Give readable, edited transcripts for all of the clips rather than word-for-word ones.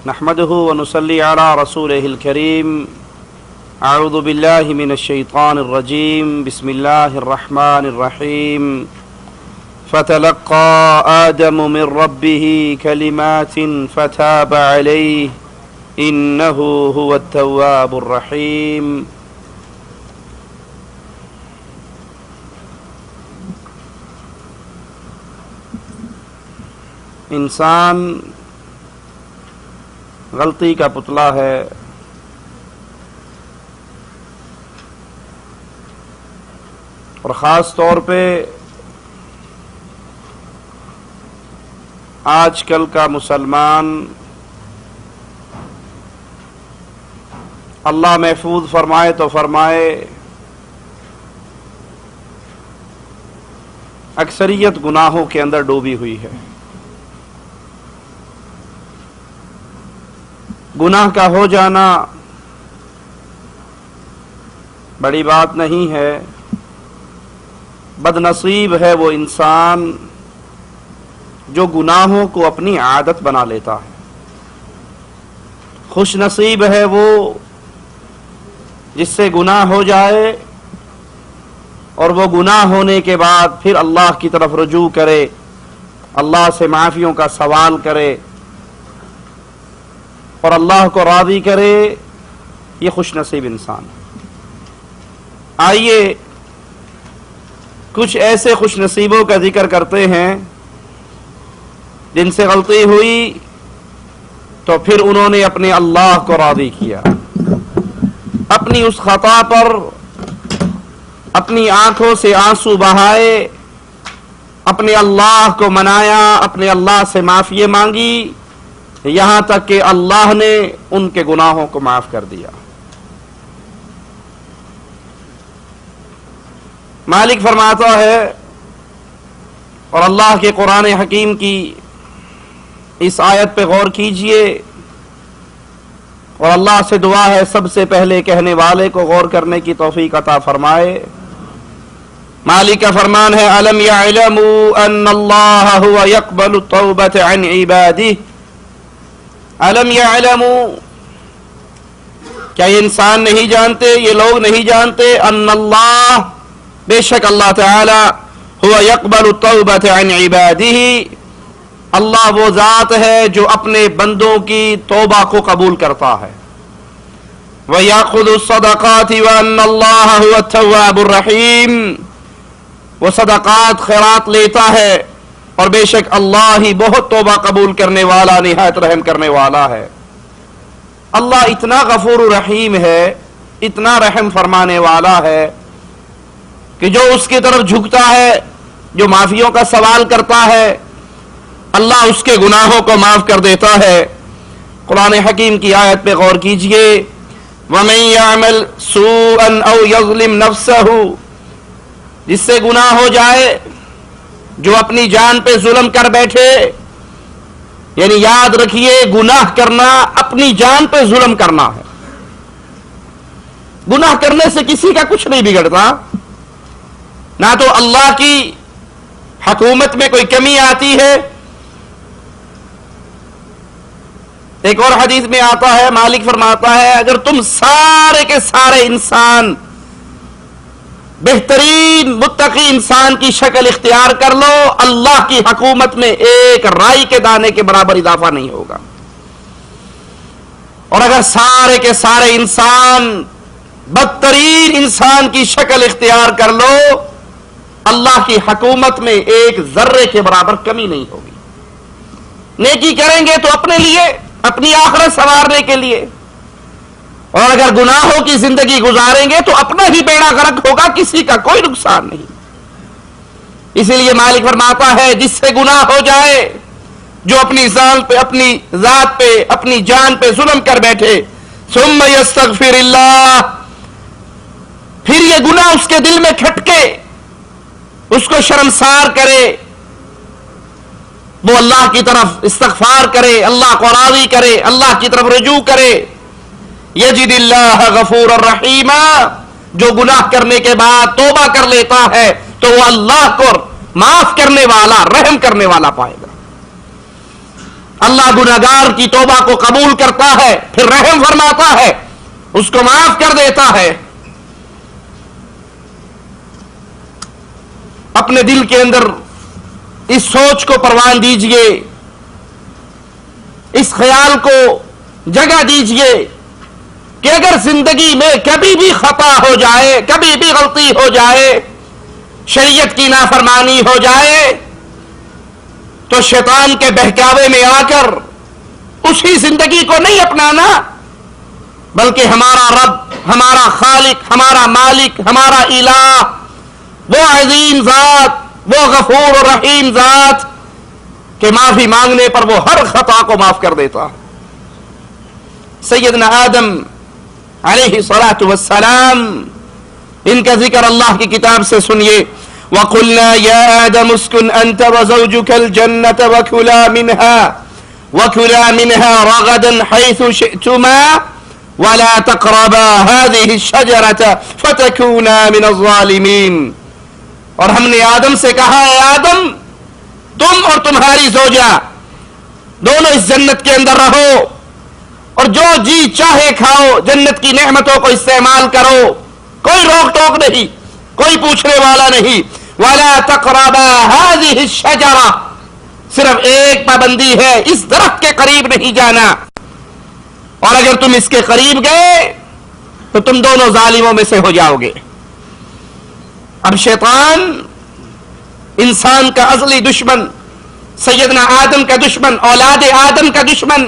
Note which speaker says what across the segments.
Speaker 1: نحمده ونصلي على رسوله الكريم اعوذ بالله من الشيطان الرجيم بسم الله الرحمن الرحيم فتلقى آدم من ربه كلمات فتاب عليه إنه هو التواب الرحيم. انسان غلطی کا پتلا ہے، اور خاص طور پہ آج کل کا مسلمان اللہ محفوظ فرمائے تو فرمائے، اکثریت گناہوں کے اندر ڈوبی ہوئی ہے. گناہ کا ہو جانا بڑی بات نہیں ہے. بد نصیب ہے وہ انسان جو گناہوں کو اپنی عادت بنا لیتا ہے. خوش نصیب ہے وہ جس سے گناہ ہو جائے اور وہ گناہ ہونے کے بعد پھر اللہ کی طرف رجوع کرے، اللہ سے معافیوں کا سوال کرے اور اللہ کو راضی کرے. یہ خوش نصیب انسان. آئیے کچھ ایسے خوش نصیبوں کا ذکر کرتے ہیں جن سے غلطی ہوئی تو پھر انہوں نے اپنے اللہ کو راضی کیا، اپنی اس خطا پر اپنی آنکھوں سے آنسو بہائے، اپنے اللہ کو منایا، اپنے اللہ سے معافی مانگی، یہاں تک کہ اللہ نے ان کے گناہوں کو معاف کر دیا. مالک فرماتا ہے، اور اللہ کے قرآن حکیم کی اس آیت پہ غور کیجئے، اور اللہ سے دعا ہے سب سے پہلے کہنے والے کو غور کرنے کی توفیق عطا فرمائے. مالک کا فرمان ہے، أَلَمْ يَعْلَمُوا أَنَّ اللَّهَ هُوَ يَقْبَلُ التَّوْبَةَ عَنْ عِبَادِهِ. علم يعلموا، کیا یہ انسان نہیں جانتے، یہ لوگ نہیں جانتے، ان اللہ، بے شک اللہ تعالی، هو يقبل التوبة عن عباده، اللہ وہ ذات ہے جو اپنے بندوں کی توبہ کو قبول کرتا ہے. وَيَأْخُذُ الصَّدَقَاتِ وَأَنَّ اللَّهَ هُوَ التَّوَّابُ الرَّحِيمُ، وہ صدقات خیرات لیتا ہے اور بے شک اللہ ہی بہت توبہ قبول کرنے والا، نہایت رحم کرنے والا ہے. اللہ اتنا غفور رحیم ہے، اتنا رحم فرمانے والا ہے کہ جو اس کی طرف جھکتا ہے، جو معافیوں کا سوال کرتا ہے، اللہ اس کے گناہوں کو معاف کر دیتا ہے. قرآن حکیم کی آیت پہ غور کیجئے، وَمَن يَعْمَلْ سُوءًا أَوْ يَظْلِمْ نَفْسَهُ، جس سے گناہ ہو جائے، جو اپنی جان پہ ظلم کر بیٹھے. یعنی یاد رکھیے، گناہ کرنا اپنی جان پہ ظلم کرنا ہے. گناہ کرنے سے کسی کا کچھ نہیں بگڑتا، نہ تو اللہ کی حکومت میں کوئی کمی آتی ہے. ایک اور حدیث میں آتا ہے، مالک فرماتا ہے، اگر تم سارے کے سارے انسان بہترین متقی انسان کی شکل اختیار کر لو، اللہ کی حکومت میں ایک رائی کے دانے کے برابر اضافہ نہیں ہوگا. اور اگر سارے کے سارے انسان بدترین انسان کی شکل اختیار کر لو، اللہ کی حکومت میں ایک ذرے کے برابر کمی نہیں ہوگی. نیکی کریں گے تو اپنے لیے، اپنی آخرت سنوارنے کے لیے، اور اگر گناہوں کی زندگی گزاریں گے تو اپنا ہی بیڑا غرق ہوگا، کسی کا کوئی نقصان نہیں. اسی لیے مالک فرماتا ہے، جس سے گناہ ہو جائے، جو اپنی ذات پہ اپنی جان پہ ظلم کر بیٹھے، ثم یستغفر اللہ، پھر یہ گناہ اس کے دل میں کھٹکے، اس کو شرمسار کرے، وہ اللہ کی طرف استغفار کرے، اللہ کو راضی کرے، اللہ کی طرف رجوع کرے، یجد اللہ غفور الرحیم، جو گناہ کرنے کے بعد توبہ کر لیتا ہے تو وہ اللہ کو معاف کرنے والا، رحم کرنے والا پائے گا. اللہ گناہگار کی توبہ کو قبول کرتا ہے، پھر رحم فرماتا ہے، اس کو معاف کر دیتا ہے۔ اپنے دل کے اندر اس سوچ کو پروان دیجئے، اس خیال کو جگہ دیجئے کہ اگر زندگی میں کبھی بھی خطا ہو جائے، کبھی بھی غلطی ہو جائے، شریعت کی نافرمانی ہو جائے، تو شیطان کے بہکاوے میں آ کر اسی زندگی کو نہیں اپنانا، بلکہ ہمارا رب، ہمارا خالق، ہمارا مالک، ہمارا الہ، وہ عظیم ذات، وہ غفور و رحیم ذات کہ معافی مانگنے پر وہ ہر خطا کو معاف کر دیتا۔ سیدنا آدم علیہ الصلاۃ والسلام، ان کا ذکر اللہ کی کتاب سے سنیے۔ وَقُلْنَا يَا آدَمُ اسْكُنْ أَنْتَ وَزَوْجُكَ الْجَنَّةَ وَكُلَا مِنْهَا رَغَدًا حَيْثُ شِئْتُمَا وَلَا تَقْرَبَا هَذِهِ الشَّجَرَةَ فَتَكُونَا مِنَ الظَّالِمِينَ۔ اور ہم نے آدم سے کہا، اے آدم، تم اور تمہاری زوجہ دونوں اس جنت کے اندر رہو اور جو جی چاہے کھاؤ، جنت کی نعمتوں کو استعمال کرو، کوئی روک ٹوک نہیں، کوئی پوچھنے والا نہیں۔ وَلَا تَقْرَبَا هَذِهِ الشَّجَرَةَ، صرف ایک پابندی ہے، اس درخت کے قریب نہیں جانا، اور اگر تم اس کے قریب گئے تو تم دونوں ظالموں میں سے ہو جاؤ گے۔ اب شیطان انسان کا ازلی دشمن، سیدنا آدم کا دشمن، اولاد آدم کا دشمن،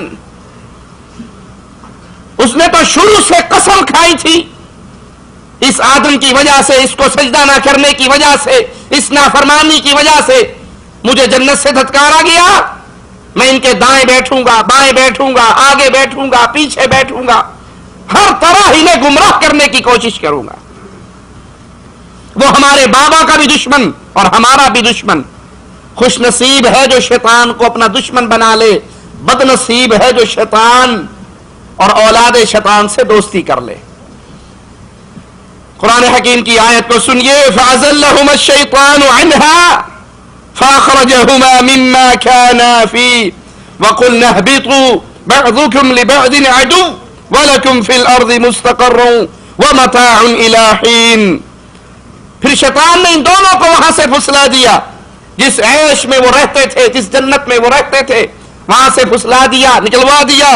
Speaker 1: اس نے تو شروع سے قسم کھائی تھی، اس آدم کی وجہ سے، اس کو سجدہ نہ کرنے کی وجہ سے، اس نافرمانی کی وجہ سے مجھے جنت سے دھتکارا گیا، میں ان کے دائیں بیٹھوں گا، بائیں بیٹھوں گا، آگے بیٹھوں گا، پیچھے بیٹھوں گا، ہر طرح انہیں گمراہ کرنے کی کوشش کروں گا۔ وہ ہمارے بابا کا بھی دشمن اور ہمارا بھی دشمن۔ خوش نصیب ہے جو شیطان کو اپنا دشمن بنا لے، بد نصیب ہے جو شیطان اور اولاد شیطان سے دوستی کر لے۔ قرآن حکیم کی آیت کو سنیے، فَأَزَلَّهُمَا الشَّيْطَانُ عَنْهَا فَأَخْرَجَهُمَا مِمَّا كَانَا فِيهِ وَقُلْنَا اهْبِطُوا بَعْضُكُمْ لِبَعْضٍ عَدُوٌّ وَلَكُمْ فِي الْأَرْضِ مُسْتَقَرٌّ وَمَتَاعٌ إِلَىٰ حِينٍ۔ پھر شیطان نے ان دونوں کو وہاں سے پھسلا دیا، جس عیش میں وہ رہتے تھے، جس جنت میں وہ رہتے تھے، وہاں سے پھسلا دیا، نکلوا دیا۔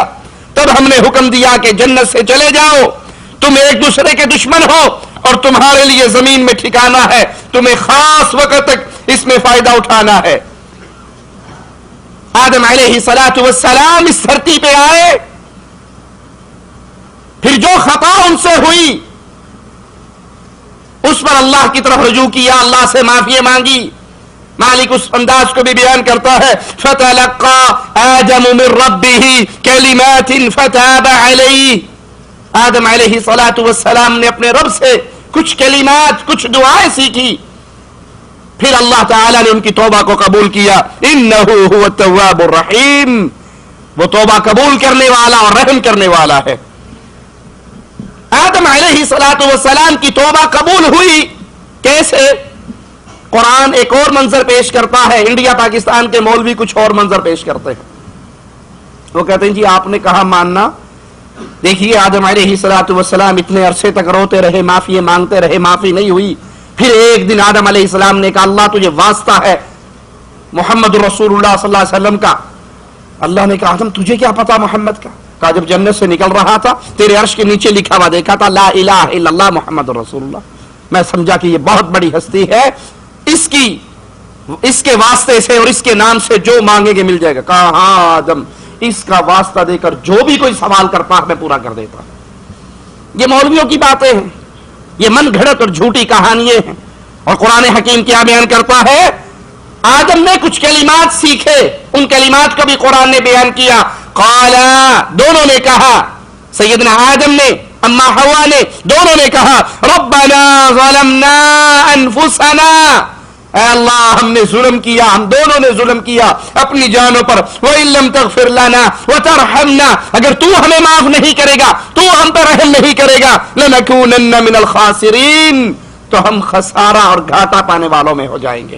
Speaker 1: تب ہم نے حکم دیا کہ جنت سے چلے جاؤ، تم ایک دوسرے کے دشمن ہو اور تمہارے لیے زمین میں ٹھکانا ہے، تمہیں خاص وقت تک اس میں فائدہ اٹھانا ہے۔ آدم علیہ الصلاۃ والسلام اس دھرتی پہ آئے، پھر جو خطا ان سے ہوئی اس پر اللہ کی طرف رجوع کیا، اللہ سے معافی مانگی۔ مالک اس انداز کو بھی بیان کرتا ہے، فَتَلَقَّى آدَمُ مِن رَبِّهِ كَلِمَاتٍ فَتَابَ عَلَيْهِ۔ آدم علیہ الصلاۃ والسلام نے اپنے رب سے کچھ کلمات، کچھ دعائیں سیکھی، پھر اللہ تعالیٰ نے ان کی توبہ کو قبول کیا۔ إِنَّهُ هُوَ التَّوَّابُ الرَّحِيمُ، وہ توبہ قبول کرنے والا اور رحم کرنے والا ہے۔ آدم علیہ الصلاۃ والسلام کی توبہ قبول ہوئی کیسے؟ قرآن ایک اور منظر پیش کرتا ہے، انڈیا پاکستان کے مولوی کچھ اور منظر پیش کرتے ہیں۔ وہ کہتے ہیں جی آپ نے کہا ماننا، دیکھیے آدم علیہ الصلاۃ والسلام اتنے عرصے تک روتے رہے، معافی مانگتے رہے، معافی نہیں ہوئی، پھر ایک دن آدم علیہ السلام نے کہا اللہ تجھے واسطہ ہے محمد رسول اللہ صلی اللہ علیہ وسلم کا۔ اللہ نے کہا آدم تجھے کیا پتا محمد کا؟ کہا جب جنت سے نکل رہا تھا تیرے عرش کے نیچے لکھا ہوا دیکھا تھا لا الہ الا اللہ محمد رسول اللہ، میں سمجھا کہ یہ بہت بڑی ہستی ہے، اس کے واسطے سے اور اس کے نام سے جو مانگے گے مل جائے گا۔ کہا ہاں آدم، اس کا واسطہ دے کر جو بھی کوئی سوال کرتا ہے میں پورا کر دیتا ہوں۔ یہ مولویوں کی باتیں ہیں، یہ من گھڑت اور جھوٹی کہانیاں ہیں۔ اور قرآن حکیم کیا بیان کرتا ہے، آدم نے کچھ کلمات سیکھے، ان کلمات کو بھی قرآن نے بیان کیا۔ قالا، دونوں نے کہا، سیدنا آدم نے، اما حوا نے، دونوں نے کہا ربنا ظلمنا انفسنا، اے اللہ ہم نے ظلم کیا، ہم دونوں نے ظلم کیا اپنی جانوں پر، وَإِن لَّمْ تَغْفِرْ لَنَا وَتَرْحَمْنَا، اگر تو ہمیں معاف نہیں کرے گا، تو ہم پر رحم نہیں کرے گا، لَنَكُونَنَّ مِنَ الْخَاسِرِينَ، تو ہم خسارہ اور گھاٹا پانے والوں میں ہو جائیں گے۔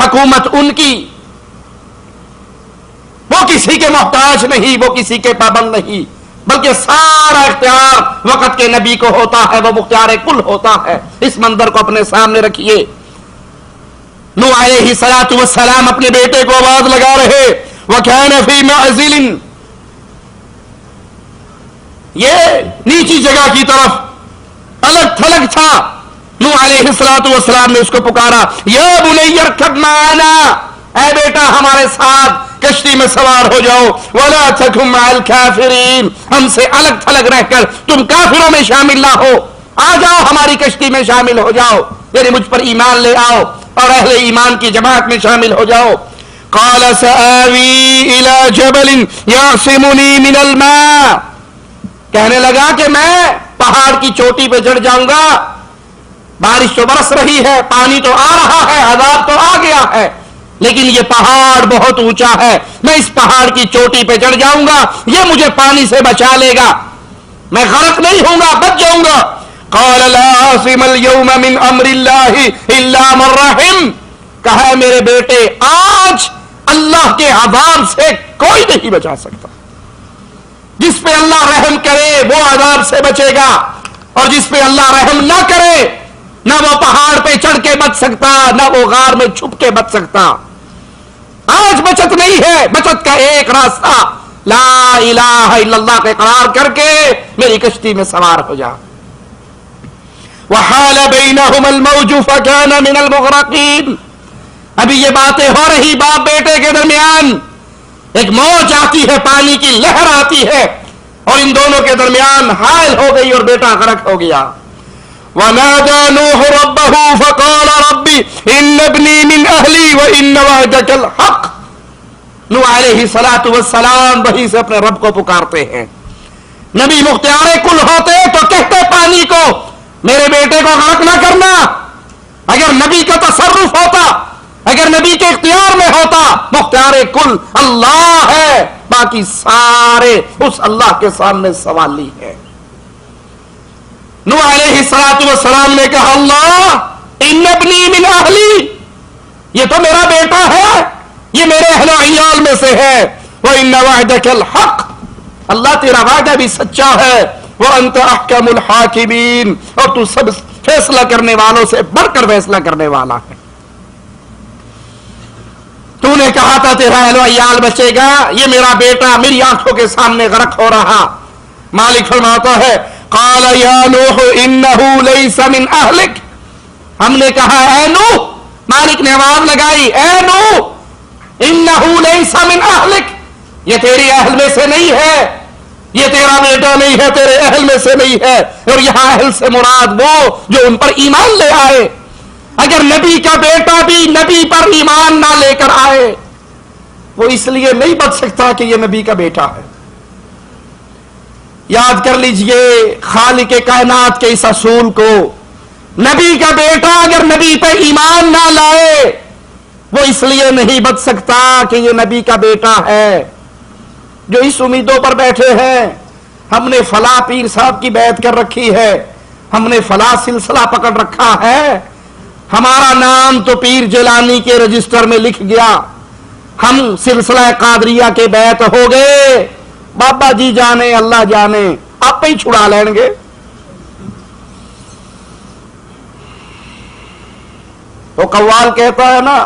Speaker 1: حکومت ان کی، وہ کسی کے محتاج نہیں، وہ کسی کے پابند نہیں، بلکہ سارا اختیار وقت کے نبی کو ہوتا ہے، وہ مختار کل ہوتا ہے۔ اس منظر کو اپنے سامنے رکھیے، نوح علیہ الصلوۃ والسلام اپنے بیٹے کو آواز لگا رہے، وَكَانَ فِي مَعْزِلٍ، یہ نیچی جگہ کی طرف الگ تھلگ تھا۔ نوح علیہ الصلوۃ والسلام نے اس کو پکارا، یا بنی ارکب معنا، اے بیٹا ہمارے ساتھ کشتی میں سوار ہو جاؤ، ولا تکن مع الکافرین، ہم سے الگ تھلگ رہ کر تم کافروں میں شامل نہ ہو، آ جاؤ ہماری کشتی میں شامل ہو جاؤ، یعنی مجھ پر ایمان لے آؤ اور اہل ایمان کی جماعت میں شامل ہو جاؤ۔ قال سآوی الی جبل یعصمنی من الماء، کہنے لگا کہ میں پہاڑ کی چوٹی پہ چڑھ جاؤں گا، بارش تو برس رہی ہے، پانی تو آ رہا ہے، عذاب تو آ گیا ہے، لیکن یہ پہاڑ بہت اونچا ہے، میں اس پہاڑ کی چوٹی پہ چڑھ جاؤں گا، یہ مجھے پانی سے بچا لے گا، میں غرق نہیں ہوں گا، بچ جاؤں گا۔ قال لا عاصم اليوم من امر اللہ الا من رحم، کہا میرے بیٹے آج اللہ کے عذاب سے کوئی نہیں بچا سکتا، جس پہ اللہ رحم کرے وہ عذاب سے بچے گا، اور جس پہ اللہ رحم نہ کرے نہ وہ پہاڑ پہ چڑھ کے بچ سکتا، نہ وہ غار میں چھپ کے بچ سکتا۔ آج بچت نہیں ہے، بچت کا ایک راستہ لا الہ الا اللہ کا اقرار کر کے میری کشتی میں سوار ہو جا۔ وحال بینہم الموج فکان من المغرقین، ابھی یہ باتیں ہو رہی باپ بیٹے کے درمیان، ایک موج آتی ہے، پانی کی لہر آتی ہے، اور ان دونوں کے درمیان حائل ہو گئی اور بیٹا غرق ہو گیا۔ وَنَادَى نُوحُ رَبَّهُ فَقَالَ رَبِّ إِنَّ ابْنِي مِنْ أَهْلِي وَإِنَّ وَعْدَكَ الْحَقُّ، نوح علیہ الصلوۃ والسلام وہیں سے اپنے رب کو پکارتے ہیں۔ نبی مختار کل ہوتے تو کہتے پانی کو میرے بیٹے کو غرق نہ کرنا، اگر نبی کا تصرف ہوتا، اگر نبی کے اختیار میں ہوتا، مختار کل اللہ ہے، باقی سارے اس اللہ کے سامنے سوالی ہے۔ نوح علیہ الصلوۃ والسلام نے کہا اللہ ان ابنی من اہلی، یہ تو میرا بیٹا ہے، یہ میرے اہل و عیال میں سے ہے، وَإِنَّ وَعْدَكَ الْحَقُّ، اللہ تیرا وعدہ بھی سچا ہے، وَأَنْتَ أَحْكَمُ الْحَاكِمِينَ، اور تو سب فیصلہ کرنے والوں سے بڑھ کر فیصلہ کرنے والا ہے۔ تو نے کہا تھا تیرا اہل و عیال بچے گا، یہ میرا بیٹا میری آنکھوں کے سامنے غرق ہو رہا۔ مالک فرماتا ہے قال یا نوح انہ لیس من اہلک، ہم نے کہا اے نوح، مالک نے آواز لگائی اے نوح انہ لیس من اہلک، یہ تیری اہل میں سے نہیں ہے، یہ تیرا بیٹا نہیں ہے، تیرے اہل میں سے نہیں ہے، اور یہاں اہل سے مراد وہ جو ان پر ایمان لے آئے۔ اگر نبی کا بیٹا بھی نبی پر ایمان نہ لے کر آئے، وہ اس لیے نہیں بچ سکتا کہ یہ نبی کا بیٹا ہے۔ یاد کر لیجئے خالق کائنات کے اس اصول کو، نبی کا بیٹا اگر نبی پہ ایمان نہ لائے وہ اس لیے نہیں بچ سکتا کہ یہ نبی کا بیٹا ہے۔ جو اس امیدوں پر بیٹھے ہیں ہم نے فلاں پیر صاحب کی بیعت کر رکھی ہے، ہم نے فلاں سلسلہ پکڑ رکھا ہے، ہمارا نام تو پیر جیلانی کے رجسٹر میں لکھ گیا، ہم سلسلہ قادریہ کے بیعت ہو گئے، بابا جی جانے اللہ جانے، آپ ہی چھڑا لیں گے۔ وہ قوال کہتا ہے نا،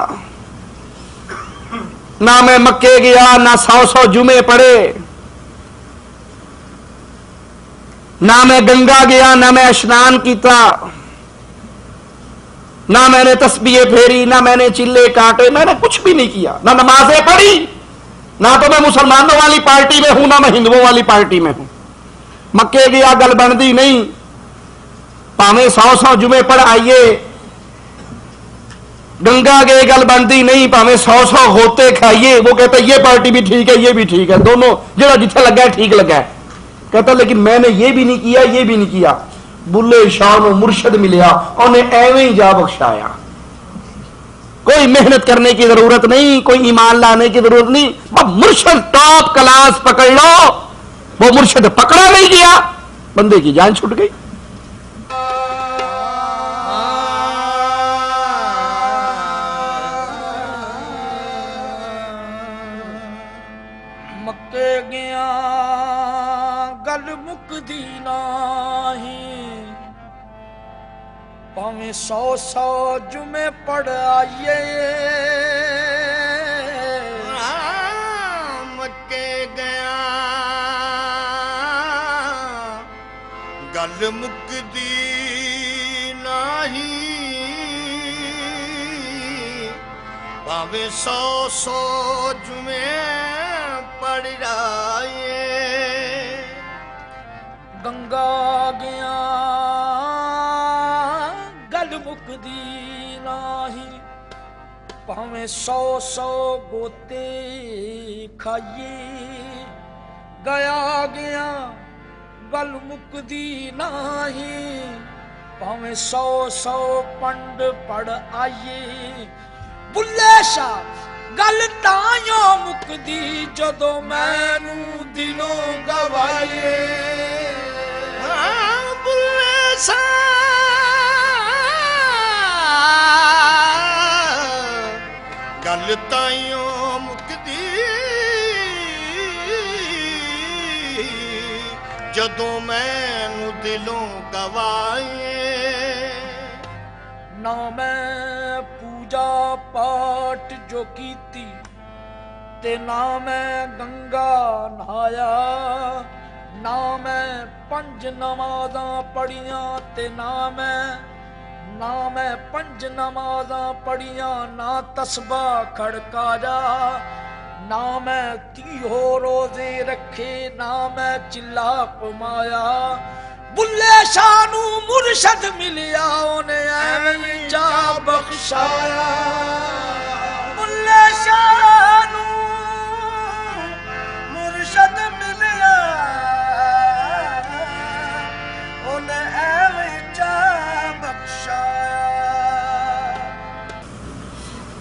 Speaker 1: نہ میں مکے گیا نہ 100 جمعے پڑے، نہ میں گنگا گیا نہ میں اشنان کیتا، نہ میں نے تسبیح پھیری نہ میں نے چلے کاٹے، میں نے کچھ بھی نہیں کیا، نہ نمازیں پڑھی، نہ تو میں مسلمانوں والی پارٹی میں ہوں نہ میں ہندوؤں والی پارٹی میں ہوں۔ مکے گیا گل بندی نہیں، پاویں 100 جمعے پڑھ آئیے، گنگا گئے گل بندی نہیں، پاویں 100 ہوتے کھائیے، وہ کہتا ہے یہ پارٹی بھی ٹھیک ہے یہ بھی ٹھیک ہے، دونوں جڑا جتھے لگا ہے ٹھیک لگا ہے، کہتا لیکن میں نے یہ بھی نہیں کیا یہ بھی نہیں کیا۔ بلے شاہ نو مرشد ملیا، انہیں ایویں ہی جا بخشایا، کوئی محنت کرنے کی ضرورت نہیں، کوئی ایمان لانے کی ضرورت نہیں، بس مرشد ٹاپ کلاس پکڑ لو۔ وہ مرشد پکڑا نہیں گیا، بندے کی جان چھوٹ گئی۔
Speaker 2: پاویں 100 جمعے پڑھ آئیے
Speaker 3: مکے گیا گل مکدی نہیں پاویں 100 جمعے پڑھ آئیے
Speaker 2: گنگا گیا گل مکدی نہیں پاویں 100 گوتے کھائیے گیا گیا گل مکدی نہیں پاویں 100 پنڈ پڑھ آئیے بلے شاہ گل تائیوں مکدی جدو مینوں دلوں گوائیے
Speaker 3: بلے شاہ گل تائیوں مکدی جدوں مینوں دلوں گوائیے
Speaker 2: نہ میں پوجا پاٹ جو کیتی تے نہ میں گنگا نہایا نہ میں 5 نمازاں پڑھیاں تے نہ میں 5 نمازاں پڑھیاں نہ تسبیح کھڑکایا نہ میں 30 روزے رکھے نہ میں چلا کمایا بلے شاہ نو مرشد ملیا انہیں ایویں جا بخشایا بلے شاہ نو مرشد ملیا انہیں ایویں جا بخشایا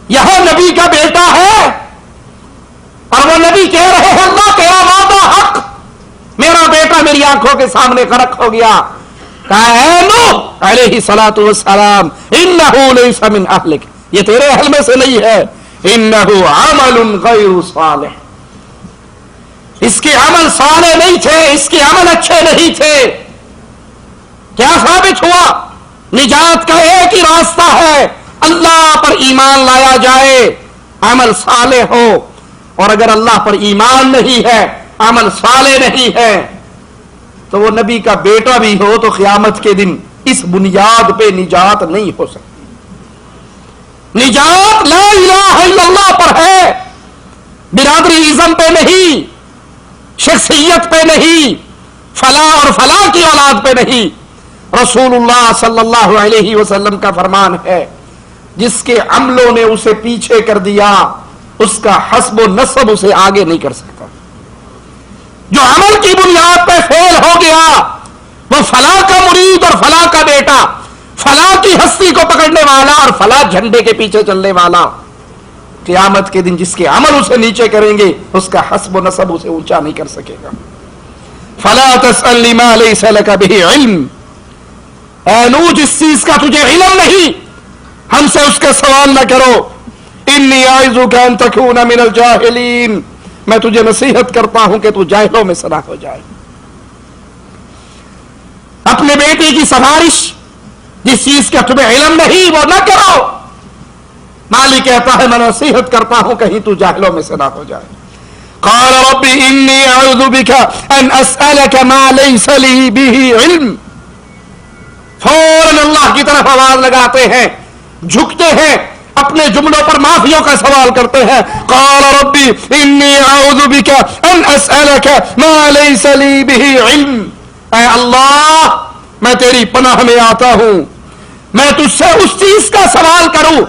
Speaker 1: یہاں نبی کا بیٹا ہے اور وہ نبی کہہ رہے ہیں اللہ تیرا وعدہ حق میرا بیٹا میری آنکھوں کے سامنے غرق ہو گیا کہا اے نوح علیہ الصلوۃ والسلام انہ لیس من اہلک یہ تیرے اہل میں سے نہیں ہے انہ عمل غیر صالح اس کے عمل صالح نہیں تھے اس کے عمل اچھے نہیں تھے کیا ثابت ہوا نجات کا ایک ہی راستہ ہے اللہ پر ایمان لایا جائے عمل صالح ہو اور اگر اللہ پر ایمان نہیں ہے عمل صالح نہیں ہے تو وہ نبی کا بیٹا بھی ہو تو قیامت کے دن اس بنیاد پہ نجات نہیں ہو سکتی نجات لا الہ الا اللہ پر ہے برادری ازم پہ نہیں شخصیت پہ نہیں فلاں اور فلاں کی اولاد پہ نہیں رسول اللہ صلی اللہ علیہ وسلم کا فرمان ہے جس کے عملوں نے اسے پیچھے کر دیا اس کا حسب و نسب اسے آگے نہیں کر سکتا جو عمل کی بنیاد پہ فیل ہو گیا وہ فلاں کا مرید اور فلاں کا بیٹا فلاں کی ہستی کو پکڑنے والا اور فلاں جھنڈے کے پیچھے چلنے والا قیامت کے دن جس کے عمل اسے نیچے کریں گے اس کا حسب و نسب اسے اونچا نہیں کر سکے گا فلا تسأل ما ليس لك به علم اے نوح جس چیز کا تجھے علم نہیں ہم سے اس کا سوال نہ کرو انی اعوذک ان تکون من الجاہلین میں تجھے نصیحت کرتا ہوں کہ تو جاہلوں میں سے نہ ہو جائے اپنے بیٹے کی سفارش جس چیز کا تمہیں علم نہیں وہ نہ کرو مالی کہتا ہے میں نصیحت کرتا ہوں کہیں تو جاہلوں میں سے نہ ہو جائے قال رب انی اعوذ بک ان اسألک ما لیس لی به علم فوراً اللہ کی طرف آواز لگاتے ہیں جھکتے ہیں اپنے جملوں پر معافیوں کا سوال کرتے ہیں قال ربی انی اعوذ بک ان اسألک ما لیس لی به علم اے اللہ میں تیری پناہ میں آتا ہوں میں تجھ سے اس چیز کا سوال کروں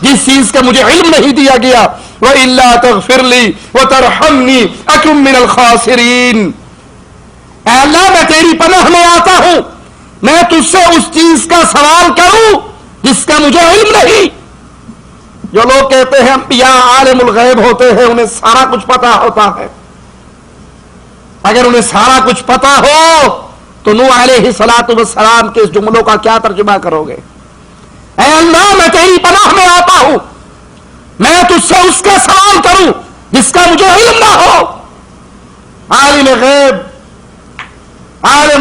Speaker 1: جس چیز کا مجھے علم نہیں دیا گیا وَإِلَّا تَغْفِرْ لِي وَتَرْحَمْنِي أَكُن مِّنَ الْخَاسِرِينَ اے اللہ میں تیری پناہ میں آتا ہوں میں تجھ سے اس چیز کا سوال کروں جس کا مجھے علم نہیں جو لوگ کہتے ہیں انبیاء عالم الغیب ہوتے ہیں انہیں سارا کچھ پتا ہوتا ہے اگر انہیں سارا کچھ پتا ہو تو نوح علیہ السلام کے اس جملوں کا کیا ترجمہ کرو گے اے اللہ میں تیری پناہ میں آتا ہوں میں تجھ سے اس کا سوال کروں جس کا مجھے علم نہ ہو عالم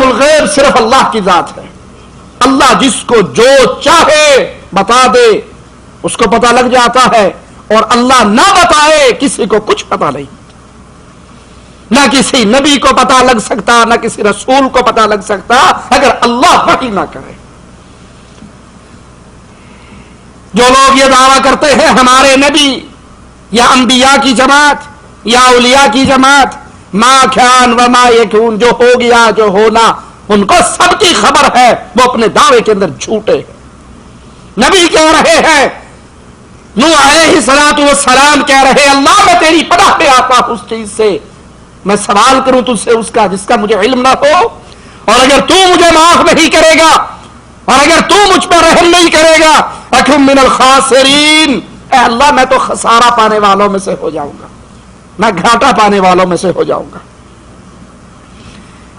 Speaker 1: الغیب صرف اللہ کی ذات ہے اللہ جس کو جو چاہے بتا دے اس کو پتہ لگ جاتا ہے، اور اللہ نہ بتائے کسی کو کچھ پتہ نہیں، نہ کسی نبی کو پتہ لگ سکتا، نہ کسی رسول کو پتہ لگ سکتا اگر اللہ وحی نہ کرے۔ جو لوگ یہ دعویٰ کرتے ہیں ہمارے نبی یا انبیاء کی جماعت یا اولیاء کی جماعت ما کان و ما یکون، جو ہو گیا جو ہونا ان کو سب کی خبر ہے، وہ اپنے دعوے کے اندر جھوٹے ہیں۔ نبی کہہ رہے ہیں، نوح علیہ السلام کہہ رہے اللہ میں تیری پناہ میں آتا ہوں اس چیز سے، میں سوال کروں تجھ سے اس کا جس کا مجھے علم نہ ہو، اور اگر تو مجھے معاف نہیں کرے گا اور اگر تو مجھ پر رحم نہیں کرے گا اکن من الخاسرین، اے اللہ میں تو خسارہ پانے والوں میں سے ہو جاؤں گا، میں گھاٹا پانے والوں میں سے ہو جاؤں گا۔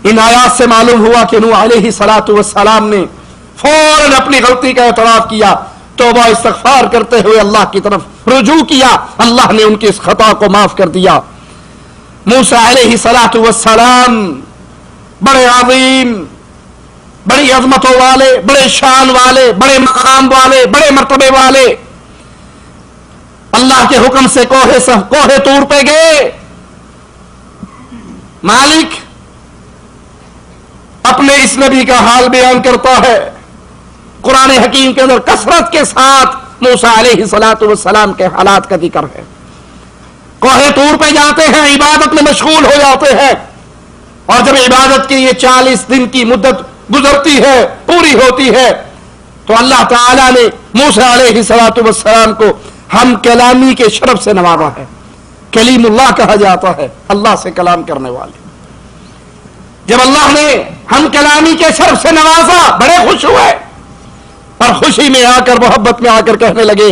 Speaker 1: ان آیات سے معلوم ہوا کہ نوح علیہ السلام نے فوراً اپنی غلطی کا اعتراف کیا، توبہ استغفار کرتے ہوئے اللہ کی طرف رجوع کیا، اللہ نے ان کی اس خطا کو معاف کر دیا۔ موسیٰ علیہ السلام بڑے عظیم، بڑی عظمتوں والے، بڑے شان والے، بڑے مقام والے، بڑے مرتبے والے، اللہ کے حکم سے کوہ طور پہ گئے۔ مالک اپنے اس نبی کا حال بیان کرتا ہے، قرآن حکیم کے اندر کثرت کے ساتھ موسیٰ علیہ السلام کے حالات کا ذکر ہے۔ کوہ طور پہ جاتے ہیں، عبادت میں مشغول ہو جاتے ہیں، اور جب عبادت کی یہ 40 دن کی مدت گزرتی ہے، پوری ہوتی ہے، تو اللہ تعالیٰ نے موسیٰ علیہ السلام کو ہم کلامی کے شرف سے نوازا ہے۔ کلیم اللہ کہا جاتا ہے، اللہ سے کلام کرنے والے۔ جب اللہ نے ہم کلامی کے شرف سے نوازا بڑے خوش ہوئے، اور خوشی میں آ کر محبت میں آ کر کہنے لگے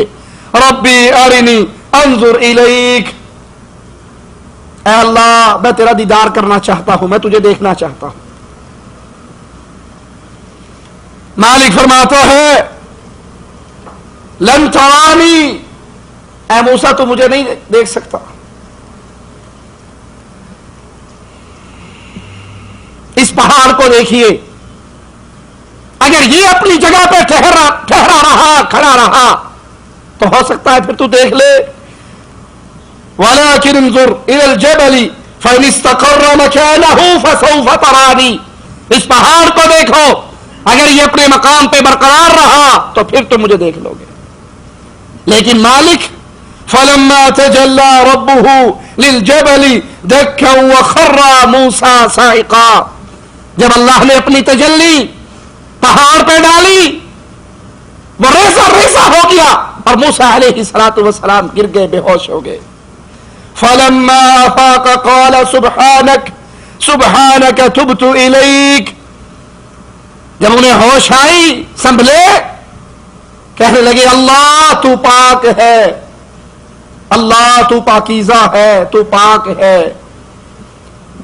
Speaker 1: ربی ارنی انظر الیک، اے اللہ میں تیرا دیدار کرنا چاہتا ہوں، میں تجھے دیکھنا چاہتا ہوں۔ مالک فرماتا ہے لن ترانی، اے موسیٰ تو مجھے نہیں دیکھ سکتا، اس پہاڑ کو دیکھیے، اگر یہ اپنی جگہ پہ ٹھہرا رہا، کھڑا رہا تو ہو سکتا ہے پھر تو دیکھ لے۔ وَلَكِنْ انظُرْ إِلَى الْجَبَلِ فَإِنِ اسْتَقَرَّ مَكَانَهُ فَسَوْفَ تَرَانِي، اس پہاڑ کو دیکھو، اگر یہ اپنے مقام پہ برقرار رہا تو پھر تم مجھے دیکھ لو گے۔ لیکن مالک فَلَمَّا تَجَلَّى رَبُّهُ لِلْجَبَلِ دَكًّا وَخَرَّ مُوسَىٰ صَاعِقًا، جب اللہ نے اپنی تجلی پہاڑ پہ ڈالی، وہ ریزہ ریزہ ہو گیا، اور موسیٰ علیہ السلام گر گئے، بے ہوش ہو گئے۔ فَلَمَّا أَفَاقَ قَالَ سُبْحَانَكَ تُبْتُ إِلَيْكَ، جب انہیں ہوش آئی، سنبھلے، کہنے لگے اللہ تو پاک ہے، اللہ تو پاکیزہ ہے، تو پاک ہے،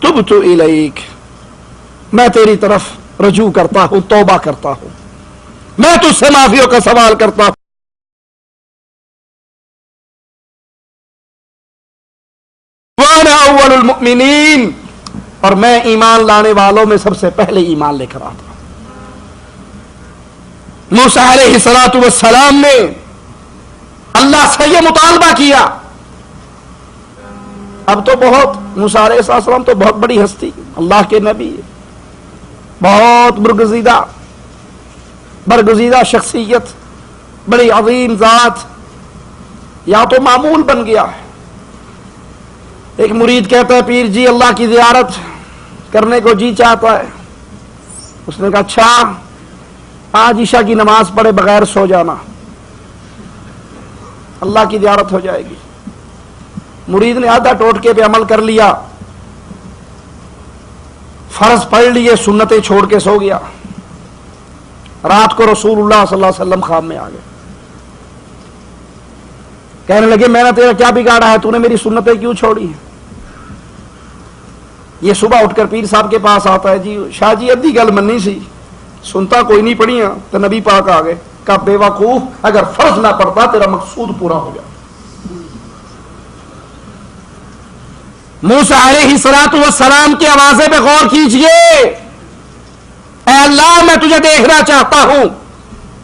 Speaker 1: تبت الیک، میں تیری طرف رجوع کرتا ہوں، توبہ کرتا ہوں، میں تجھ سے معافیوں کا سوال کرتا ہوں۔ وانا اول المؤمنین، اور میں ایمان لانے والوں میں سب سے پہلے ایمان لے کر آتا ہوں۔ موسیٰ علیہ السلام نے اللہ سے یہ مطالبہ کیا، اب تو بہت موسیٰ علیہ السلام تو بہت بڑی ہستی، اللہ کے نبی، بہت برگزیدہ شخصیت، بڑی عظیم ذات، یا تو معمول بن گیا ہے۔ ایک مرید کہتا ہے پیر جی اللہ کی زیارت کرنے کو جی چاہتا ہے، اس نے کہا اچھا آج عشاء کی نماز پڑھے بغیر سو جانا، اللہ کی زیارت ہو جائے گی۔ مرید نے آدھا ٹوٹکے پہ عمل کر لیا، فرض پڑھ لیے، سنتیں چھوڑ کے سو گیا، رات کو رسول اللہ صلی اللہ علیہ وسلم خواب میں آ گئے، کہنے لگے میں نے تیرا کیا بگاڑا ہے، تو نے میری سنتیں کیوں چھوڑی ہیں؟ یہ صبح اٹھ کر پیر صاحب کے پاس آتا ہے، جی شاہ جی ادھی گل منی سی، سنتا کوئی نہیں پڑھیاں تو نبی پاک آ گئے، کہا بے وقوف، اگر فرض نہ پڑتا تیرا مقصود پورا ہو جائے۔ موسیٰ علیہ السلام کی آوازیں پہ غور کیجئے، اے اللہ میں تجھے دیکھنا چاہتا ہوں.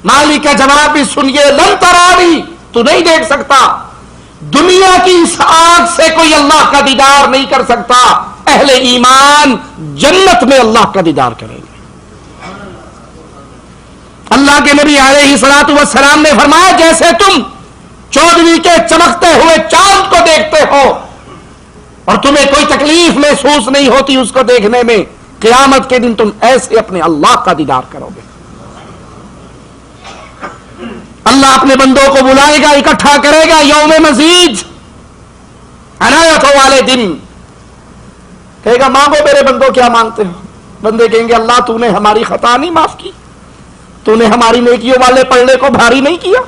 Speaker 1: مالک کا جواب بھی سنیے، لن ترانی، تو نہیں دیکھ سکتا. دنیا کی اس آنکھ سے کوئی اللہ کا دیدار نہیں کر سکتا. اہل ایمان جنت میں اللہ کا دیدار کریں گے. اللہ کے نبی علیہ الصلوۃ والسلام نے فرمایا جیسے تم 14ویں کے چمکتے ہوئے چاند کو دیکھتے ہو اور تمہیں کوئی تکلیف محسوس نہیں ہوتی اس کو دیکھنے میں، قیامت کے دن تم ایسے اپنے اللہ کا دیدار کرو گے. اللہ اپنے بندوں کو بلائے گا، اکٹھا کرے گا یوم مزید، عنایت والے دن. کہے گا مانگو میرے بندوں کیا مانگتے ہو. بندے کہیں گے اللہ تو نے ہماری خطا نہیں معاف کی، تو نے ہماری نیکیوں والے پلڑے کو بھاری نہیں کیا،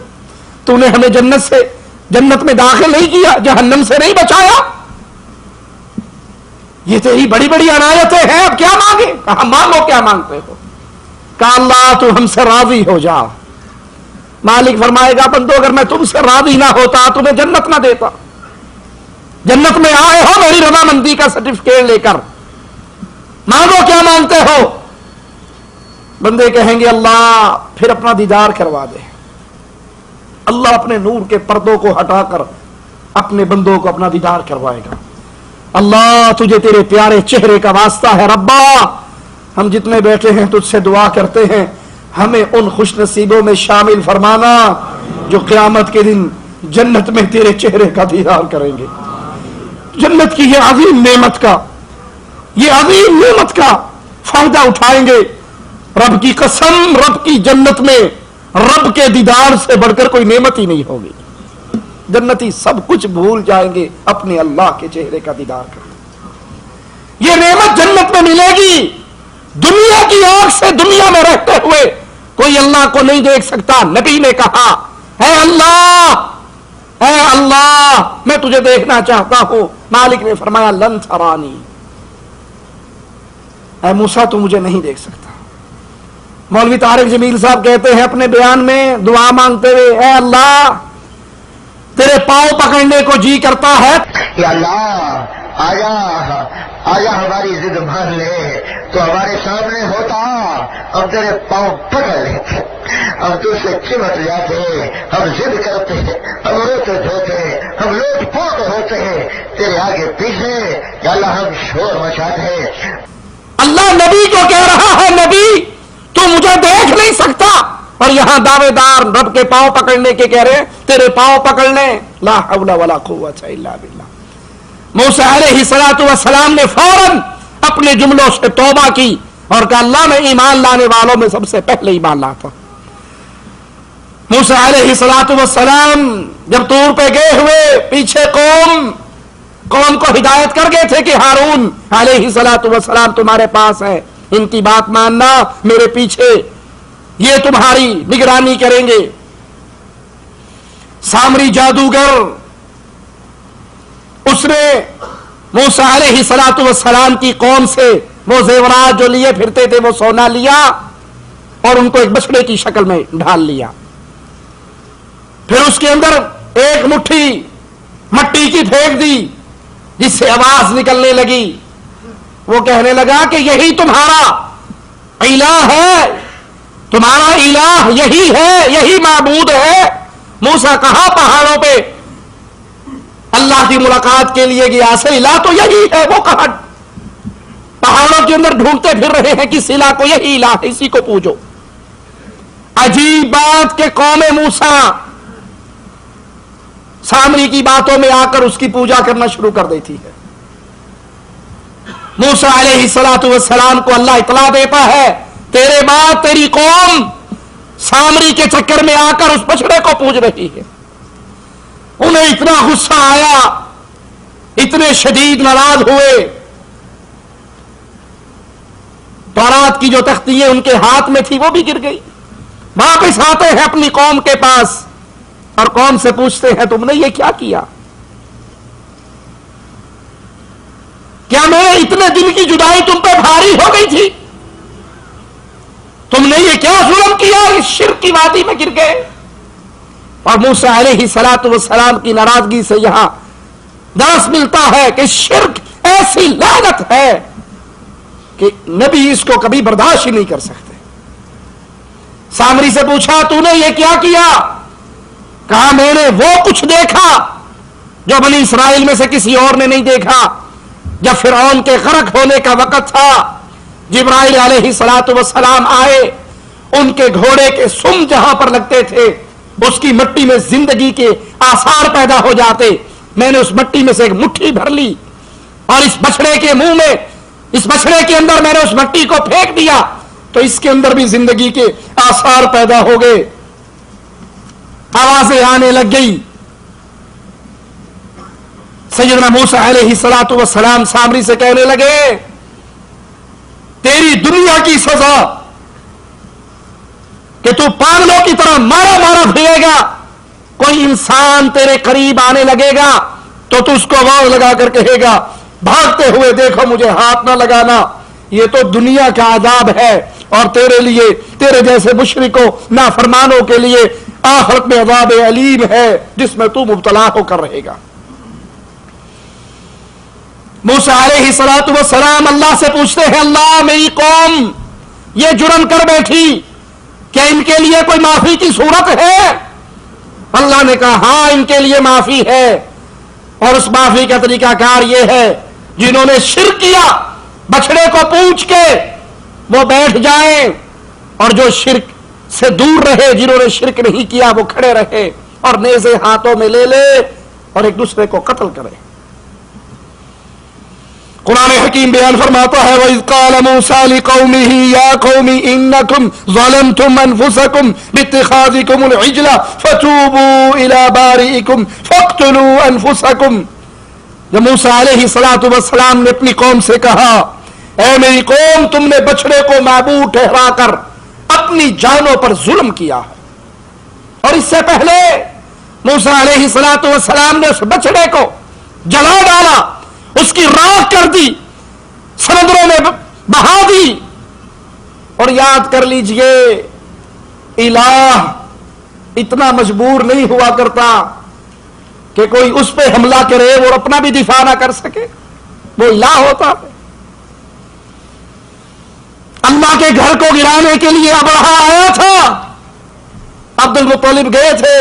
Speaker 1: تو نے ہمیں جنت میں داخل نہیں کیا، جہنم سے نہیں بچایا. یہ تیری بڑی بڑی عنایتیں ہیں، اب کیا مانگے. کہا مانگو کیا مانگتے ہو. کہا اللہ تو ہم سے راضی ہو جا. مالک فرمائے گا بندو اگر میں تم سے راضی نہ ہوتا تمہیں جنت نہ دیتا. جنت میں آئے ہو میری رضامندی کا سرٹیفکیٹ لے کر، مانگو کیا مانگتے ہو. بندے کہیں گے اللہ پھر اپنا دیدار کروا دے. اللہ اپنے نور کے پردوں کو ہٹا کر اپنے بندوں کو اپنا دیدار کروائے گا. اللہ تجھے تیرے پیارے چہرے کا واسطہ ہے ربا، ہم جتنے بیٹھے ہیں تجھ سے دعا کرتے ہیں ہمیں ان خوش نصیبوں میں شامل فرمانا جو قیامت کے دن جنت میں تیرے چہرے کا دیدار کریں گے. جنت کی یہ عظیم نعمت کا فائدہ اٹھائیں گے. رب کی قسم، رب کی جنت میں رب کے دیدار سے بڑھ کر کوئی نعمت ہی نہیں ہوگی. جنتی سب کچھ بھول جائیں گے اپنے اللہ کے چہرے کا دیدار کر. یہ نعمت جنت میں ملے گی. دنیا کی آنکھ سے دنیا میں رہتے ہوئے کوئی اللہ کو نہیں دیکھ سکتا. نبی نے کہا اے اللہ میں تجھے دیکھنا چاہتا ہوں. مالک نے فرمایا لن ترانی، اے موسیٰ تو مجھے نہیں دیکھ سکتا. مولوی طارق جمیل صاحب کہتے ہیں اپنے بیان میں دعا مانگتے ہوئے اے اللہ تیرے پاؤں پکڑنے کو جی کرتا ہے.
Speaker 4: یا اللہ آجا ہماری ضد مان لے تو ہمارے سامنے ہوتا، ہم تیرے پاؤں پکڑ لیتے، ہم تجھ سے چمٹ جاتے، ہم ضد کرتے، ہم روتے دھوتے، ہم لوٹ پوٹ ہوتے ہیں تیرے آگے پیچھے. یا اللہ ہم شور مچاتے.
Speaker 1: اللہ نبی کو کہہ رہا ہے نبی تو مجھے دیکھ نہیں سکتا، اور یہاں دعوے دار رب کے پاؤں پکڑنے کے کہہ رہے ہیں تیرے پاؤں پکڑنے. لا حول ولا قوت الا باللہ. موسیٰ علیہ الصلوۃ والسلام نے فوراً اپنے جملوں سے توبہ کی اور کہا اللہ میں ایمان لانے والوں میں سب سے پہلے ایمان لاتا. موسیٰ علیہ الصلوۃ والسلام جب طور پہ گئے ہوئے پیچھے قوم کو ہدایت کر گئے تھے کہ ہارون علیہ الصلوۃ والسلام تمہارے پاس ہے، ان کی بات ماننا، میرے پیچھے یہ تمہاری نگرانی کریں گے. سامری جادوگر اس نے موسیٰ علیہ الصلوۃ والسلام کی قوم سے وہ زیورات جو لیے پھرتے تھے وہ سونا لیا اور ان کو ایک بچڑے کی شکل میں ڈھال لیا. پھر اس کے اندر ایک مٹھی مٹی کی پھینک دی جس سے آواز نکلنے لگی. وہ کہنے لگا کہ یہی تمہارا الہ ہے، تمہارا الہ یہی ہے، یہی معبود ہے. موسیٰ کہا پہاڑوں پہ اللہ کی ملاقات کے لیے گیا، اصل الہ تو یہی ہے. وہ کہا پہاڑوں کے اندر ڈھونڈتے پھر رہے ہیں کس الہ کو، یہی الہ ہے، اسی کو پوجو. عجیب بات کہ قوم موسیٰ سامری کی باتوں میں آ کر اس کی پوجا کرنا شروع کر دیتی ہے. موسیٰ علیہ الصلوۃ والسلام کو اللہ اطلاع دیتا ہے تیرے بعد تیری قوم سامری کے چکر میں آ کر اس بچڑے کو پوج رہی ہے. انہیں اتنا غصہ آیا، اتنے شدید ناراض ہوئے. تورات کی جو تختیاں ان کے ہاتھ میں تھی وہ بھی گر گئی. واپس آتے ہیں اپنی قوم کے پاس اور قوم سے پوچھتے ہیں تم نے یہ کیا کیا؟ کیا میں اتنے دن کی جدائی تم پہ بھاری ہو گئی تھی؟ تم نے یہ کیا ظلم کیا؟ اس شرک کی وادی میں گر گئے. اور موسیٰ علیہ الصلوۃ والسلام کی ناراضگی سے یہاں درس ملتا ہے کہ شرک ایسی لعنت ہے کہ نبی اس کو کبھی برداشت ہی نہیں کر سکتے. سامری سے پوچھا تو نے یہ کیا کیا؟ کہا میں نے وہ کچھ دیکھا جو بنی اسرائیل میں سے کسی اور نے نہیں دیکھا۔ جب فرعون کے غرق ہونے کا وقت تھا، جبرائیل علیہ السلام آئے، ان کے گھوڑے کے سم جہاں پر لگتے تھے اس کی مٹی میں زندگی کے آثار پیدا ہو جاتے۔ میں نے اس مٹی میں سے ایک مٹھی بھر لی اور اس بچڑے کے منہ میں، اس بچڑے کے اندر میں نے اس مٹی کو پھینک دیا تو اس کے اندر بھی زندگی کے آثار پیدا ہو گئے۔ آوازیں آنے لگ گئی۔ سیدنا موسیٰ علیہ السلام سامری سے کہنے لگے تیری دنیا کی سزا کہ تو پاگلوں کی طرح مارا مارا پھرے گا، کوئی انسان تیرے قریب آنے لگے گا تو تو اس کو آواز لگا کر کہے گا بھاگتے ہوئے دیکھو مجھے ہاتھ نہ لگانا۔ یہ تو دنیا کا عذاب ہے اور تیرے لیے، تیرے جیسے مشرکوں نافرمانوں کے لیے آخرت میں عذاب علیم ہے جس میں تو مبتلا ہو کر رہے گا۔ موسیٰ علیہ السلام اللہ سے پوچھتے ہیں اللہ میری قوم یہ جرم کر بیٹھی، کیا ان کے لیے کوئی معافی کی صورت ہے؟ اللہ نے کہا ہاں ان کے لیے معافی ہے، اور اس معافی کا طریقہ کار یہ ہے جنہوں نے شرک کیا بچڑے کو پوچھ کے وہ بیٹھ جائیں، اور جو شرک سے دور رہے، جنہوں نے شرک نہیں کیا وہ کھڑے رہے اور نیزے ہاتھوں میں لے لے اور ایک دوسرے کو قتل کرے۔ قرآن حکیم بیان فرماتا ہے وَإِذْ قَالَ مُوسَىٰ لِقَوْمِهِ يَا قَوْمِ إِنَّكُمْ ظَلَمْتُمْ أَنفُسَكُمْ بِاتِّخَاذِكُمُ الْعِجْلَ فَتُوبُوا إِلَىٰ بَارِئِكُمْ فَاقْتُلُوا أَنفُسَكُمْ۔ جب موسیٰ علیہ السلام نے اپنی قوم سے کہا اے میری قوم تم نے بچڑے کو معبود ٹھہرا کر اپنی جانوں پر ظلم کیا ہے، اور اس سے پہلے موسیٰ علیہ السلام نے اس بچڑے کو جلا ڈالا، اس کی راکھ کر دی، سمندروں میں بہا دی۔ اور یاد کر لیجئے الہ اتنا مجبور نہیں ہوا کرتا کہ کوئی اس پہ حملہ کرے اور اپنا بھی دفاع نہ کر سکے، وہ الہ ہوتا ہے۔ اللہ کے گھر کو گرانے کے لیے ابرہا آیا تھا، عبد المطلب گئے تھے،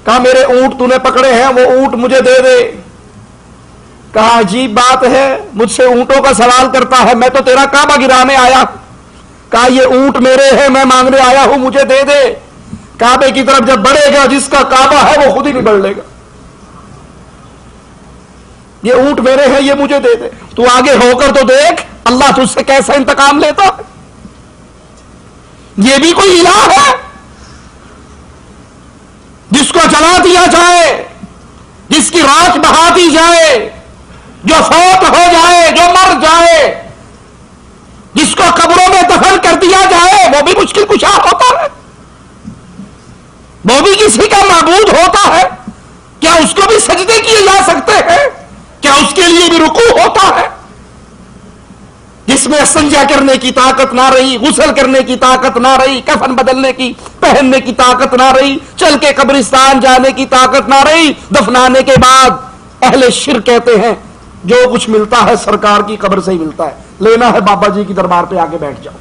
Speaker 1: کہا میرے اونٹ تو نے پکڑے ہیں وہ اونٹ مجھے دے دے۔ کہا عجیب بات ہے مجھ سے اونٹوں کا سوال کرتا ہے، میں تو تیرا کعبہ گرانے آیا ہوں۔ کہا یہ اونٹ میرے ہیں میں مانگنے آیا ہوں مجھے دے دے۔ کعبے کی طرف جب بڑھے گا جس کا کعبہ ہے وہ خود ہی نہیں بڑھ لے گا، یہ اونٹ میرے ہیں یہ مجھے دے دے۔ تو آگے ہو کر تو دیکھ اللہ تجھ سے کیسا انتقام لیتا ہے۔ یہ بھی کوئی الہ ہے جس کو جلا دیا جائے، جس کی راکھ بہا دی جائے، جو فوت ہو جائے، جو مر جائے، جس کو قبروں میں دفن کر دیا جائے، وہ بھی مشکل کشا ہوتا ہے، وہ بھی کسی کا معبود ہوتا ہے۔ کیا اس کو بھی سجدے کیے جا سکتے ہیں؟ کیا اس کے لیے بھی رکوع ہوتا ہے؟ جس میں استنجا کرنے کی طاقت نہ رہی، غسل کرنے کی طاقت نہ رہی، کفن بدلنے کی، پہننے کی طاقت نہ رہی، چل کے قبرستان جانے کی طاقت نہ رہی، دفنانے کے بعد اہل شرک کہتے ہیں جو کچھ ملتا ہے سرکار کی قبر سے ہی ملتا ہے، لینا ہے بابا جی کی دربار پہ آ کے بیٹھ جاؤ۔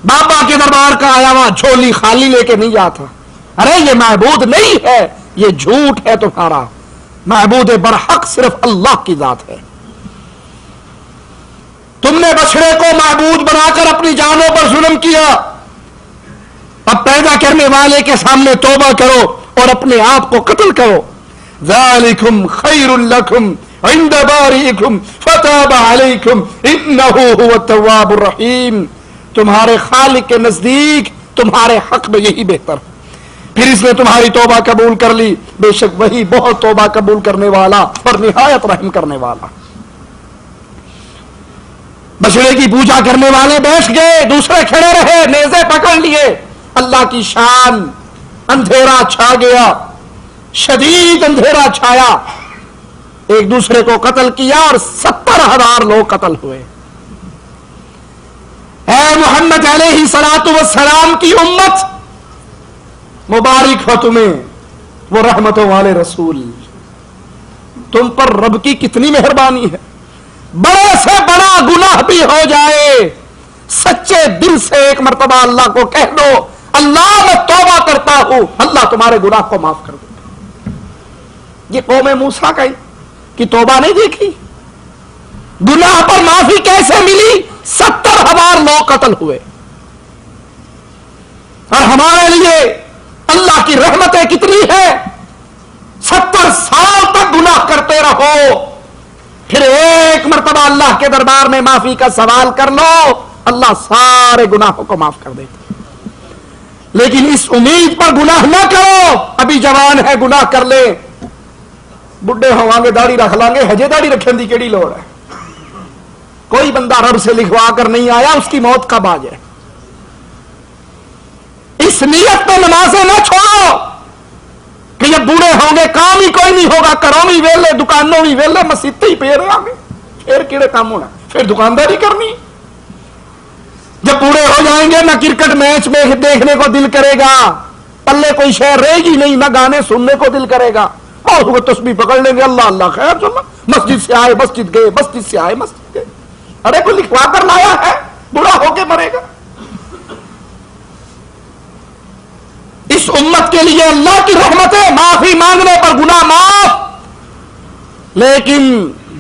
Speaker 1: بابا کے دربار کا آیا ہوا جھولی خالی لے کے نہیں جاتا۔ ارے یہ معبود نہیں ہے، یہ جھوٹ ہے تمہارا، معبود برحق صرف اللہ کی ذات ہے۔ تم نے بچڑے کو معبود بنا کر اپنی جانوں پر ظلم کیا، اب پیدا کرنے والے کے سامنے توبہ کرو اور اپنے آپ کو قتل کرو۔ ذالکم خیر لکم عند بارئکم فتاب علیکم انہ هو التواب الرحیم۔ تمہارے خالق کے نزدیک تمہارے حق میں یہی بہتر ہے، پھر اس نے تمہاری توبہ قبول کر لی، بے شک وہی بہت توبہ قبول کرنے والا اور نہایت رحم کرنے والا۔ بچڑے کی پوجا کرنے والے بیٹھ گئے، دوسرے کھڑے رہے، نیزے پکڑ لیے۔ اللہ کی شان، اندھیرا چھا گیا، شدید اندھیرا چھایا، ایک دوسرے کو قتل کیا اور 70,000 لوگ قتل ہوئے۔ اے محمد علیہ السلام کی امت، مبارک ہو تمہیں، وہ رحمتوں والے رسول، تم پر رب کی کتنی مہربانی ہے۔ بڑے سے بڑا گناہ بھی ہو جائے، سچے سچے دل سے ایک مرتبہ اللہ کو کہہ دو اللہ میں توبہ کرتا ہوں, اللہ تمہارے گناہ کو معاف کر دے. یہ قوم موسیٰ کی توبہ نہیں دیکھی؟ گناہ پر معافی کیسے ملی؟ 70,000 لوگ قتل ہوئے. اور ہمارے لیے اللہ کی رحمتیں کتنی ہے, 70 سال تک گناہ کرتے رہو, پھر ایک مرتبہ اللہ کے دربار میں معافی کا سوال کر لو, اللہ سارے گناہوں کو معاف کر دیتا. لیکن اس امید پر گناہ نہ کرو ابھی جوان ہے گناہ کر لے, بڈھے ہوں گے داڑھی رکھ لیں گے, ہجے داڑھی رکھنے کی کیڑی لوڑ ہے؟ کوئی بندہ رب سے لکھوا کر نہیں آیا, اس کی موت کب آ جائے. اس نیت پہ نمازیں نہ چھوڑو کہ جب بوڑھے ہوں گے کام ہی کوئی نہیں ہوگا, کروں بھی ویلے, دکانوں بھی ویلے, مسجد ہی پہ رہے گے, پھر کیڑے کام ہونا, پھر دکانداری کرنی. جب بوڑھے ہو جائیں گے نہ کرکٹ میچ میں دیکھنے کو دل کرے گا, پلے کوئی شے رہے گی نہیں, نہ گانے سننے کو دل کرے گا, اور وہ تسبیح پکڑ لیں گے اللہ اللہ خیر سننا, مسجد سے آئے مسجد گئے, مسجد سے آئے مسجد گئے. ارے کوئی لکھوا کر لایا ہے, بوڑھا ہو کے مرے گا. اس امت کے لیے اللہ کی رحمت ہے, معافی مانگنے پر گناہ معاف, لیکن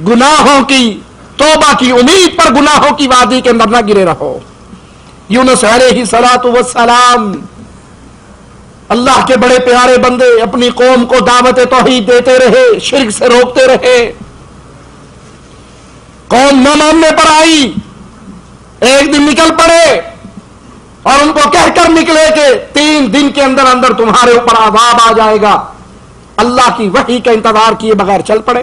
Speaker 1: گناہوں کی توبہ کی امید پر گناہوں کی وادی کے اندر نہ گرے رہو. یونس علیہ الصلوۃ والسلام اللہ کے بڑے پیارے بندے, اپنی قوم کو دعوت توحید دیتے رہے, شرک سے روکتے رہے. قوم نہ ماننے پر آئی, ایک دن نکل پڑے اور ان کو کہہ کر نکلے کہ 3 دن کے اندر اندر تمہارے اوپر عذاب آ جائے گا. اللہ کی وحی کا انتظار کیے بغیر چل پڑے.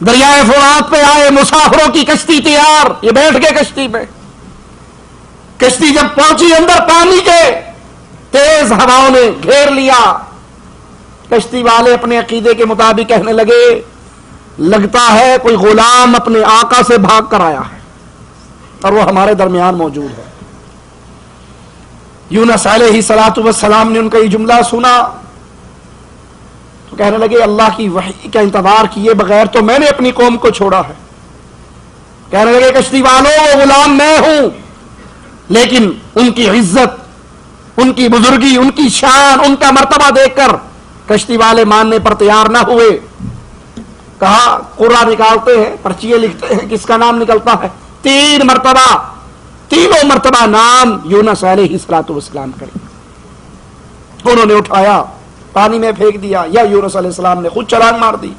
Speaker 1: دریائے فرات پہ آئے, مسافروں کی کشتی تیار, یہ بیٹھ گئے کشتی میں. کشتی جب پہنچی اندر پانی کے, تیز ہواؤں نے گھیر لیا. کشتی والے اپنے عقیدے کے مطابق کہنے لگے لگتا ہے کوئی غلام اپنے آقا سے بھاگ کر آیا ہے اور وہ ہمارے درمیان موجود ہے. یونس علیہ الصلوۃ والسلام نے ان کا یہ جملہ سنا تو کہنے لگے اللہ کی وحی کا انتظار کیے بغیر تو میں نے اپنی قوم کو چھوڑا ہے. کہنے لگے کشتی والوں وہ غلام میں ہوں, لیکن ان کی عزت, ان کی بزرگی, ان کی شان, ان کا مرتبہ دیکھ کر کشتی والے ماننے پر تیار نہ ہوئے. کہا قرآن نکالتے ہیں, پرچیے لکھتے ہیں, کس کا نام نکلتا ہے, 3 مرتبہ, تینوں مرتبہ نام یونس علیہ الصلوۃ والسلام کرے. انہوں نے اٹھایا, پانی میں پھینک دیا, یا یونس علیہ السلام نے خود چھلانگ مار دی.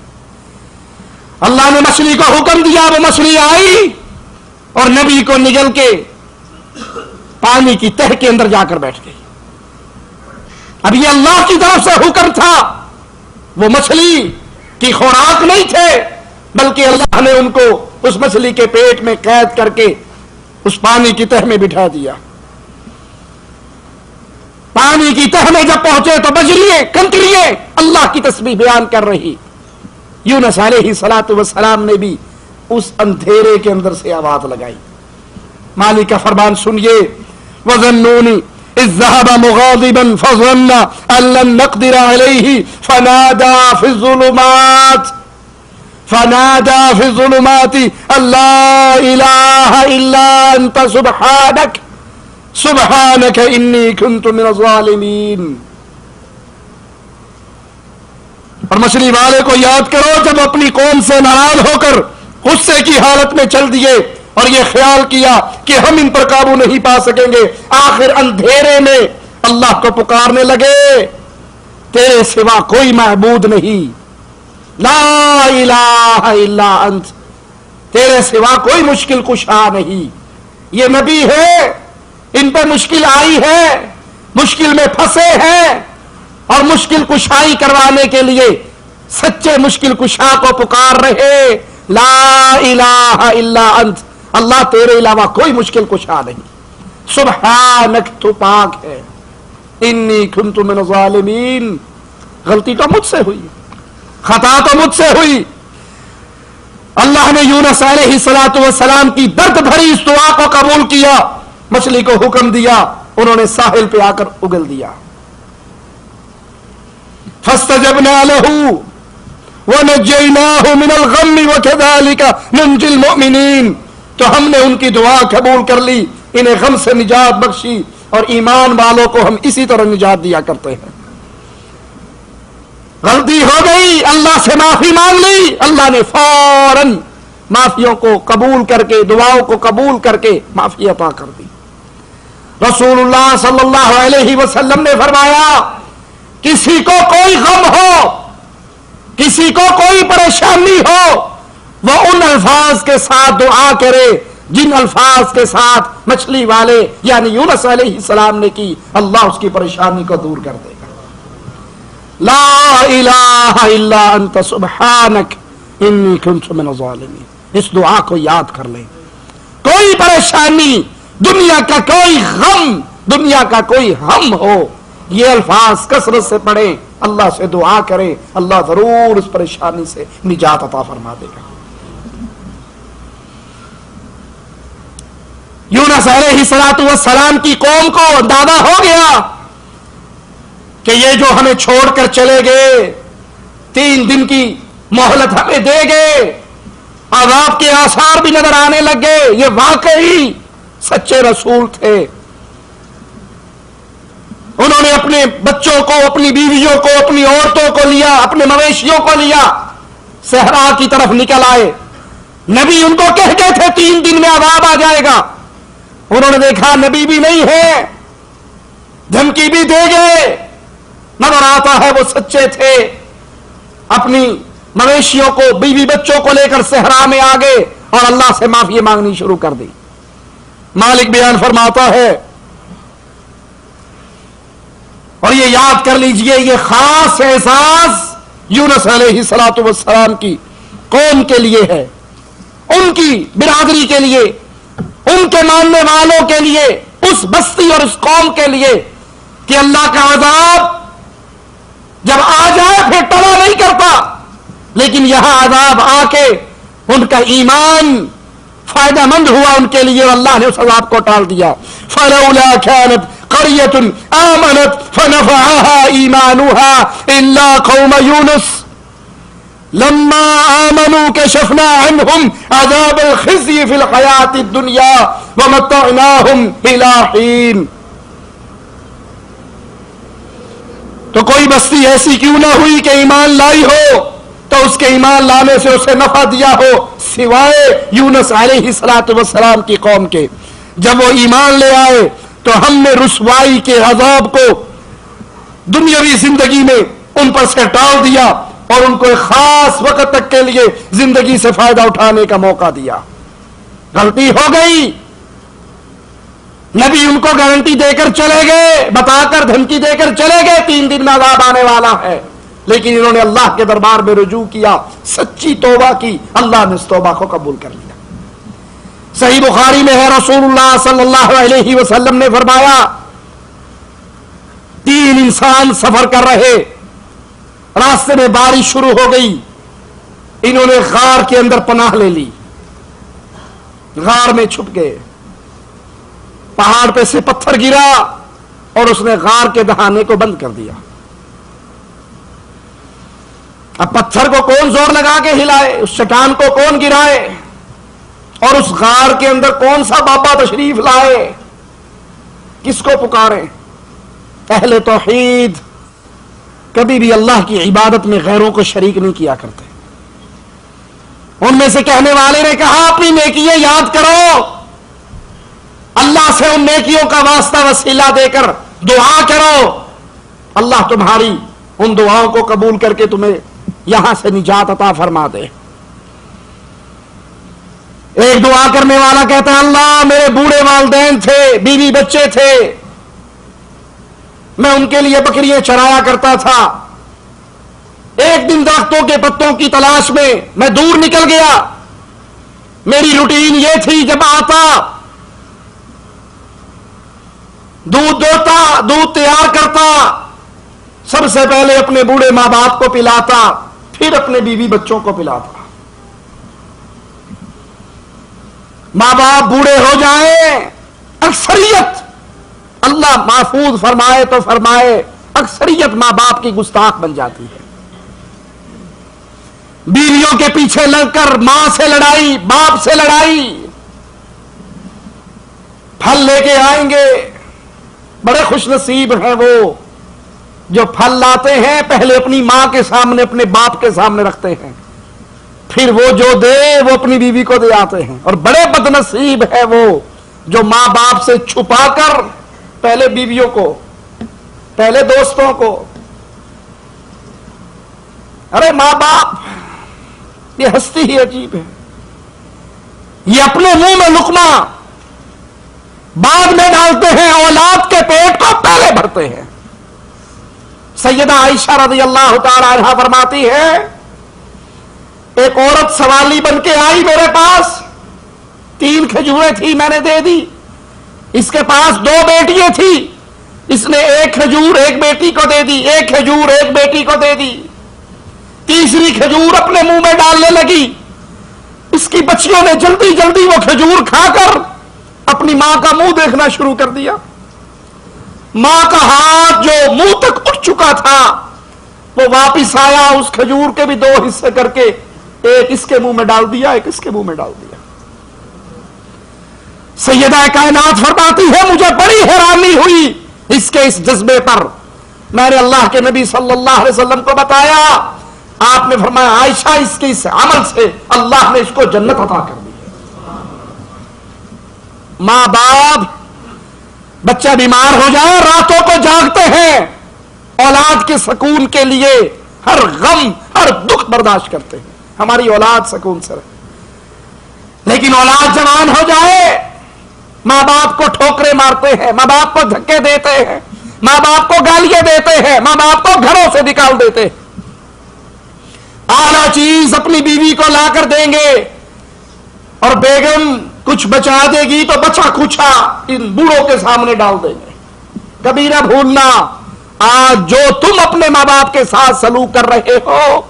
Speaker 1: اللہ نے مچھلی کو حکم دیا, وہ مچھلی آئی اور نبی کو نگل کے پانی کی تہ کے اندر جا کر بیٹھ گئی. اب یہ اللہ کی طرف سے حکم تھا, وہ مچھلی کی خوراک نہیں تھے, بلکہ اللہ نے ان کو اس مچھلی کے پیٹ میں قید کر کے اس پانی کی تہ میں بٹھا دیا. پانی کی تہ میں جب پہنچے تو بجریے, کنکریے اللہ کی تسبیح بیان کر رہی. یونس علیہ الصلوۃ والسلام نے بھی اس اندھیرے کے اندر سے آواز لگائی. مالک کا فرمان سنیے, وَظَنُّونِ إِذْ ذَهَبَ مُغَاضِبًا فَظَنَّ أَن لَّن نَّقْدِرَ عَلَيْهِ فَنَادَىٰ فِي الظُّلُمَاتِ أَن لَّا إِلَٰهَ إِلَّا أَنتَ سُبْحَانَكَ إِنِّي كُنتُ مِنَ الظَّالِمِينَ. اور مچھلی والے کو یاد کرو جب اپنی قوم سے ناراض ہو کر غصے کی حالت میں چل دیے اور یہ خیال کیا کہ ہم ان پر قابو نہیں پا سکیں گے, آخر اندھیرے میں اللہ کو پکارنے لگے, تیرے سوا کوئی معبود نہیں, لا الہ الا انت, تیرے سوا کوئی مشکل کشا نہیں. یہ نبی ہے, ان پہ مشکل آئی ہے, مشکل میں پھنسے ہیں, اور مشکل کشائی کروانے کے لیے سچے مشکل کشا کو پکار رہے, لا الہ الا انت, اللہ تیرے علاوہ کوئی مشکل کشا نہیں, سبحانک تو پاک ہے, انی کنت من الظالمین, غلطی تو مجھ سے ہوئی, خطا تو مجھ سے ہوئی. اللہ نے یونس علیہ الصلوۃ والسلام کی درد بھری اس دعا کو قبول کیا, مچھلی کو حکم دیا, انہوں نے ساحل پہ آ کر اگل دیا. فاستجبنا له وَنَجَّيْنَاهُ مِنَ الْغَمِّ وَكَذَلِكَ نُنْجِي الْمُؤْمِنِينَ. تو ہم نے ان کی دعا قبول کر لی انہیں غم سے نجات بخشی اور ایمان والوں کو ہم اسی طرح نجات دیا کرتے ہیں. غلطی ہو گئی، اللہ سے معافی مانگ لی، اللہ نے فوراً معافیوں کو قبول کر کے، دعاؤں کو قبول کر کے معافی عطا کر دی. رسول اللہ صلی اللہ علیہ وسلم نے فرمایا کسی کو کوئی غم ہو، کسی کو کوئی پریشانی ہو، وہ ان الفاظ کے ساتھ دعا کرے جن الفاظ کے ساتھ مچھلی والے یعنی یونس علیہ السلام نے کی، اللہ اس کی پریشانی کو دور کر دے گا. لا الہ الا انت سبحانک انی کنت من الظالمین. اس دعا کو یاد کر لیں. کوئی پریشانی، دنیا کا کوئی غم، دنیا کا کوئی ہم ہو، یہ الفاظ کثرت سے پڑھیں، اللہ سے دعا کریں، اللہ ضرور اس پریشانی سے نجات عطا فرما دے گا. یونس علیہ السلام کی قوم کو اندازہ ہو گیا کہ یہ جو ہمیں چھوڑ کر چلے گئے، 3 دن کی مہلت ہمیں دے گئے، عذاب کے آثار بھی نظر آنے لگ گئے، یہ واقعی سچے رسول تھے. انہوں نے اپنے بچوں کو، اپنی بیویوں کو، اپنی عورتوں کو لیا، اپنے مویشیوں کو لیا، صحرا کی طرف نکل آئے. نبی ان کو کہہ گئے تھے 3 دن میں عذاب آ جائے گا. انہوں نے دیکھا نبی بھی نہیں ہے، دھمکی بھی دے گئے، نظر آتا ہے وہ سچے تھے. اپنی مویشیوں کو، بیوی بچوں کو لے کر صحرا میں آ گئے اور اللہ سے معافی مانگنی شروع کر دی. مالک بیان فرماتا ہے، اور یہ یاد کر لیجئے، یہ خاص احساس یونس علیہ السلام کی قوم کے لیے ہے، ان کی برادری کے لیے، ان کے ماننے والوں کے لیے، اس بستی اور اس قوم کے لیے کہ اللہ کا عذاب جب آ جائے پھر ٹلا نہیں کرتا، لیکن یہاں عذاب آ کے ان کا ایمان فائدہ مند ہوا ان کے لیے اور اللہ نے اس عذاب کو ٹال دیا. فلولا كانت قرية آمنت فنفعها إيمانها إلا قوم يونس لما آمنوا كشفنا عنهم عذاب الخزي في الحياة الدنيا ومتعناهم إلى حين. تو کوئی بستی ایسی کیوں نہ ہوئی کہ ایمان لائی ہو تو اس کے ایمان لانے سے اسے نفع دیا ہو سوائے یونس علیہ السلام کی قوم کے. جب وہ ایمان لے آئے تو ہم نے رسوائی کے عذاب کو دنیاوی زندگی میں ان پر سے ٹال دیا اور ان کو ایک خاص وقت تک کے لیے زندگی سے فائدہ اٹھانے کا موقع دیا. غلطی ہو گئی، نبی ان کو گارنٹی دے کر چلے گئے، بتا کر دھمکی دے کر چلے گئے 3 دن میں عذاب آنے والا ہے، لیکن انہوں نے اللہ کے دربار میں رجوع کیا، سچی توبہ کی، اللہ نے اس توبہ کو قبول کر لیا. صحیح بخاری میں ہے، رسول اللہ صلی اللہ علیہ وسلم نے فرمایا 3 انسان سفر کر رہے، راستے میں بارش شروع ہو گئی، انہوں نے غار کے اندر پناہ لے لی، غار میں چھپ گئے، پہاڑ پہ سے پتھر گرا اور اس نے غار کے دہانے کو بند کر دیا. اب پتھر کو کون زور لگا کے ہلائے، اس چٹان کو کون گرائے، اور اس غار کے اندر کون سا بابا تشریف لائے، کس کو پکارے؟ اہل توحید کبھی بھی اللہ کی عبادت میں غیروں کو شریک نہیں کیا کرتے. ان میں سے کہنے والے نے کہا اپنی نیکیاں یاد کرو، اللہ سے ان نیکیوں کا واسطہ وسیلہ دے کر دعا کرو، اللہ تمہاری ان دعاؤں کو قبول کر کے تمہیں یہاں سے نجات عطا فرما دے. ایک دعا کرنے والا کہتا ہے اللہ میرے بوڑھے والدین تھے، بیوی بچے تھے، میں ان کے لیے بکریاں چرایا کرتا تھا، ایک دن درختوں کے پتوں کی تلاش میں دور نکل گیا، میری روٹین یہ تھی جب آتا دودھ دوتا، دودھ تیار کرتا، سب سے پہلے اپنے بوڑھے ماں باپ کو پلاتا، پھر اپنے بیوی بچوں کو پلاتا. ماں باپ بوڑھے ہو جائیں، اکثریت اللہ محفوظ فرمائے تو فرمائے، اکثریت ماں باپ کی گستاخ بن جاتی ہے. بیویوں کے پیچھے لگ کر ماں سے لڑائی، باپ سے لڑائی، پھل لے کے آئیں گے، بڑے خوش نصیب ہیں وہ جو پھل لاتے ہیں پہلے اپنی ماں کے سامنے اپنے باپ کے سامنے رکھتے ہیں، پھر وہ جو دے وہ اپنی بیوی کو دے آتے ہیں، اور بڑے بد نصیب ہے وہ جو ماں باپ سے چھپا کر پہلے بیویوں کو، پہلے دوستوں کو. ارے ماں باپ یہ ہستی ہی عجیب ہے، یہ اپنے منہ میں لقمہ بعد میں ڈالتے ہیں، اولاد کے پیٹ کو پہلے بھرتے ہیں. سیدہ عائشہ رضی اللہ تعالی عنہا فرماتی ہے ایک عورت سوالی بن کے آئی میرے پاس، 3 کھجوریں تھی میں نے دے دی. اس کے پاس 2 بیٹیاں تھی، اس نے 1 کھجور ایک بیٹی کو دے دی، 1 کھجور ایک بیٹی کو دے دی. تیسری کھجور اپنے منہ میں ڈالنے لگی. اس کی بچیوں نے جلدی جلدی وہ کھجور کھا کر اپنی ماں کا منہ دیکھنا شروع کر دیا. ماں کا ہاتھ جو منہ تک اٹھ چکا تھا وہ واپس آیا، اس کھجور کے بھی 2 حصے کر کے ایک اس کے منہ میں ڈال دیا، ایک اس کے منہ میں ڈال دیا. سیدہ کائنات فرماتی ہے مجھے بڑی حیرانی ہوئی اس کے اس جذبے پر. میں نے اللہ کے نبی صلی اللہ علیہ وسلم کو بتایا، آپ نے فرمایا عائشہ اس کے اس عمل سے اللہ نے اس کو جنت عطا کر دی. ماں باپ بچہ بیمار ہو جائے راتوں کو جاگتے ہیں، اولاد کے سکون کے لیے ہر غم ہر دکھ برداشت کرتے ہیں، ہماری اولاد سکون سے رہے. لیکن اولاد جوان ہو جائے ماں باپ کو ٹھوکریں مارتے ہیں، ماں باپ کو دھکے دیتے ہیں، ماں باپ کو گالیاں دیتے ہیں، ماں باپ کو گھروں سے نکال دیتے ہیں. اعلیٰ چیز اپنی بیوی کو لا کر دیں گے اور بیگم کچھ بچا دے گی تو بچا کچھا ان بوڑھوں کے سامنے ڈال دیں گے. کبھی نہ بھولنا آج جو تم اپنے ماں باپ کے ساتھ سلوک کر رہے ہو،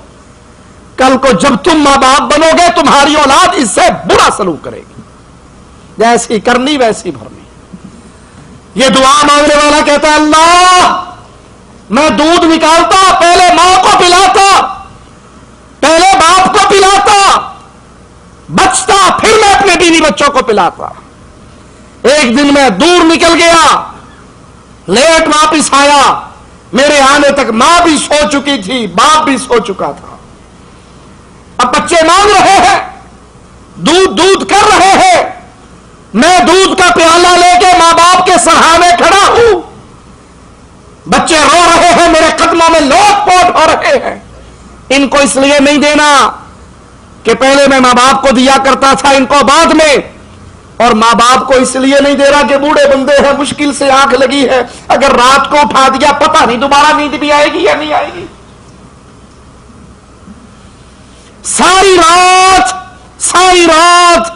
Speaker 1: کل کو جب تم ماں باپ بنو گے تمہاری اولاد اس سے برا سلوک کرے گی. جیسی کرنی ویسی بھرنی. یہ دعا مانگنے والا کہتا ہے اللہ میں دودھ نکالتا پہلے ماں کو پلاتا، پہلے باپ کو پلاتا، بچتا پھر میں اپنے بیوی بچوں کو پلاتا. ایک دن میں دور نکل گیا، لیٹ واپس آیا، میرے آنے تک ماں بھی سو چکی تھی، باپ بھی سو چکا تھا. اب بچے مانگ رہے ہیں، دودھ کر رہے ہیں، میں دودھ کا پیالہ لے کے ماں باپ کے سرہانے کھڑا ہوں. بچے رو رہے ہیں، میرے قدموں میں لوٹ پوٹ ہو رہے ہیں. ان کو اس لیے نہیں دینا کہ پہلے میں ماں باپ کو دیا کرتا تھا، ان کو بعد میں. اور ماں باپ کو اس لیے نہیں دے رہا کہ بوڑھے بندے ہیں، مشکل سے آنکھ لگی ہے، اگر رات کو اٹھا دیا پتہ نہیں دوبارہ نیند بھی آئے گی یا نہیں آئے گی. ساری رات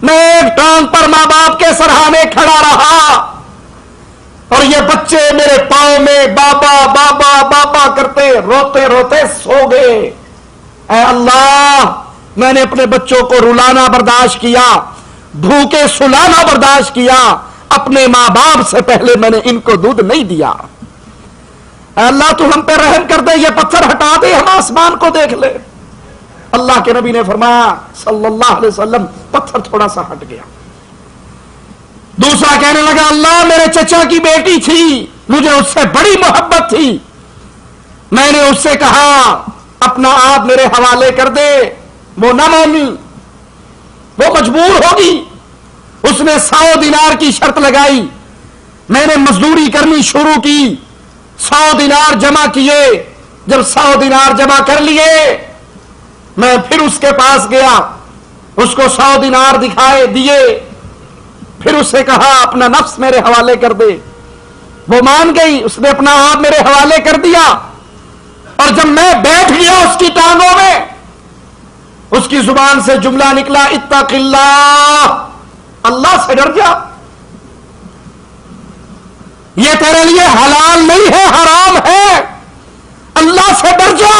Speaker 1: میں ایک ٹانگ پر ماں باپ کے سرہانے کھڑا رہا اور یہ بچے میرے پاؤں میں بابا بابا بابا کرتے روتے روتے سو گئے. اے اللہ میں نے اپنے بچوں کو رلانا برداشت کیا، بھوکے سلانا برداشت کیا، اپنے ماں باپ سے پہلے میں نے ان کو دودھ نہیں دیا. اے اللہ تو ہم پہ رحم کر دے، یہ پتھر ہٹا دے، ہم آسمان کو دیکھ لے. اللہ کے نبی نے فرمایا صلی اللہ علیہ وسلم پتھر تھوڑا سا ہٹ گیا. دوسرا کہنے لگا اللہ میرے چچا کی بیٹی تھی، مجھے اس سے بڑی محبت تھی، میں نے اس سے کہا اپنا آپ میرے حوالے کر دے، وہ نہ مانی، وہ مجبور ہوگی. اس نے 100 دینار کی شرط لگائی، میں نے مزدوری کرنی شروع کی، 100 دینار جمع کیے. جب 100 دینار جمع کر لیے میں پھر اس کے پاس گیا، اس کو 100 دینار دیے، پھر اس سے کہا اپنا نفس میرے حوالے کر دے. وہ مان گئی، اس نے اپنا آپ میرے حوالے کر دیا. اور جب میں بیٹھ گیا اس کی ٹانگوں میں، اس کی زبان سے جملہ نکلا اتق اللہ، اللہ سے ڈر جا، یہ تیرے لیے حلال نہیں ہے حرام ہے، اللہ سے ڈر جا،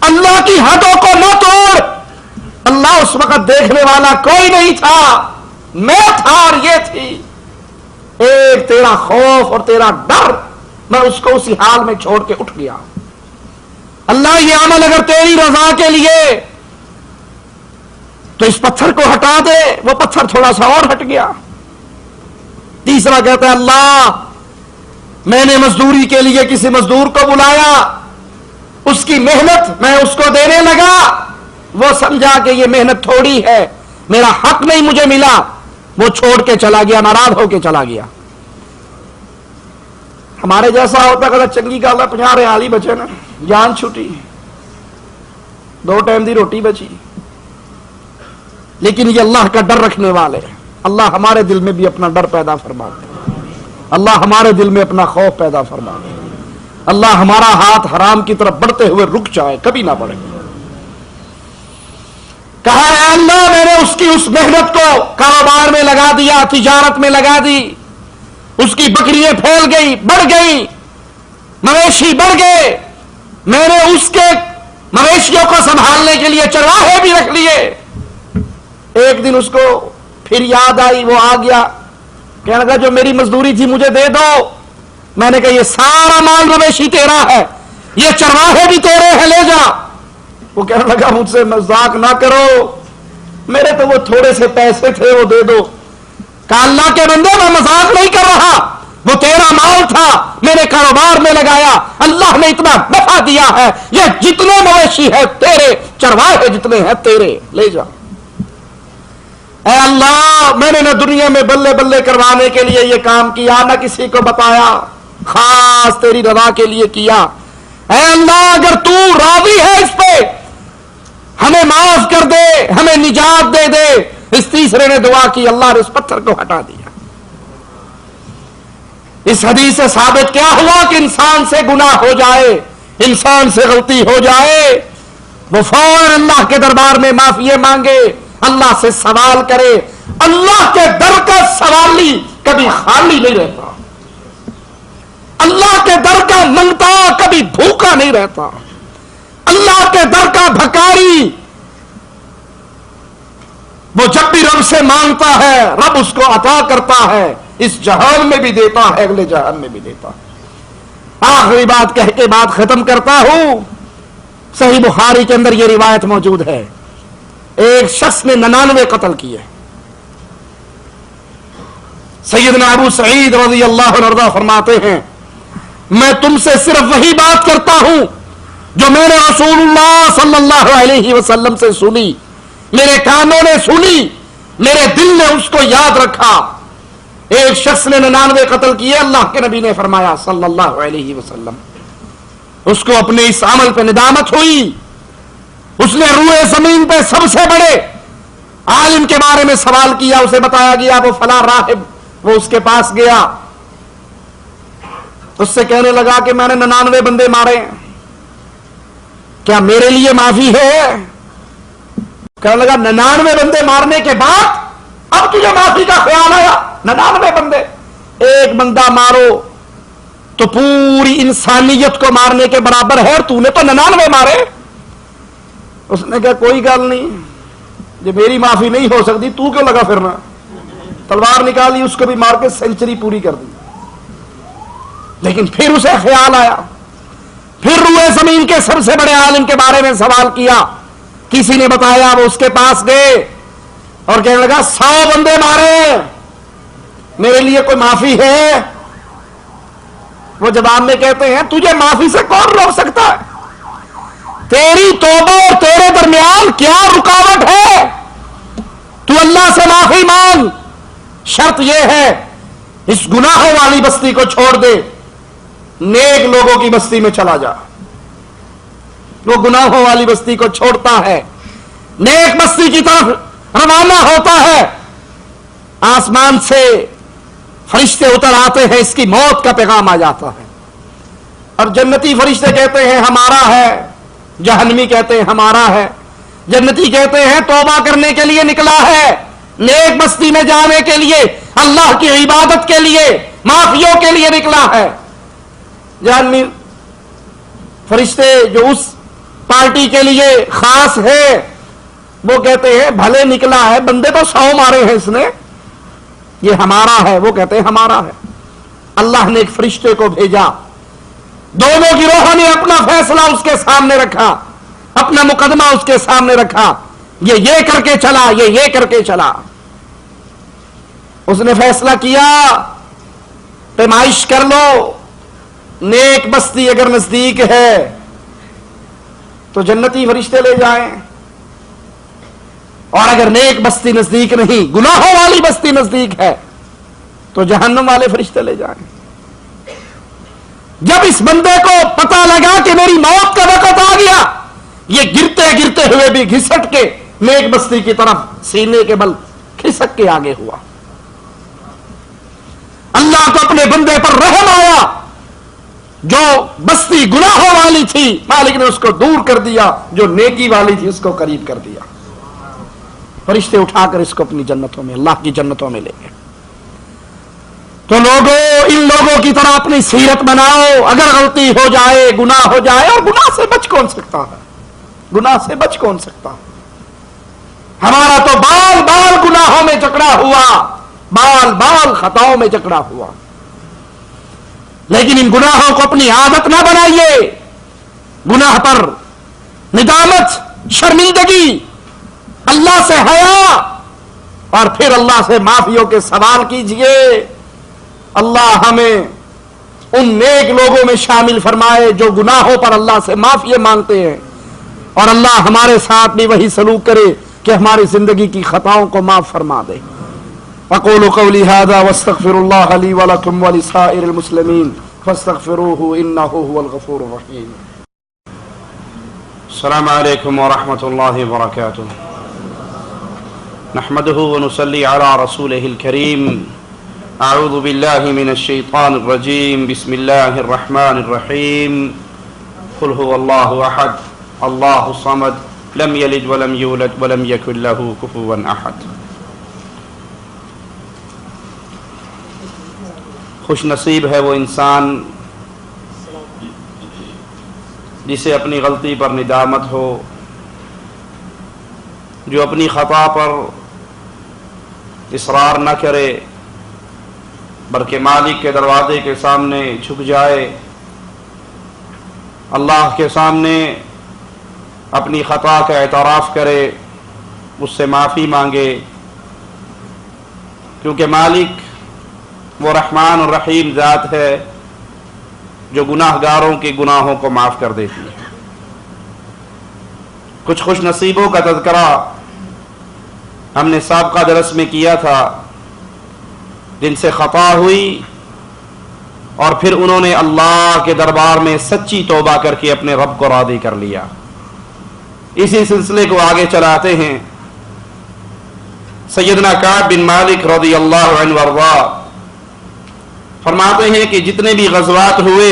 Speaker 1: اللہ کی حدوں کو نہ توڑ. اللہ اس وقت دیکھنے والا کوئی نہیں تھا، میں تھا اور یہ تھی. ایک تیرا خوف اور تیرا ڈر، میں اس کو اسی حال میں چھوڑ کے اٹھ گیا. اللہ یہ عمل اگر تیری رضا کے لیے تو اس پتھر کو ہٹا دے. وہ پتھر تھوڑا سا اور ہٹ گیا. تیسرا کہتا ہے اللہ میں نے مزدوری کے لیے کسی مزدور کو بلایا، اس کی محنت میں اس کو دینے لگا، وہ سمجھا کہ یہ محنت تھوڑی ہے، میرا حق نہیں مجھے ملا، وہ چھوڑ کے چلا گیا، ناراض ہو کے چلا گیا۔ ہمارے جیسا ہوتا کہ چنگی گل ہے 50 ریال ہی بچے نا، جان چھٹی، 2 ٹائم دی روٹی بچی۔ لیکن یہ اللہ کا ڈر رکھنے والے، اللہ ہمارے دل میں بھی اپنا ڈر پیدا فرما دے، اللہ ہمارے دل میں اپنا خوف پیدا فرما دے، اللہ ہمارا ہاتھ حرام کی طرف بڑھتے ہوئے رک جائے، کبھی نہ بڑھے۔ کہا اے اللہ میں نے اس کی اس محنت کو کاروبار میں لگا دیا، تجارت میں لگا دی، اس کی بکریاں پھیل گئی، بڑھ گئی، مویشی بڑھ گئے، میں نے اس کے مویشیوں کو سنبھالنے کے لیے چرواہے بھی رکھ لیے۔ ایک دن اس کو پھر یاد آئی، وہ آ گیا، کہنے لگا جو میری مزدوری تھی مجھے دے دو۔ میں نے کہا یہ سارا مال مویشی تیرا ہے، یہ چرواہے بھی تیرے ہیں، لے جا۔ وہ کہنے لگا مجھ سے مذاق نہ کرو، میرے تو وہ تھوڑے سے پیسے تھے، وہ دے دو۔ کہا اللہ کے بندے میں مذاق نہیں کر رہا، وہ تیرا مال تھا، میں نے کاروبار میں لگایا، اللہ نے اتنا نفع دیا ہے، یہ جتنے مویشی ہے تیرے، چرواہے جتنے ہیں تیرے، لے جا۔ اے اللہ میں نے نہ دنیا میں بلے بلے کروانے کے لیے یہ کام کیا، نہ کسی کو بتایا، خاص تیری رضا کے لیے کیا۔ اے اللہ اگر تو راضی ہے اس پہ ہمیں معاف کر دے، ہمیں نجات دے دے۔ اس تیسرے نے دعا کی، اللہ نے اس پتھر کو ہٹا دیا۔ اس حدیث سے ثابت کیا ہوا کہ انسان سے گناہ ہو جائے، انسان سے غلطی ہو جائے، وہ فوراً اللہ کے دربار میں معافی مانگے، اللہ سے سوال کرے۔ اللہ کے در کا سوالی کبھی خالی نہیں رہتا، اللہ کے در کا منگتا کبھی بھوکا نہیں رہتا، اللہ کے در کا بھکاری وہ جب بھی رب سے مانگتا ہے رب اس کو عطا کرتا ہے، اس جہان میں بھی دیتا ہے، اگلے جہان میں بھی دیتا ہے۔ آخری بات کہہ کے بات ختم کرتا ہوں، صحیح بخاری کے اندر یہ روایت موجود ہے، ایک شخص نے 99 قتل کیے۔ سیدنا ابو سعید رضی اللہ عنہ فرماتے ہیں میں تم سے صرف وہی بات کرتا ہوں جو میں نے رسول اللہ صلی اللہ علیہ وسلم سے سنی، میرے کانوں نے سنی، میرے دل نے اس کو یاد رکھا۔ ایک شخص نے 99 قتل کیے، اللہ کے نبی نے فرمایا صلی اللہ علیہ وسلم، اس کو اپنے اس عمل پہ ندامت ہوئی، اس نے روئے زمین پہ سب سے بڑے عالم کے بارے میں سوال کیا، اسے بتایا گیا وہ فلاں راہب، وہ اس کے پاس گیا، اس سے کہنے لگا کہ میں نے 99 بندے مارے، کیا میرے لیے معافی ہے؟ کہنے لگا 99 بندے مارنے کے بعد اب تجھے معافی کا خیال آیا؟ 99 بندے، ایک بندہ مارو تو پوری انسانیت کو مارنے کے برابر ہے، اور تو نے تو 99 مارے۔ اس نے کہا کوئی گل نہیں، جب میری معافی نہیں ہو سکتی تو کیوں لگا پھرنا؟ تلوار نکالی، اس کو بھی مار کے سینچری پوری کر دی۔ لیکن پھر اسے خیال آیا، پھر روئے زمین کے سب سے بڑے عالم کے بارے میں سوال کیا، کسی نے بتایا، وہ اس کے پاس گئے اور کہنے لگا 100 بندے مارے، میرے لیے کوئی معافی ہے؟ وہ جواب میں کہتے ہیں تجھے معافی سے کون روک سکتا ہے؟ تیری توبہ اور تیرے درمیان کیا رکاوٹ ہے؟ تو اللہ سے معافی مانگ، شرط یہ ہے اس گناہوں والی بستی کو چھوڑ دے، نیک لوگوں کی بستی میں چلا جا۔ وہ گناہوں والی بستی کو چھوڑتا ہے، نیک بستی کی طرف روانہ ہوتا ہے، آسمان سے فرشتے اتر آتے ہیں، اس کی موت کا پیغام آ جاتا ہے، اور جنتی فرشتے کہتے ہیں ہمارا ہے، جہنمی کہتے ہیں ہمارا ہے۔ جنتی کہتے ہیں توبہ کرنے کے لیے نکلا ہے، نیک بستی میں جانے کے لیے، اللہ کی عبادت کے لیے، معافیوں کے لیے نکلا ہے۔ جہنمی فرشتے جو اس پارٹی کے لیے خاص ہے وہ کہتے ہیں بھلے نکلا ہے، بندے تو 100 مارے ہیں اس نے، یہ ہمارا ہے۔ وہ کہتے ہیں ہمارا ہے۔ اللہ نے ایک فرشتے کو بھیجا، دونوں گروہوں نے اپنا فیصلہ اس کے سامنے رکھا، اپنا مقدمہ اس کے سامنے رکھا، یہ کر کے چلا، یہ کر کے چلا۔ اس نے فیصلہ کیا پیمائش کر لو، نیک بستی اگر نزدیک ہے تو جنتی فرشتے لے جائیں، اور اگر نیک بستی نزدیک نہیں، گناہوں والی بستی نزدیک ہے تو جہنم والے فرشتے لے جائیں۔ جب اس بندے کو پتہ لگا کہ میری موت کا وقت آ گیا، یہ گرتے گرتے ہوئے بھی گھسٹ کے نیک بستی کی طرف سینے کے بل کھسک کے آگے ہوا۔ اللہ کو اپنے بندے پر رحم آیا، جو بستی گناہوں والی تھی مالک نے اس کو دور کر دیا، جو نیکی والی تھی اس کو قریب کر دیا۔ فرشتے اٹھا کر اس کو اپنی جنتوں میں، اللہ کی جنتوں میں لے گئے۔ تو لوگوں، ان لوگوں کی طرح اپنی سیرت بناؤ، اگر غلطی ہو جائے، گناہ ہو جائے، اور گناہ سے بچ کون سکتا ہے؟ گناہ سے بچ کون سکتا ہے؟ ہمارا تو بال بال گناہوں میں جکڑا ہوا، بال بال خطاؤں میں جکڑا ہوا، لیکن ان گناہوں کو اپنی عادت نہ بنائیے۔ گناہ پر ندامت، شرمندگی، اللہ سے حیا، اور پھر اللہ سے معافیوں کے سوال کیجئے۔ اللہ ہمیں ان نیک لوگوں میں شامل فرمائے جو گناہوں پر اللہ سے معافی مانگتے ہیں، اور اللہ ہمارے ساتھ بھی وہی سلوک کرے کہ ہماری زندگی کی خطاؤں کو معاف فرما دے۔ اقول قولی ھذا واستغفر اللہ لی ولکم ولسائر المسلمین فاستغفروہ انہ هو الغفور الرحیم۔ السلام علیکم ورحمۃ اللہ وبرکاتہ۔ نحمده ونصلي على رسوله الكريم۔ اعوذ باللہ من الشیطان الرجیم، بسم اللہ الرحمن الرحیم۔ قل هو اللہ احد اللہ الصمد لم یلد ولم یولد ولم یکن له کفوا احد۔ خوش نصیب ہے وہ انسان جسے اپنی غلطی پر ندامت ہو، جو اپنی خطا پر اصرار نہ کرے بلکہ مالک کے دروازے کے سامنے جھک جائے، اللہ کے سامنے اپنی خطا کا اعتراف کرے، اس سے معافی مانگے، کیونکہ مالک وہ رحمان اور رحیم ذات ہے جو گناہ گاروں کے گناہوں کو معاف کر دیتی ہے۔ کچھ خوش نصیبوں کا تذکرہ ہم نے سابقہ درس میں کیا تھا، جن سے خطا ہوئی اور پھر انہوں نے اللہ کے دربار میں سچی توبہ کر کے اپنے رب کو راضی کر لیا۔ اسی سلسلے کو آگے چلاتے ہیں۔ سیدنا کعب بن مالک رضی اللہ عنہ وارضاہ فرماتے ہیں کہ جتنے بھی غزوات ہوئے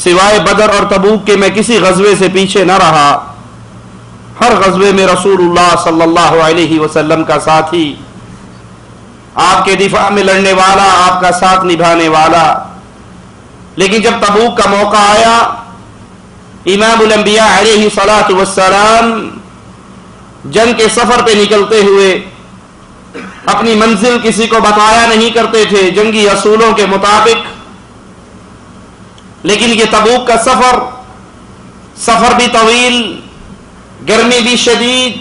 Speaker 1: سوائے بدر اور تبوک کے میں کسی غزوے سے پیچھے نہ رہا۔ ہر غزوے میں رسول اللہ صلی اللہ علیہ وسلم کا ساتھی، آپ کے دفاع میں لڑنے والا، آپ کا ساتھ نبھانے والا۔ لیکن جب تبوک کا موقع آیا، امام الانبیاء علیہ الصلاۃ والسلام جنگ کے سفر پہ نکلتے ہوئے اپنی منزل کسی کو بتایا نہیں کرتے تھے جنگی اصولوں کے مطابق، لیکن یہ تبوک کا سفر بھی طویل، گرمی بھی شدید،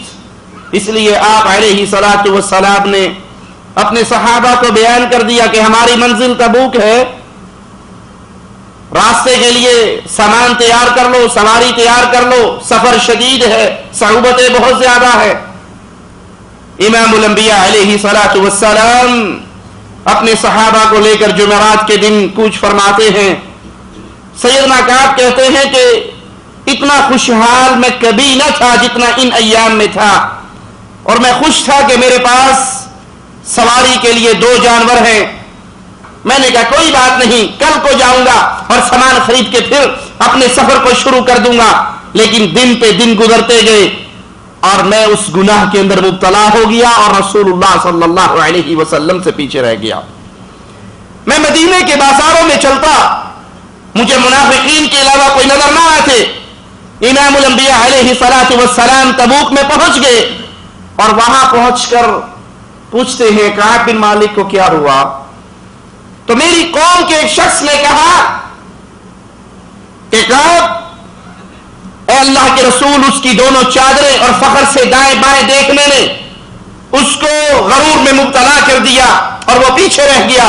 Speaker 1: اس لیے آپ علیہ الصلاۃ والسلام نے اپنے صحابہ کو بیان کر دیا کہ ہماری منزل تبوک ہے، راستے کے لیے سامان تیار کر لو، سواری تیار کر لو، سفر شدید ہے، صعوبتیں بہت زیادہ ہے۔ امام الانبیاء علیہ الصلاۃ والسلام اپنے صحابہ کو لے کر جمعرات کے دن کوچ فرماتے ہیں۔ سیدنا کعب کہتے ہیں کہ اتنا خوشحال میں کبھی نہ تھا جتنا ان ایام میں تھا، اور میں خوش تھا کہ میرے پاس سواری کے لیے 2 جانور ہیں۔ میں نے کہا کوئی بات نہیں، کل کو جاؤں گا اور سامان خرید کے پھر اپنے سفر کو شروع کر دوں گا۔ لیکن دن پہ دن گزرتے گئے اور میں اس گناہ کے اندر مبتلا ہو گیا اور رسول اللہ صلی اللہ علیہ وسلم سے پیچھے رہ گیا۔ میں مدینے کے بازاروں میں چلتا، مجھے منافقین کے علاوہ کوئی نظر نہ آتے۔ امام الانبیاء علیہ الصلاۃ والسلام تبوک میں پہنچ گئے اور وہاں پہنچ کر پوچھتے ہیں کعب بن مالک کو کیا ہوا؟ تو میری قوم کے ایک شخص نے کہا کہ کعب، اے اللہ کے رسول، اس کی دونوں چادریں اور فخر سے دائیں بائیں دیکھنے نے اس کو غرور میں مبتلا کر دیا اور وہ پیچھے رہ گیا۔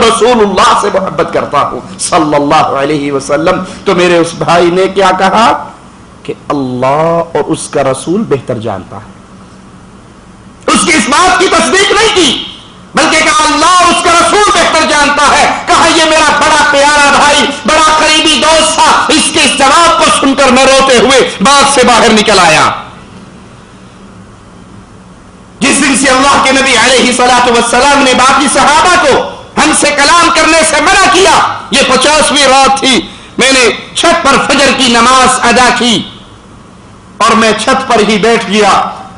Speaker 1: رسول اللہ سے محبت کرتا ہوں صلی اللہ علیہ وسلم. تو میرے اس بھائی نے کیا کہا کہ اللہ اور اس کا رسول بہتر جانتا ہے. اس کی اس بات کی تصدیق نہیں کی بلکہ کہا اللہ اور اس کا رسول بہتر جانتا ہے. کہا یہ میرا بڑا پیارا بھائی بڑا قریبی دوست تھا. اس کے اس جواب کو سن کر میں روتے ہوئے باغ سے باہر نکل آیا. جس دن سے اللہ کے نبی علیہ الصلوۃ والسلام نے باقی صحابہ کو ہم سے کلام کرنے سے منع کیا، یہ 50ویں رات تھی. میں نے چھت پر فجر کی نماز ادا کی اور میں چھت پر ہی بیٹھ گیا.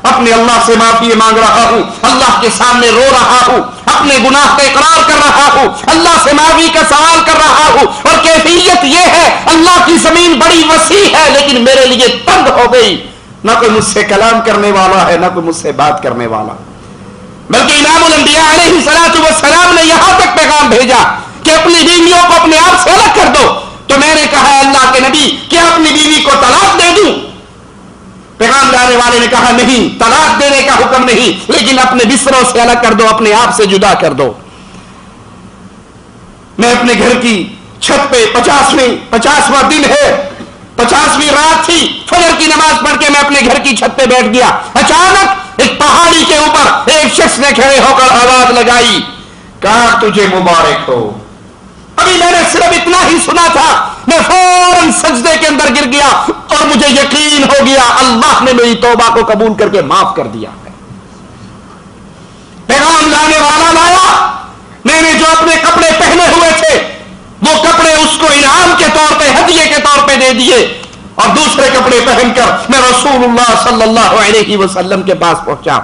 Speaker 1: اپنے اللہ سے معافی مانگ رہا ہوں، اللہ کے سامنے رو رہا ہوں، اپنے گناہ کا اقرار کر رہا ہوں، اللہ سے معافی کا سوال کر رہا ہوں. اور کیفیت یہ ہے اللہ کی زمین بڑی وسیع ہے لیکن میرے لیے تنگ ہو گئی. نہ کوئی مجھ سے کلام کرنے والا ہے نہ کوئی مجھ سے بات کرنے والا. بلکہ امام الانبیاء علیہ الصلوۃ والسلام نے یہاں تک پیغام بھیجا کہ اپنی بیویوں کو اپنے آپ سے الگ کر دو. تو میں نے کہا اللہ کے نبی کیا اپنی بیوی کو طلاق دے دوں؟ پیغام لانے والے نے کہا نہیں، طلاق دینے کا حکم نہیں، لیکن اپنے بستروں سے الگ کر دو، اپنے آپ سے جدا کر دو. میں اپنے گھر کی چھت پہ 50واں دن ہے، 50ویں رات تھی. فجر کی نماز پڑھ کے میں اپنے گھر کی چھت پہ بیٹھ گیا. اچانک ایک پہاڑی کے اوپر ایک شخص نے کھڑے ہو کر آواز لگائی، کہا تجھے مبارک ہو. ابھی میں نے صرف اتنا ہی سنا تھا، میں فوراً سجدے کے اندر گر گیا اور مجھے یقین ہو گیا اللہ نے میری توبہ کو قبول کر کے معاف کر دیا ہے. پیغام لانے والا لایا. میں نے جو اپنے کپڑے پہنے ہوئے تھے وہ کپڑے اس کو انعام کے طور پہ ہدیے کے طور پہ دے دیے اور دوسرے کپڑے پہن کر میں رسول اللہ صلی اللہ علیہ وسلم کے پاس پہنچا.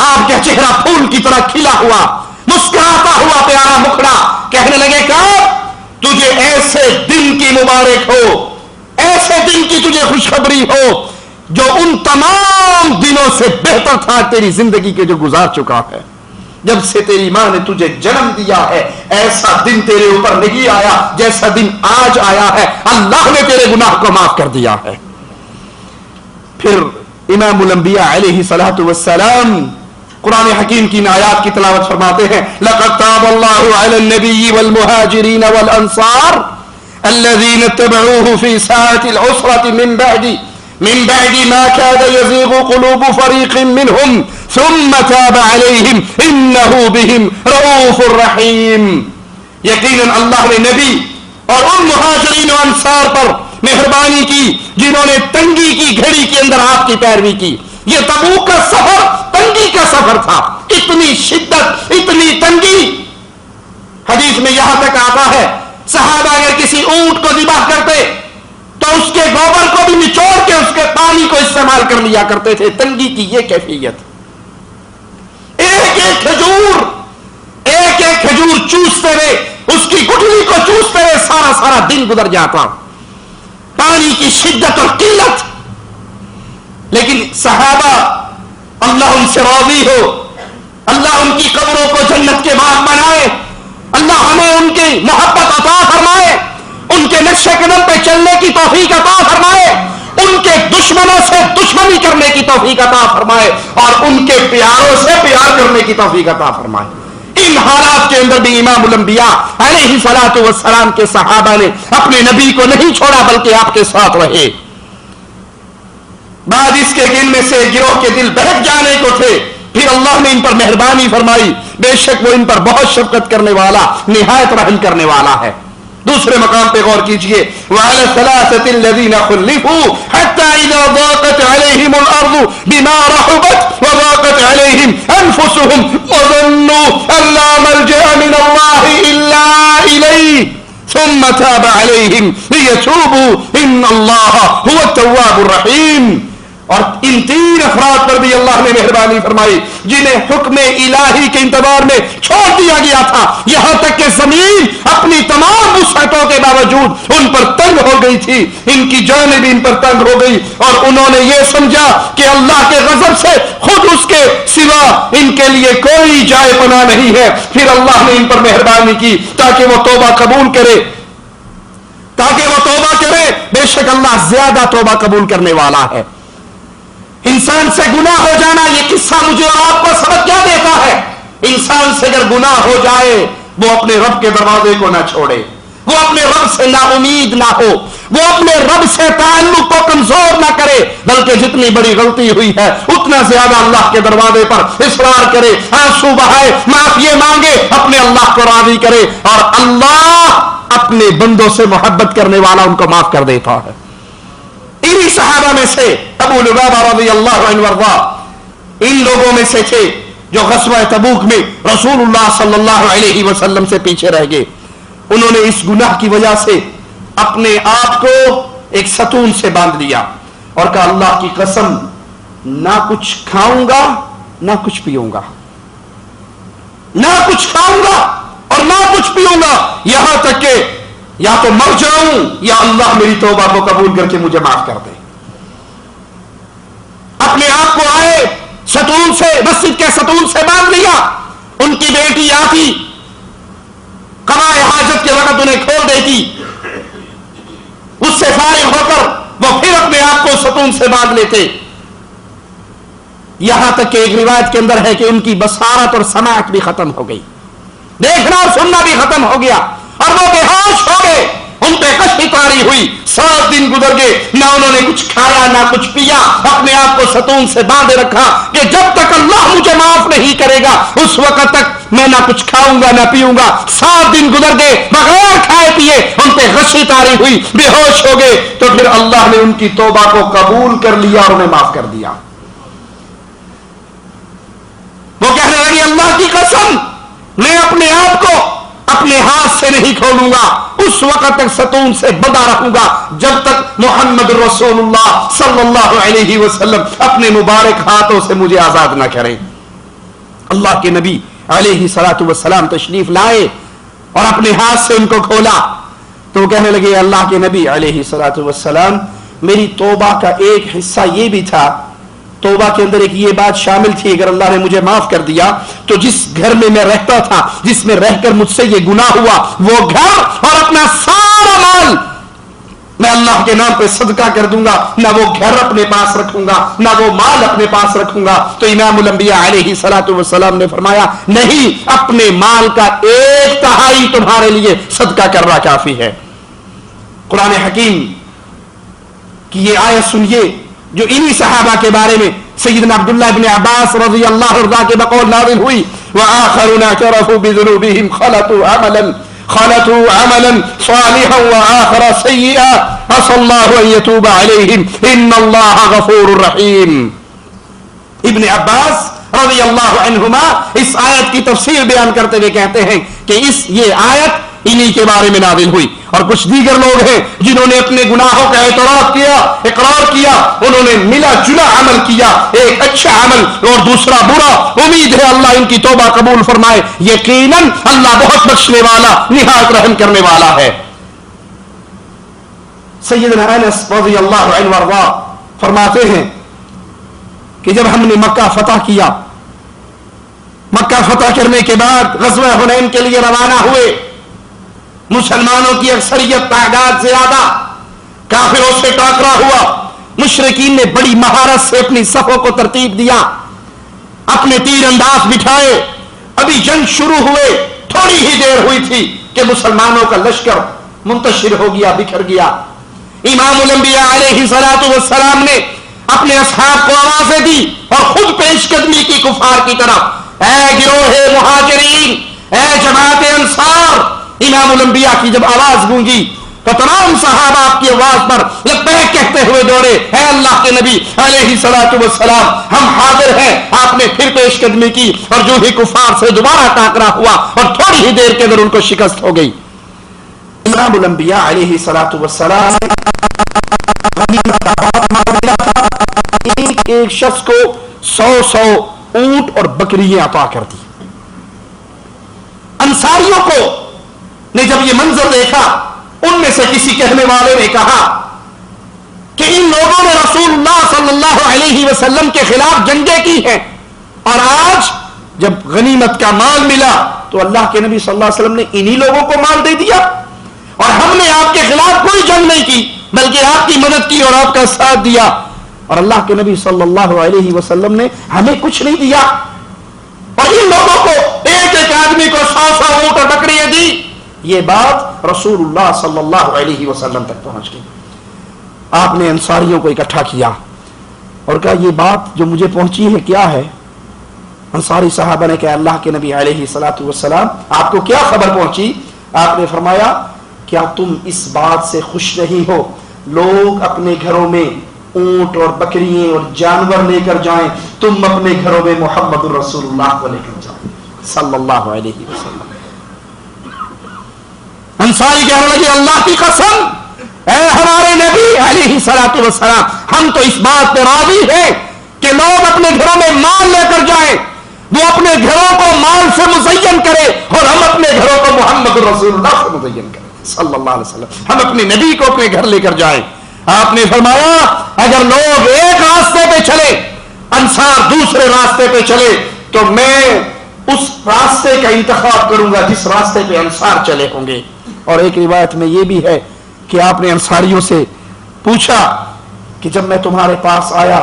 Speaker 1: آپ کا چہرہ پھول کی طرح کھلا ہوا، مسکراتا ہوا پیارا مکھڑا. کہنے لگے کہ تجھے ایسے دن کی مبارک ہو، ایسے دن کی تجھے خوشخبری ہو جو ان تمام دنوں سے بہتر تھا تیری زندگی کے جو گزار چکا ہے. جب سے تیری ماں نے تجھے جنم دیا ہے ایسا دن تیرے اوپر نہیں آیا جیسا دن آج آیا ہے. اللہ نے تیرے گناہ کو معاف کر دیا ہے. پھر امام الانبیاء علیہ الصلوۃ والسلام قرآن حکیم کی آیات کی تلاوت فرماتے ہیں، لقد تاب اللہ علی النبی والمہاجرین والانصار الذین اتبعوه فی ساعة العسرة من بعد ما كاد يزيغ قلوب فريق منهم ثم تاب عليهم انه بهم رؤوف رحیم. یقیناً اللہ نے نبی اور ان مہاجرین و انصار پر مہربانی کی جنہوں نے تنگی کی گھڑی کے اندر آپ کی پیروی کی. یہ تبوک کا سفر تنگی کا سفر تھا، اتنی شدت اتنی تنگی. حدیث میں یہاں تک آتا ہے صحابہ اگر کسی اونٹ کو ذبح کرتے تو اس کے گوبر کو بھی نچوڑ کے اس کے پانی کو استعمال کر لیا کرتے تھے. تنگی کی یہ کیفیت. ایک ایک کھجور چوستے ہوئے اس کی گٹھلی کو چوستے ہوئے سارا دن گزر جاتا. پانی کی شدت اور قلت. لیکن صحابہ اللہ ان سے راضی ہو، اللہ ان کی قبروں کو جنت کے باغ بنائے، اللہ ہمیں ان کی محبت عطا فرمائے، ان کے نقش قدم پہ چلنے کی توفیق عطا فرمائے، ان کے دشمنوں سے دشمنی کرنے کی توفیق عطا فرمائے اور ان کے پیاروں سے پیار کرنے کی توفیق عطا فرمائے. ان حالات کے اندر بھی امام الانبیاء علیہ الصلوۃ والسلام کے صحابہ نے اپنے نبی کو نہیں چھوڑا بلکہ آپ کے ساتھ رہے. بعد اس کے دل میں سے گروہ کے دل بہک جانے کو تھے، پھر اللہ نے ان پر مہربانی فرمائی، بے شک وہ ان پر بہت شفقت کرنے والا نہایت رحم کرنے والا ہے. دوسرے مقام پہ غور کیجئے، وَعَلَى الثَّلَاثَةِ الَّذِينَ خُلِّفُوا حَتَّى إِذَا ضَاقَتْ عَلَيْهِمُ الْأَرْضُ بِمَا رَحُبَتْ وَضَاقَتْ عَلَيْهِمْ أَنفُسُهُمْ وَظَنُّوا أَن لَّا مَلْجَأَ مِنَ اللَّهِ إِلَّا إِلَيْهِ ثُمَّ تَابَ عَلَيْهِمْ لِيَتُوبُوا إِنَّ اللَّهَ هُوَ التَّوَّابُ الرَّحِيمُ. اور ان تین افراد پر بھی اللہ نے مہربانی فرمائی جنہیں حکم الہی کے انتظار میں چھوڑ دیا گیا تھا، یہاں تک کہ زمین اپنی تمام وسعتوں کے باوجود ان پر تنگ ہو گئی تھی، ان کی جانیں بھی ان پر تنگ ہو گئی اور انہوں نے یہ سمجھا کہ اللہ کے غضب سے خود اس کے سوا ان کے لیے کوئی جائے پناہ نہیں ہے. پھر اللہ نے ان پر مہربانی کی تاکہ وہ توبہ قبول کرے، بے شک اللہ زیادہ توبہ قبول کرنے والا ہے. انسان سے گناہ ہو جانا، یہ قصہ مجھے اور آپ کو سبق کیا دیتا ہے؟ انسان سے اگر گناہ ہو جائے وہ اپنے رب کے دروازے کو نہ چھوڑے، وہ اپنے رب سے نا امید نہ ہو، وہ اپنے رب سے تعلق کو کمزور نہ کرے، بلکہ جتنی بڑی غلطی ہوئی ہے اتنا زیادہ اللہ کے دروازے پر اصرار کرے، آنسو بہائے، معافی مانگے، اپنے اللہ کو راضی کرے، اور اللہ اپنے بندوں سے محبت کرنے والا ان کو معاف کر دیتا ہے۔ انہی صحابہ میں سے ابو لبابہ رضی اللہ عنہ وارضاہ ان لوگوں میں سے تھے جو غزوہ تبوک میں رسول اللہ صلی اللہ علیہ وسلم سے پیچھے رہ گئے۔ انہوں نے اس گناہ کی وجہ سے اپنے آپ کو ایک ستون سے باندھ لیا اور کہا اللہ کی قسم نہ کچھ کھاؤں گا نہ کچھ پیوں گا، نہ کچھ کھاؤں گا اور نہ کچھ پیوں گا، یہاں تک کہ یا تو مر جاؤں یا اللہ میری توبہ کو قبول کر کے مجھے معاف کر دے۔ اپنے آپ کو آئے ستون سے، مسجد کے ستون سے باندھ لیا۔ ان کی بیٹی آتی قضاء حاجت کے وقت انہیں کھول دیتی، اس سے فارغ ہو کر وہ پھر اپنے آپ کو ستون سے باندھ لیتے، یہاں تک کہ ایک روایت کے اندر ہے کہ ان کی بصارت اور سماعت بھی ختم ہو گئی، دیکھنا اور سننا بھی ختم ہو گیا، اور وہ بے ہوش ہو گئے، ان پہ کشتی طاری ہوئی۔ 7 دن گزر گئے، نہ انہوں نے کچھ کھایا نہ کچھ پیا، اپنے آپ کو ستون سے باندھے رکھا کہ جب تک اللہ مجھے معاف نہیں کرے گا اس وقت تک میں نہ کچھ کھاؤں گا نہ پیوں گا۔ 7 دن گزر گئے، بغیر کھائے پیے ان پہ غشی طاری ہوئی، بے ہوش ہو گئے، تو پھر اللہ نے ان کی توبہ کو قبول کر لیا اور انہیں معاف کر دیا۔ وہ کہنے لگی اللہ کی قسم میں اپنے آپ کو اپنے ہاتھ سے نہیں کھولوں گا، اس وقت تک ستون سے بندھا رہوں گا جب تک محمد رسول اللہ صلی اللہ علیہ وسلم اپنے مبارک ہاتھوں سے مجھے آزاد نہ کریں۔ اللہ کے نبی علیہ الصلوۃ والسلام تشریف لائے اور اپنے ہاتھ سے ان کو کھولا تو وہ کہنے لگے اللہ کے نبی علیہ الصلوۃ والسلام میری توبہ کا ایک حصہ یہ بھی تھا، توبہ کے اندر ایک یہ بات شامل تھی اگر اللہ نے مجھے معاف کر دیا تو جس گھر میں میں رہتا تھا، جس میں رہ کر مجھ سے یہ گناہ ہوا، وہ گھر اور اپنا سارا مال میں اللہ کے نام پہ صدقہ کر دوں گا، نہ وہ گھر اپنے پاس رکھوں گا نہ وہ مال اپنے پاس رکھوں گا۔ تو امام الانبیاء علیہ الصلوۃ والسلام نے فرمایا نہیں، اپنے مال کا 1/3 تمہارے لیے صدقہ کرنا کافی ہے۔ قرآن حکیم کی یہ آیت سنیے جو انہی صحابہ کے بارے میں سیدنا عبداللہ ابن عباس رضی اللہ عنہ کے بقول نازل ہوئی، وآخرون اعترفوا بذنوبهم خلطوا عملا صالحا وآخر سيئا عسى الله ان يتوب عليهم ان الله غفور رحيم۔ ابن عباس رضی اللہ عنہما اس آیت کی تفسیر بیان کرتے ہوئے کہتے ہیں کہ یہ آیت انہی کے بارے میں نازل ہوئی، اور کچھ دیگر لوگ ہیں جنہوں نے اپنے گناہوں کا اعتراف کیا، اقرار کیا، انہوں نے ملا جلا عمل کیا، ایک اچھا عمل اور دوسرا برا۔ امید ہے اللہ ان کی توبہ قبول فرمائے، یقیناً اللہ بہت بخشنے والا نہایت رحم کرنے والا ہے۔ سیدنا انس رضی اللہ عنہ وارضاہ فرماتے ہیں کہ جب ہم نے مکہ فتح کیا، مکہ فتح کرنے کے بعد غزوہ حنین کے لیے روانہ ہوئے، مسلمانوں کی اکثریت تعداد زیادہ، کافروں سے ٹاکرا ہوا، مشرکین نے بڑی مہارت سے اپنی صفوں کو ترتیب دیا، اپنے تیر انداز بٹھائے، ابھی جنگ شروع ہوئے تھوڑی ہی دیر ہوئی تھی کہ مسلمانوں کا لشکر منتشر ہو گیا، بکھر گیا۔ امام الانبیاء علیہ الصلوۃ والسلام نے اپنے اصحاب کو آوازیں دی اور خود پیش قدمی کی کفار کی طرف، اے گروہ مہاجرین، اے جماعت انصار۔ امام الانبیاء کی جب آواز گونجی تو تمام صحابہ آپ کی آواز پر لبیک کہتے ہوئے دوڑے، اے اللہ کے نبی علیہ الصلوۃ والسلام ہم حاضر ہیں۔ آپ نے پھر پیش قدمی کی اور جو ہی کفار سے دوبارہ ٹاکرا ہوا اور تھوڑی ہی دیر کے اندر ان کو شکست ہو گئی۔ امام الانبیاء علیہ الصلوۃ والسلام ایک شخص کو 100 اونٹ اور بکریاں عطا کر دی۔ انصاریوں کو نے جب یہ منظر دیکھا، ان میں سے کسی کہنے والے نے کہا کہ ان لوگوں نے رسول اللہ صلی اللہ علیہ وسلم کے خلاف جنگیں کی ہیں، اور آج جب غنیمت کا مال ملا تو اللہ کے نبی صلی اللہ علیہ وسلم نے انہی لوگوں کو مال دے دیا، اور ہم نے آپ کے خلاف کوئی جنگ نہیں کی بلکہ آپ کی مدد کی اور آپ کا ساتھ دیا، اور اللہ کے نبی صلی اللہ علیہ وسلم نے ہمیں کچھ نہیں دیا۔ اور ان لوگوں کو ایک ایک ایک آدمی کو 100 اونٹ اور بکریاں دی. یہ بات رسول اللہ صلی اللہ علیہ وسلم تک پہنچ گئی. آپ نے انصاریوں کو اکٹھا کیا اور کہا یہ بات جو مجھے پہنچی ہے کیا ہے؟ انصاری صحابہ نے کہا اللہ کے نبی علیہ الصلوۃ والسلام آپ کو کیا خبر پہنچی؟ آپ نے فرمایا کیا تم اس بات سے خوش نہیں ہو لوگ اپنے گھروں میں اونٹ اور بکریاں اور جانور لے کر جائیں، تم اپنے گھروں میں محمد رسول اللہ کو لے کر جاؤ صلی اللہ علیہ وسلم. انصاری کہنے لگے اللہ کی قسم اے ہمارے نبی علیہ الصلوۃ والسلام، ہم تو اس بات پہ راضی ہیں کہ لوگ اپنے گھروں میں مال لے کر جائیں، وہ اپنے گھروں کو مال سے مزین کرے اور ہم اپنے گھروں کو محمد رسول اللہ سے مزین کریں صلی اللہ علیہ وسلم، ہم اپنے نبی کو اپنے گھر لے کر جائیں. آپ نے فرمایا اگر لوگ ایک راستے پہ چلے، انصار دوسرے راستے پہ چلے، تو میں اس راستے کا انتخاب کروں گا جس راستے پہ انصار چلے ہوں گے. اور ایک روایت میں یہ بھی ہے کہ آپ نے انصاریوں سے پوچھا کہ جب میں تمہارے پاس آیا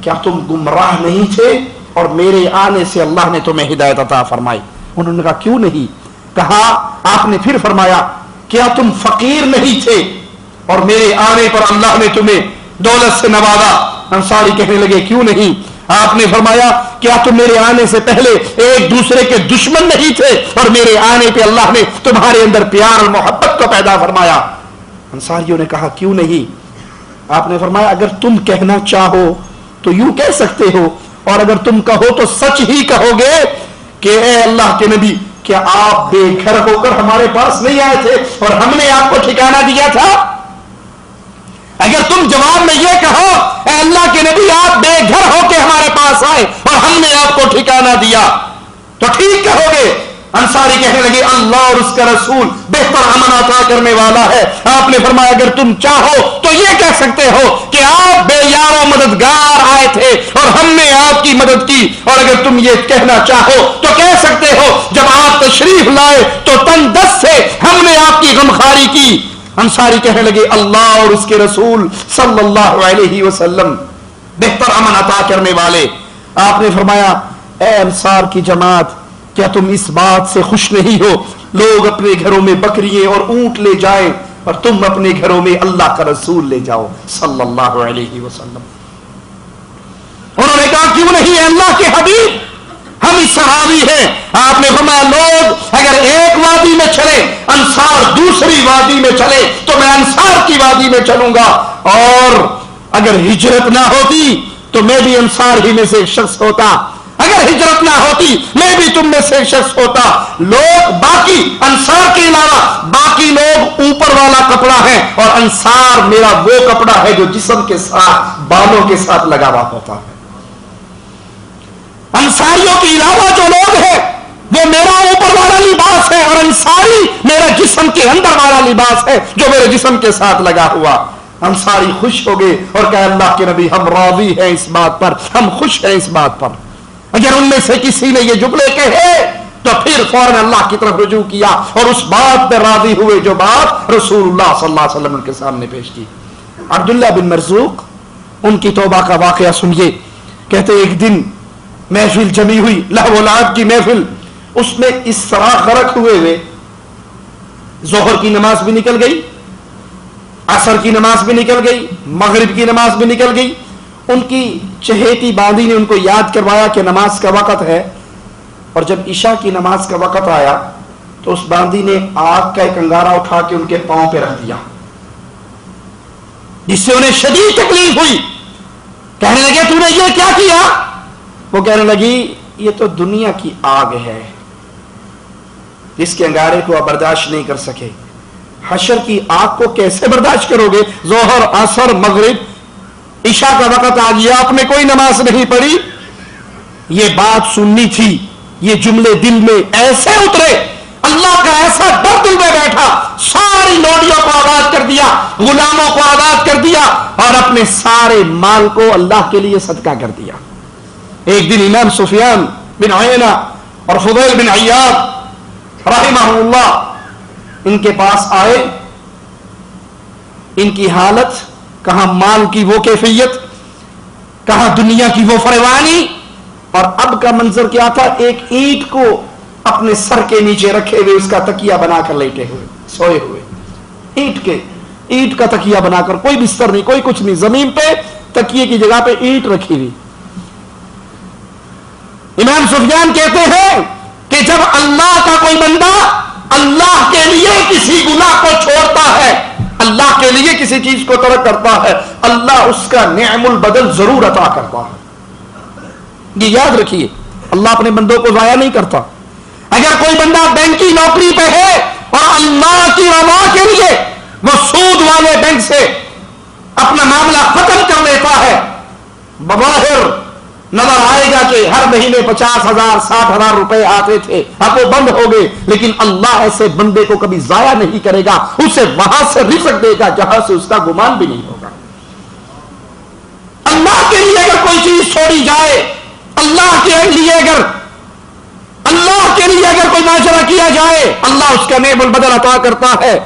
Speaker 1: کیا تم گمراہ نہیں تھے اور میرے آنے سے اللہ نے تمہیں ہدایت عطا فرمائی؟ انہوں نے کہا کیوں نہیں. کہا آپ نے پھر فرمایا کیا تم فقیر نہیں تھے اور میرے آنے پر اللہ نے تمہیں دولت سے نوازا؟ انصاری کہنے لگے کیوں نہیں. آپ نے فرمایا کیا تم میرے آنے سے پہلے ایک دوسرے کے دشمن نہیں تھے اور میرے آنے پہ اللہ نے تمہارے اندر پیار اور محبت کو پیدا فرمایا؟ انصاریوں نے کہا کیوں نہیں. آپ نے فرمایا اگر تم کہنا چاہو تو یوں کہہ سکتے ہو اور اگر تم کہو تو سچ ہی کہو گے کہ اے اللہ کے نبی کیا آپ بے گھر ہو کر ہمارے پاس نہیں آئے تھے اور ہم نے آپ کو ٹھکانہ دیا تھا؟ اگر تم جواب میں یہ کہو اے اللہ کے نبی آپ بے گھر ہو کے ہمارے پاس آئے اور ہم نے آپ کو ٹھکانہ دیا تو ٹھیک کہو گے. انصاری کہنے لگے اللہ اور اس کا رسول بہتر امن عطا کرنے والا ہے. آپ نے فرمایا اگر تم چاہو تو یہ کہہ سکتے ہو کہ آپ بے یار و مددگار آئے تھے اور ہم نے آپ کی مدد کی، اور اگر تم یہ کہنا چاہو تو کہہ سکتے ہو جب آپ تشریف لائے تو تن دست سے ہم نے آپ کی غمخواری کی. انصاری کہنے لگے اللہ اور اس کے رسول صلی اللہ علیہ وسلم بہتر امن عطا کرنے والے. آپ نے فرمایا اے انصار کی جماعت کیا تم اس بات سے خوش نہیں ہو لوگ اپنے گھروں میں بکریاں اور اونٹ لے جائیں اور تم اپنے گھروں میں اللہ کا رسول لے جاؤ صلی اللہ علیہ وسلم. انہوں نے کہا کیوں نہیں اے اللہ کے حبیب ہم اس صحابی ہیں. آپ نے فرمایا لوگ اگر ایک وادی میں چلے انصار دوسری وادی میں چلے تو میں انصار کی وادی میں چلوں گا، اور اگر ہجرت نہ ہوتی تو میں بھی انصار ہی میں سے ایک شخص ہوتا، اگر ہجرت نہ ہوتی میں بھی تم میں سے ایک شخص ہوتا. لوگ باقی انصار کے علاوہ باقی لوگ اوپر والا کپڑا ہے اور انصار میرا وہ کپڑا ہے جو جسم کے ساتھ بالوں کے ساتھ لگا ہوا ہوتا ہے. انصاریوں کے علاوہ جو لوگ ہیں وہ میرا اوپر والا لباس ہے اور انصاری میرا جسم کے اندر والا لباس ہے جو میرے جسم کے ساتھ لگا ہوا. انصاری خوش ہو گئے اور کہا اللہ کے نبی ہم راضی ہیں اس بات پر، ہم خوش ہیں اس بات پر. اگر ان میں سے کسی نے یہ جملے کہے تو پھر فوراً اللہ کی طرف رجوع کیا اور اس بات پہ راضی ہوئے جو بات رسول اللہ صلی اللہ علیہ وسلم ان کے سامنے پیش کی. عبداللہ بن مرزوق ان کی توبہ کا واقعہ سنیے. کہتے ایک دن محفل جمی ہوئی، لہو و لعب کی محفل، اس میں اس طرح غرق ہوئے ظہر کی نماز بھی نکل گئی، عصر کی نماز بھی نکل گئی، مغرب کی نماز بھی نکل گئی. ان کی چہیتی باندھی نے ان کو یاد کروایا کہ نماز کا وقت ہے، اور جب عشاء کی نماز کا وقت آیا تو اس باندھی نے آگ کا ایک انگارہ اٹھا کے ان کے پاؤں پہ رکھ دیا جس سے انہیں شدید تکلیف ہوئی. کہنے لگے تو نے یہ کیا کیا؟ وہ کہنے لگی یہ تو دنیا کی آگ ہے جس کے انگارے کو آپ برداشت نہیں کر سکے. حشر کی آگ کو کیسے برداشت کرو گے؟ ظہر عصر مغرب عشاء کا وقت آ گیا، آپ نے کوئی نماز نہیں پڑھی. یہ بات سننی تھی، یہ جملے دل میں ایسے اترے، اللہ کا ایسا ڈر دل میں بیٹھا، ساری لوڈیوں کو آباد کر دیا، غلاموں کو آباد کر دیا اور اپنے سارے مال کو اللہ کے لیے صدقہ کر دیا. ایک دن امام سفیان بن عیینہ اور فضیل بن عیاض رحمہ اللہ ان کے پاس آئے. ان کی حالت، کہاں مال کی وہ کیفیت، کہاں دنیا کی وہ فروانی، اور اب کا منظر کیا تھا؟ ایک اینٹ کو اپنے سر کے نیچے رکھے ہوئے اس کا تکیہ بنا کر لیٹے ہوئے سوئے ہوئے، اینٹ کا تکیہ بنا کر، کوئی بستر نہیں، کوئی کچھ نہیں، زمین پہ تکیے کی جگہ پہ اینٹ رکھی ہوئی۔ امام سفیان کہتے ہیں کہ جب اللہ کا کوئی بندہ اللہ کے لیے کسی گناہ کو چھوڑتا ہے، اللہ کے لیے کسی چیز کو ترک کرتا ہے، اللہ اس کا نعم البدل ضرور عطا کرتا ہے۔ یہ یاد رکھیے، اللہ اپنے بندوں کو ضائع نہیں کرتا۔ اگر کوئی بندہ بینکی نوکری پہ ہے اور اللہ کی رضا کے لیے وہ سود والے بینک سے اپنا معاملہ ختم کر لیتا ہے، بظاہر نظر آئے گا کہ ہر مہینے 50,000 60,000 روپے آتے تھے، اب وہ بند ہو گئے، لیکن اللہ ایسے بندے کو کبھی ضائع نہیں کرے گا، اسے وہاں سے رزق دے گا جہاں سے اس کا گمان بھی نہیں ہوگا۔ اللہ کے لیے اگر کوئی چیز چھوڑی جائے، اللہ کے لیے اگر کوئی معاشرہ کیا جائے، اللہ اس کا نعم البدل عطا کرتا ہے۔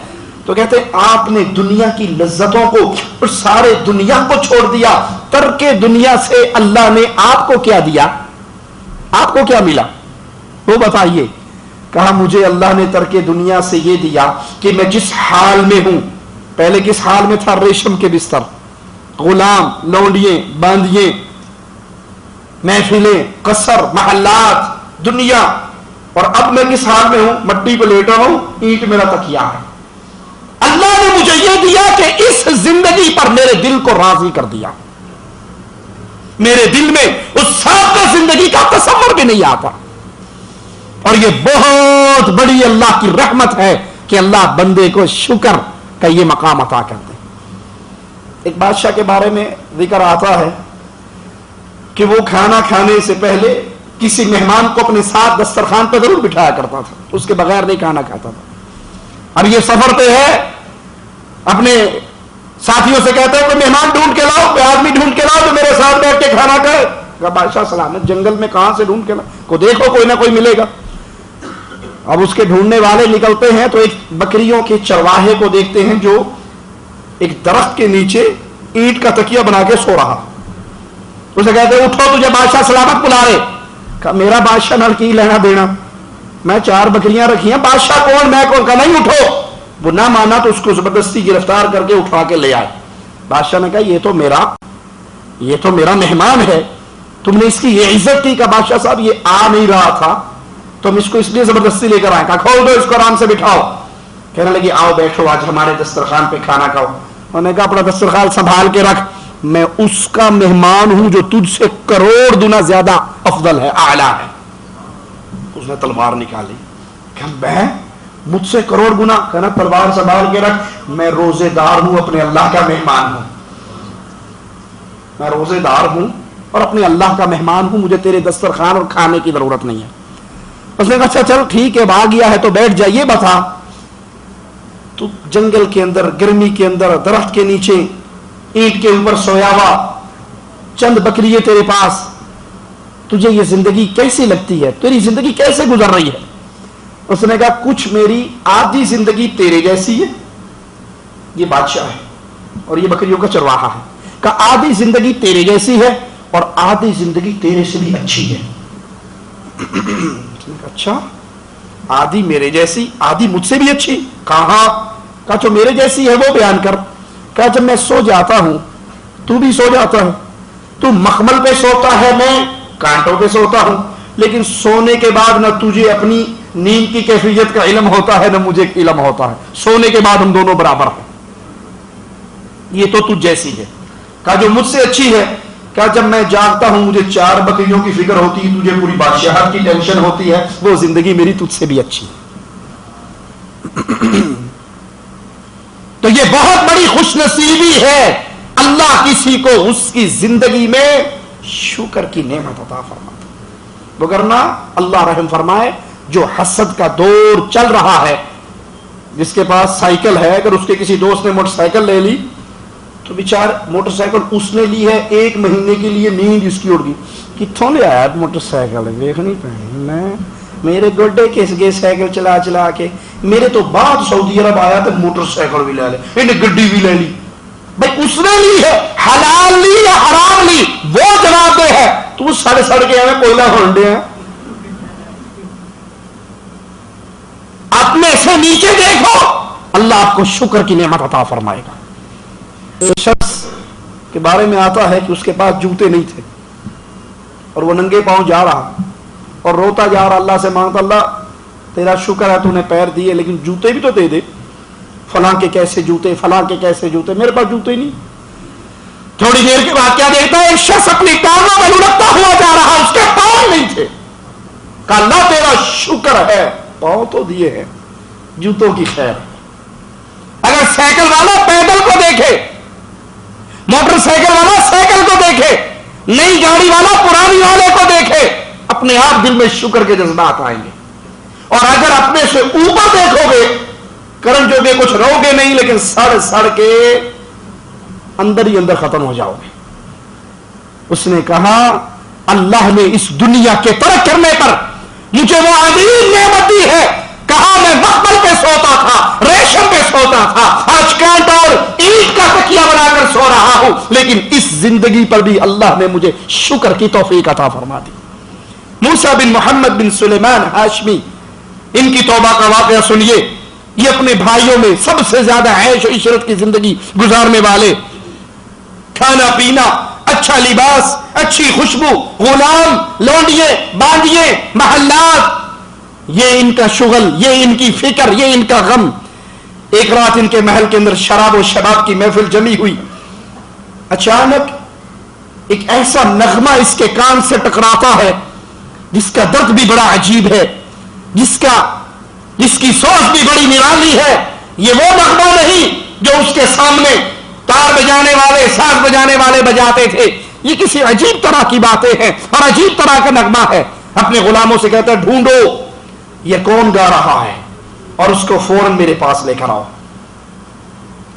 Speaker 1: تو کہتے ہیں آپ نے دنیا کی لذتوں کو اور سارے دنیا کو چھوڑ دیا، ترک دنیا سے اللہ نے آپ کو کیا دیا؟ آپ کو کیا ملا وہ بتائیے؟ کہا مجھے اللہ نے ترک دنیا سے یہ دیا کہ میں جس حال میں ہوں، پہلے کس حال میں تھا؟ ریشم کے بستر، غلام، لونڈیے، باندیے، محفلیں، قصر، محلات، دنیا، اور اب میں کس حال میں ہوں؟ مٹی پہ لیٹا ہوں، اینٹ میرا تکیہ ہے۔ اللہ نے مجھے یہ دیا کہ اس زندگی پر میرے دل کو راضی کر دیا، میرے دل میں اس سابقہ زندگی کا تصور بھی نہیں آتا۔ اور یہ بہت بڑی اللہ کی رحمت ہے کہ اللہ بندے کو شکر کا یہ مقام عطا کرتے ہیں۔ ایک بادشاہ کے بارے میں ذکر آتا ہے کہ وہ کھانا کھانے سے پہلے کسی مہمان کو اپنے ساتھ دسترخوان پہ ضرور بٹھایا کرتا تھا، اس کے بغیر نہیں کھانا کھاتا تھا۔ اب یہ سفر پہ ہے، اپنے ساتھیوں سے کہتا ہے کوئی مہمان ڈھونڈ کے لاؤ، کوئی آدمی ڈھونڈ کے لاؤ جو میرے ساتھ بیٹھ کے کھانا کھائے۔ کہا بادشاہ سلامت، جنگل میں کہاں سے ڈھونڈ کے لاؤ، کو دیکھو کوئی نہ کوئی ملے گا۔ اب اس کے ڈھونڈنے والے نکلتے ہیں تو ایک بکریوں کے چرواہے کو دیکھتے ہیں جو ایک درخت کے نیچے اینٹ کا تکیہ بنا کے سو رہا۔ اسے کہتے ہیں اٹھو، تجھے بادشاہ سلامت بلا رہے۔ کہا میرا بادشاہ نال کی لینا دینا، میں 4 بکریاں رکھی ہیں، بادشاہ کون میں کون؟ کہا نہیں اٹھو۔ وہ نہ مانا تو اس کو زبردستی گرفتار کر کے اٹھا کے لے آئے۔ بادشاہ نے کہا یہ تو میرا مہمان ہے، تم نے اس کی یہ عزت کی؟ کہا بادشاہ صاحب یہ آ نہیں رہا تھا، تم اس کو اس لیے زبردستی لے کر آئے۔ کہا کھول دو اس کو، آرام سے بٹھاؤ۔ کہنے لگی آؤ بیٹھو، آج ہمارے دسترخوان پہ کھانا کھاؤ۔ انہوں نے کہا اپنا دسترخوان سنبھال کے رکھ، میں اس کا مہمان ہوں جو تجھ سے کروڑ گنا زیادہ افضل ہے، اعلیٰ ہے۔ اس نے تلوار نکالی، کہ میں مجھ سے کروڑ گنا؟ کہنا تلوار سنبھال کے رکھ، میں روزے دار ہوں، اپنے اللہ کا مہمان ہوں، میں روزے دار ہوں اور اپنے اللہ کا مہمان ہوں، مجھے تیرے دسترخوان اور کھانے کی ضرورت نہیں ہے۔ اس نے کہا اچھا چل ٹھیک ہے، اب آ گیا ہے تو بیٹھ جا، یہ بتا تو جنگل کے اندر، گرمی کے اندر، درخت کے نیچے، اینٹ کے اوپر سویا ہوا، چند بکریے تیرے پاس، تجھے یہ زندگی کیسی لگتی ہے؟ تیری زندگی کیسے گزر رہی ہے؟ اس نے کہا کچھ میری آدھی زندگی تیرے جیسی ہے، یہ بادشاہ ہے اور یہ بکریوں کا چرواہا ہے، کہا آدھی زندگی تیرے جیسی ہے اور آدھی زندگی تیرے سے بھی اچھی ہے۔ اچھا آدھی میرے جیسی، آدھی مجھ سے بھی اچھی؟ کہا جو میرے جیسی ہے وہ بیان کر۔ کہا جب میں سو جاتا ہوں تو بھی سو جاتا ہے، تو مخمل پہ سوتا ہے، میں کانٹوں پہ سوتا ہوں، لیکن سونے کے بعد نہ تجھے اپنی نیند کی کیفیت کا علم ہوتا ہے نہ مجھے علم ہوتا ہے، سونے کے بعد ہم دونوں برابر ہیں، یہ تو تجھ جیسی ہے۔ کہا جو مجھ سے اچھی ہے؟ کہا جب میں جاگتا ہوں مجھے 4 بکریوں کی فکر ہوتی ہے، تجھے پوری بادشاہت کی ٹینشن ہوتی ہے، وہ زندگی میری تجھ سے بھی اچھی ہے۔ تو یہ بہت بڑی خوش نصیبی ہے، اللہ کسی کو اس کی زندگی میں شکر کی نعمت عطا فرماتا، وگرنہ اللہ رحم فرمائے جو حسد کا دور چل رہا ہے، جس کے پاس سائیکل ہے، اگر اس کے کسی دوست نے موٹر سائیکل لے لی تو بیچار موٹر سائیکل اس نے لی ہے 1 مہینے کے لیے، نیند اس کی اڑ گئی، کتوں لے آیا موٹر سائیکل؟ دیکھنی پڑی میں، میرے گڈے کس گئے سائیکل چلا چلا کے، میرے تو بعد سعودی عرب آیا تو موٹر سائیکل بھی لے لے، انہیں گڈی بھی لے لی۔ بھائی اس نے لی ہے، حلال لی یا حرام لی وہ جواب دے ہے، تو سڑ کے ہمیں کوئلہ ہونڈے ہیں۔ ایسے نیچے دیکھو اللہ آپ کو شکر کی نعمت عطا فرمائے گا. ایک شخص کے بارے میں آتا ہے کہ اس کے پاس جوتے نہیں تھے اور وہ ننگے پاؤں جا رہا اور روتا جا رہا, اللہ سے مانگتا, اللہ تیرا شکر ہے تو نے پیر دیے لیکن جوتے بھی تو دے دے, فلاں کے کیسے جوتے, فلاں کے کیسے جوتے, میرے پاس جوتے ہی نہیں. تھوڑی دیر کے بعد کیا دیکھتا ہے, ایک شخص اپنی ٹانگوں میں لڑکتا ہوا جا رہا, اس کے پاؤں نہیں تھے. کہا اللہ تیرا شکر ہے پاؤں تو دیے ہیں, جوتوں کی خیر. اگر سائیکل والا پیدل کو دیکھے, موٹر سائیکل والا سائیکل کو دیکھے, نئی گاڑی والا پرانی والے کو دیکھے, اپنے آپ دل میں شکر کے جذبات آئیں گے. اور اگر اپنے سے اوپر دیکھو گے, کرن جو بھی کچھ رہو گے نہیں, لیکن سڑ سڑ کے اندر ہی اندر ختم ہو جاؤ گے. اس نے کہا اللہ نے اس دنیا کے ترک کرنے پر مجھے وہ عظیم نعمت دی ہے. کہا میں مخمل پہ سوتا تھا, ریشم پہ سوتا تھا, آج کانٹ اور اینٹ کا تکیہ بنا کر سو رہا ہوں, لیکن اس زندگی پر بھی اللہ نے مجھے شکر کی توفیق عطا فرما دی. موسیٰ بن محمد بن سلیمان ہاشمی, ان کی توبہ کا واقعہ سنیے. یہ اپنے بھائیوں میں سب سے زیادہ عیش و عشرت کی زندگی گزارنے والے, کھانا پینا, اچھا لباس, اچھی خوشبو, غلام, لونڈیے, باندیے, محلات, یہ ان کا شغل, یہ ان کی فکر, یہ ان کا غم. ایک رات ان کے محل کے اندر شراب و شباب کی محفل جمی ہوئی. اچانک ایک ایسا نغمہ اس کے کان سے ٹکراتا ہے جس کا درد بھی بڑا عجیب ہے, جس کی سوچ بھی بڑی نرالی ہے. یہ وہ نغمہ نہیں جو اس کے سامنے تار بجانے والے, ساز بجانے والے بجاتے تھے. یہ کسی عجیب طرح کی باتیں ہیں اور عجیب طرح کا نغمہ ہے. اپنے غلاموں سے کہتا ہے ڈھونڈو یہ کون گا رہا ہے اور اس کو فوراً میرے پاس لے کر آؤ.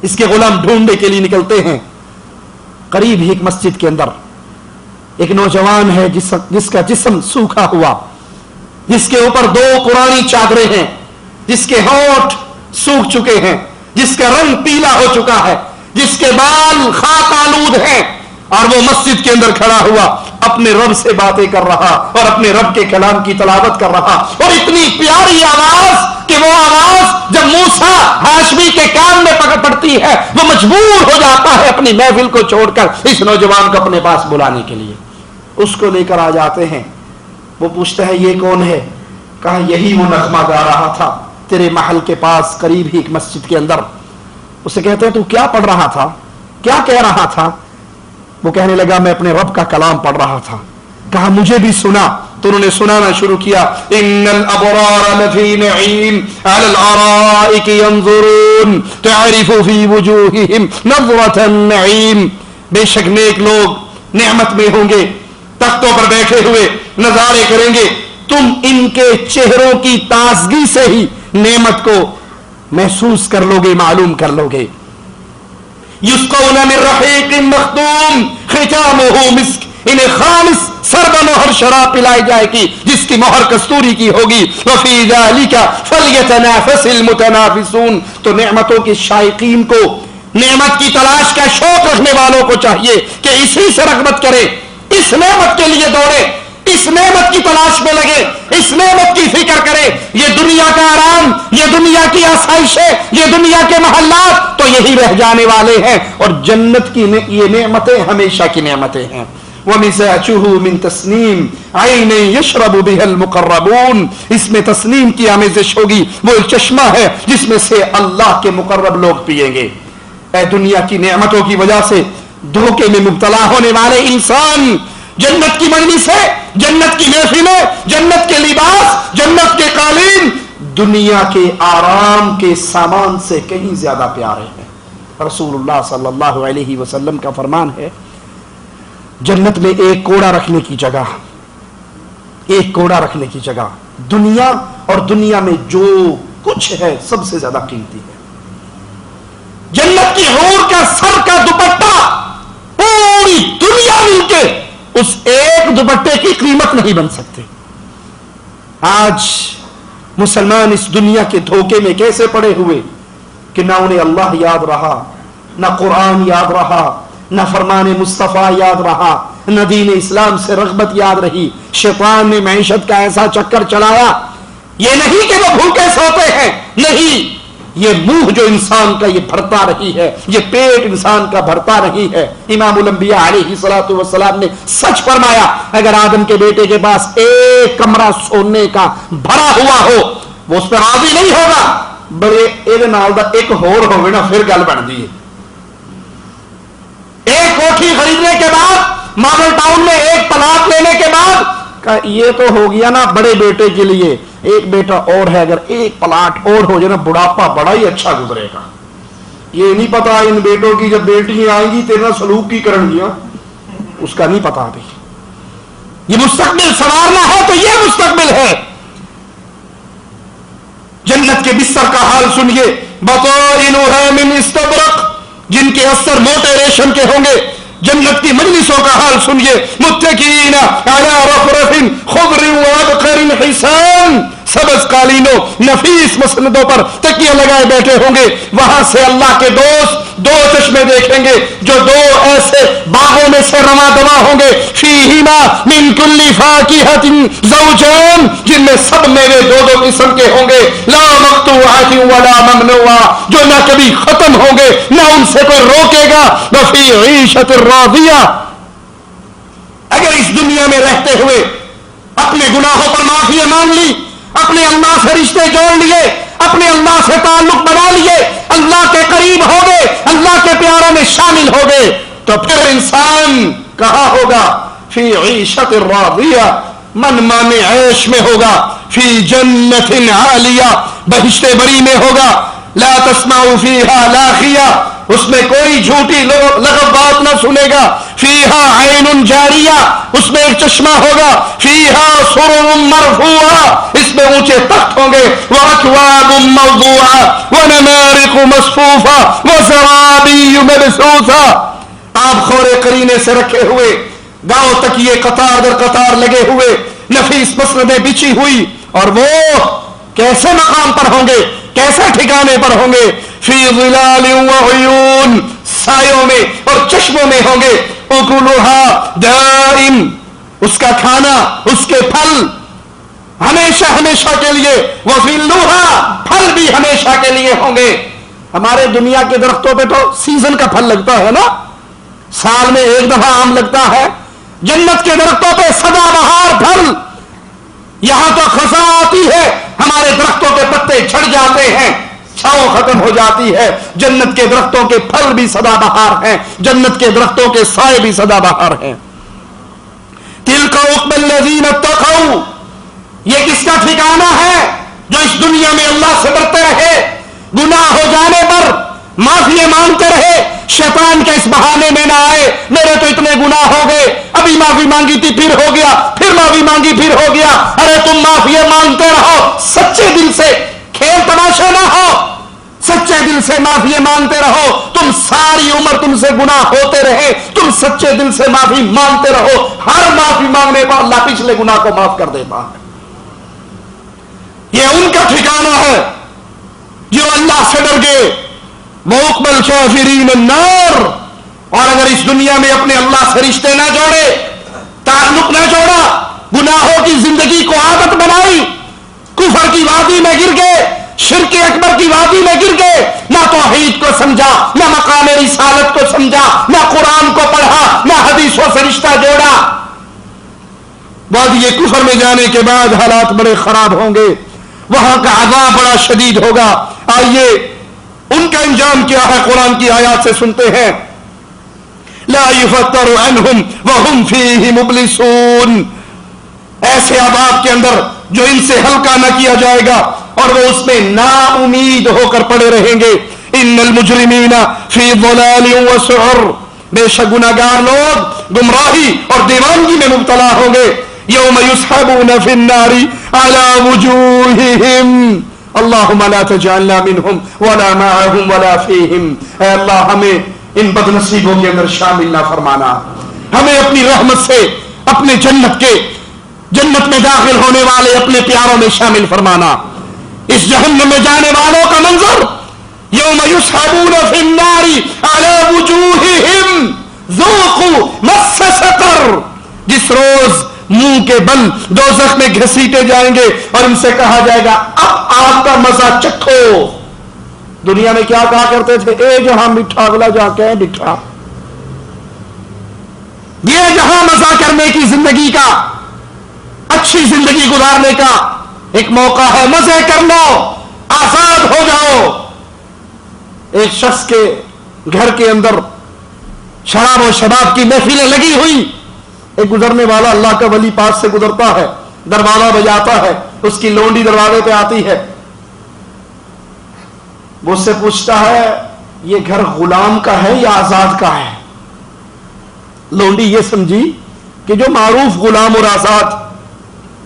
Speaker 1: اس کے غلام ڈھونڈنے کے لیے نکلتے ہیں. قریب ہی ایک مسجد کے اندر ایک نوجوان ہے جس کا جسم سوکھا ہوا, جس کے اوپر 2 پرانی چادریں ہیں, جس کے ہونٹ سوکھ چکے ہیں, جس کا رنگ پیلا ہو چکا ہے, جس کے بال خاک آلود ہیں, اور وہ مسجد کے اندر کھڑا ہوا اپنے رب سے باتیں کر رہا اور اپنے رب کے کلام کی تلاوت کر رہا. اور اتنی پیاری آواز کہ وہ آواز جب موسیٰ ہاشمی کے کان میں پڑتی ہے وہ مجبور ہو جاتا ہے اپنی محفل کو چھوڑ کر اس نوجوان کو اپنے پاس بلانے کے لیے. اس کو لے کر آ جاتے ہیں. وہ پوچھتا ہے یہ کون ہے؟ کہا یہی وہ نغمہ گا رہا تھا تیرے محل کے پاس قریب ہی ایک مسجد کے اندر. اسے کہتے ہیں تو کیا پڑھ رہا تھا, کیا کہہ رہا تھا؟ وہ کہنے لگا میں اپنے رب کا کلام پڑھ رہا تھا. کہا مجھے بھی سنا. تو انہوں نے سنانا شروع کیا, ان الابرار لفی نعیم علی الارائک ینظرون تعرف فی وجوہہم نظرۃ النعیم. بے شک نیک لوگ نعمت میں ہوں گے, تختوں پر بیٹھے ہوئے نظارے کریں گے, تم ان کے چہروں کی تازگی سے ہی نعمت کو محسوس کر لو گے, معلوم کر لو گے. یسقون من رحیق مختوم ختامہ مسک, انہیں خالص سرد مہر شراب پلائی جائے گی جس کی مہر کستوری کی ہوگی. وفی ذلک فلیتنافس المتنافسون. تو نعمتوں کے شائقین کو, نعمت کی تلاش کا شوق رکھنے والوں کو چاہیے کہ اسی سے رغبت کرے, اس نعمت کے لیے دوڑے, اس نعمت کی تلاش میں لگے, اس نعمت کی فکر کرے. یہ دنیا کا آرام, یہ دنیا کی آسائشیں, یہ دنیا کے محلات تو یہی رہ جانے والے ہیں, اور جنت کی یہ نعمتیں ہمیشہ کی نعمتیں ہیں. وَمِزَاجُهُ مِن تَسْنِيم عَيْنٍ يَشْرَبُ بِهَا الْمُقَرَّبُونَ. اس میں تسنیم کی آمیزش ہوگی, وہ ایک چشمہ ہے جس میں سے اللہ کے مقرب لوگ پیئیں گے. اے دنیا کی نعمتوں کی وجہ سے دھوکے میں مبتلا ہونے والے انسان, جنت کی مجلس ہے, جنت کی محفلیں, جنت کے لباس, جنت کے قالین دنیا کے آرام کے سامان سے کہیں زیادہ پیارے ہیں. رسول اللہ صلی اللہ علیہ وسلم کا فرمان ہے جنت میں ایک کوڑا رکھنے کی جگہ, ایک کوڑا رکھنے کی جگہ دنیا اور دنیا میں جو کچھ ہے سب سے زیادہ قیمتی ہے. جنت کی حور کا سر کا دوپٹہ پوری دنیا مل کے اس ایک دوپٹے کی قیمت نہیں بن سکتے. آج مسلمان اس دنیا کے دھوکے میں کیسے پڑے ہوئے کہ نہ انہیں اللہ یاد رہا, نہ قرآن یاد رہا, نہ فرمان مصطفیٰ یاد رہا, نہ دین اسلام سے رغبت یاد رہی. شیطان نے معیشت کا ایسا چکر چلایا یہ نہیں کہ وہ بھوکے سوتے ہیں، نہیں، یہ منہ جو انسان کا یہ بھرتا رہی ہے، یہ پیٹ انسان کا بھرتا رہی ہے۔ امام الانبیاء علیہ الصلوۃ والسلام نے سچ فرمایا، اگر آدم کے بیٹے کے پاس ایک کمرہ سونے کا بھرا ہوا ہو وہ اس پہ راضی نہیں ہوگا، بڑے ایک نال دا ایک ہور ہوگا نا پھر گل بنتی ہے۔ ایک کوٹھی خریدنے کے بعد، ماڈل ٹاؤن میں ایک پلاٹ لینے کے بعد، یہ تو ہو گیا نا بڑے بیٹے کے لیے، ایک بیٹا اور ہے، اگر ایک پلاٹ اور ہو جائے نا بڑھاپا بڑا ہی اچھا گزرے گا۔ یہ نہیں پتا ان بیٹوں کی جب بیٹیاں آئیں گی تیرا سلوک کی کرن گیا، اس کا نہیں پتا ابھی۔ یہ مستقبل سنوارنا ہے تو یہ مستقبل ہے۔ جنت کے بستر کا حال سنیے، بطائنها من استبرق، جن کے استر موٹے ریشم کے ہوں گے۔ جنت کی مجلسوں کا حال سنیے، متکئین علی رفرف خضر وابقر حسان، سبز قالینوں نفیس مسندوں پر تکیے لگائے بیٹھے ہوں گے۔ وہاں سے اللہ کے دوست دو چشمے دیکھیں گے جو دو ایسے باغوں میں سے رواں دواں ہوں گے، فیہما من کل فاکہۃ زوجان، جن میں سب میوے دو دو قسم کے ہوں گے، لا مقطوعۃ ولا ممنوعہ، جو نہ کبھی ختم ہوں گے نہ ان سے کوئی روکے گا۔ وفی عیشۃ راضیہ، اگر اس دنیا میں رہتے ہوئے اپنے گناہوں پر معافی مانگ لی، اپنے اللہ سے رشتے جوڑ لیے، اپنے اللہ سے تعلق بنا لیے، اللہ کے قریب ہو گئے، اللہ کے پیاروں میں شامل ہو گئے، تو پھر انسان کہاں ہوگا؟ فی عیشۃ راضیہ، من مان عیش میں ہوگا، فی جنت عالیہ، بہشت بری میں ہوگا، لا تسمع فیہا لاغیہ، اس میں کوئی جھوٹی لغو بات نہ سنے گا، فیہا عین جاریہ، اس میں ایک چشمہ ہوگا، فیہا سرر مرفوعہ، اس میں اونچے تخت ہوں گے، واکواب موضوعہ ونمارق مصفوفہ وزرابی مبثوثہ، آپ خورے قرینے سے رکھے ہوئے، گاؤں تک یہ قطار در قطار لگے ہوئے، نفیس مسندیں بچھی ہوئی، اور وہ کیسے مقام پر ہوں گے، کیسے ٹھکانے پر ہوں گے؟ فی ظلال وعیون، سایوں میں اور چشموں میں ہوں گے، اکلھا دائم، اس کا کھانا، اس کے پھل ہمیشہ ہمیشہ کے لیے، وظلھا، پھل بھی ہمیشہ کے لیے ہوں گے۔ ہمارے دنیا کے درختوں پہ تو سیزن کا پھل لگتا ہے نا، سال میں ایک دفعہ آم لگتا ہے، جنت کے درختوں پہ سدا بہار پھل۔ یہاں تو خزاں آتی ہے، ہمارے درختوں کے پتے جھڑ جاتے ہیں، چھاؤں ختم ہو جاتی ہے، جنت کے درختوں کے پھل بھی سدا بہار ہیں، جنت کے درختوں کے سائے بھی سدا بہار ہیں۔ تلک عقبی الذین اتقوا، یہ کس کا ٹھکانہ ہے؟ جو اس دنیا میں اللہ سے ڈرتے رہے، گناہ ہو جانے پر معافی مانگتے رہے، شیطان کے اس بہانے میں نہ آئے میرے تو اتنے گناہ ہو گئے، ابھی معافی مانگی تھی پھر ہو گیا، پھر معافی مانگی پھر ہو گیا۔ ارے تم معافی مانگتے رہو سچے دل سے، کھیل تماشا نہ ہو، سچے دل سے معافی مانگتے رہو، تم ساری عمر تم سے گناہ ہوتے رہے، تم سچے دل سے معافی مانگتے رہو، ہر معافی مانگنے پر اللہ پچھلے گناہ کو معاف کر دیتا ہے۔ یہ ان کا ٹھکانہ ہے جو اللہ سے ڈر گئے، وعقبی الکافرین النار، اور اگر اس دنیا میں اپنے اللہ سے رشتے نہ جوڑے، تعلق نہ جوڑا، گناہوں کی زندگی کو عادت بنائی، کفر کی وادی میں گر گئے، شرک اکبر کی وادی میں گر گئے، نہ توحید کو سمجھا، نہ مقام رسالت کو سمجھا، نہ قرآن کو پڑھا، نہ حدیثوں سے رشتہ جوڑا، وادی کفر میں جانے کے بعد حالات بڑے خراب ہوں گے، وہاں کا عذاب بڑا شدید ہوگا۔ آئیے ان کا انجام کیا ہے قرآن کی آیات سے سنتے ہیں۔ لا یفتر عنہم وہم فیہ مبلسون، ایسے عذاب کے اندر جو ان سے ہلکا نہ کیا جائے گا اور وہ اس میں نا امید ہو کر پڑے رہیں گے۔ ان المجرمین فی ضلال وسعر، بے شک گناہگار لوگ گمراہی اور دیوانگی میں مبتلا ہوں گے۔ یوم یسحبون فی النار علی وجوہہم، اللہم لا تجعلنا منہم ولا معہم ولا فیہم، اے اللہ ہمیں ان بد نصیبوں کے اندر شامل نہ فرمانا، ہمیں اپنی رحمت سے اپنے جنت میں داخل ہونے والے اپنے پیاروں میں شامل فرمانا۔ اس جہنم میں جانے والوں کا منظر، یوم یسحبون فی النار علی وجوہہم ذوقوا مس سقر، جس روز منہ کے بل دوزخ میں گھسیٹے جائیں گے اور ان سے کہا جائے گا اب آگ کا مزہ چکھو. دنیا میں کیا کہا کرتے تھے؟ اے جہاں میٹھا اگلا جا کے میٹھا. یہ جہاں مزہ کرنے کی زندگی کا، اچھی زندگی گزارنے کا ایک موقع ہے. مزے کر لو، آزاد ہو جاؤ. ایک شخص کے گھر کے اندر شراب و شباب کی محفلیں لگی ہوئی. ایک گزرنے والا اللہ کا ولی پاس سے گزرتا ہے، دروازہ بجاتا ہے، اس کی لونڈی دروازے پہ آتی ہے. وہ اس سے پوچھتا ہے یہ گھر غلام کا ہے یا آزاد کا ہے؟ لونڈی یہ سمجھی کہ جو معروف غلام اور آزاد